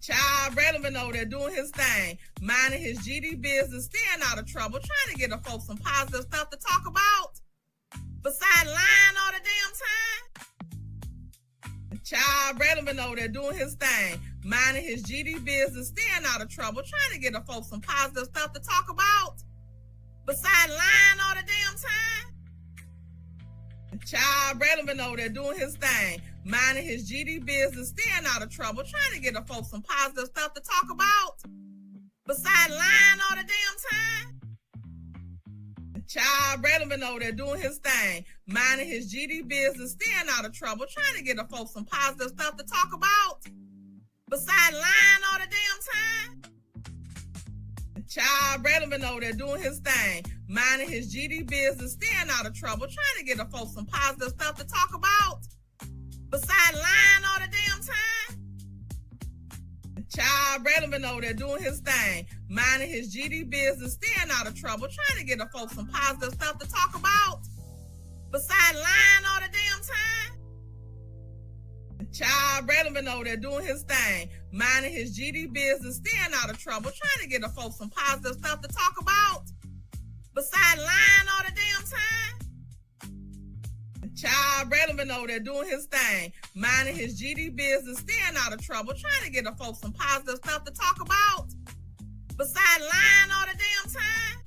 Child, Braylon been over there doing his thing, minding his GD business, staying out of trouble, trying to get the folks some positive stuff to talk about. Besides lying all the damn time. Child, Braylon been over there doing his thing, minding his GD business, staying out of trouble, trying to get the folks some positive stuff to talk about. Besides lying all the damn time. Child, Braylon been over there doing his thing, minding his GD business, staying out of trouble, trying to get the folks some positive stuff to talk about. Besides lying all the damn time. Child, Braylon been over there doing his thing, minding his GD business, staying out of trouble, trying to get the folks some positive stuff to talk about. Besides lying all the damn time. Child, Braylon been over there doing his thing, minding his GD business, staying out of trouble, trying to get the folks some positive stuff to talk about. Besides lying all the damn time. Child Braylon been over there doing his thing, minding his GD business, staying out of trouble, trying to get the folks some positive stuff to talk about. Besides lying all the damn time. Child Braylon been over there doing his thing, minding his GD business, staying out of trouble, trying to get the folks some positive stuff to talk about. Besides lying all the damn time. Child Braylon been over there doing his thing, minding his GD business, staying out of trouble, trying to get the folks some positive stuff to talk about. Besides lying all the damn time.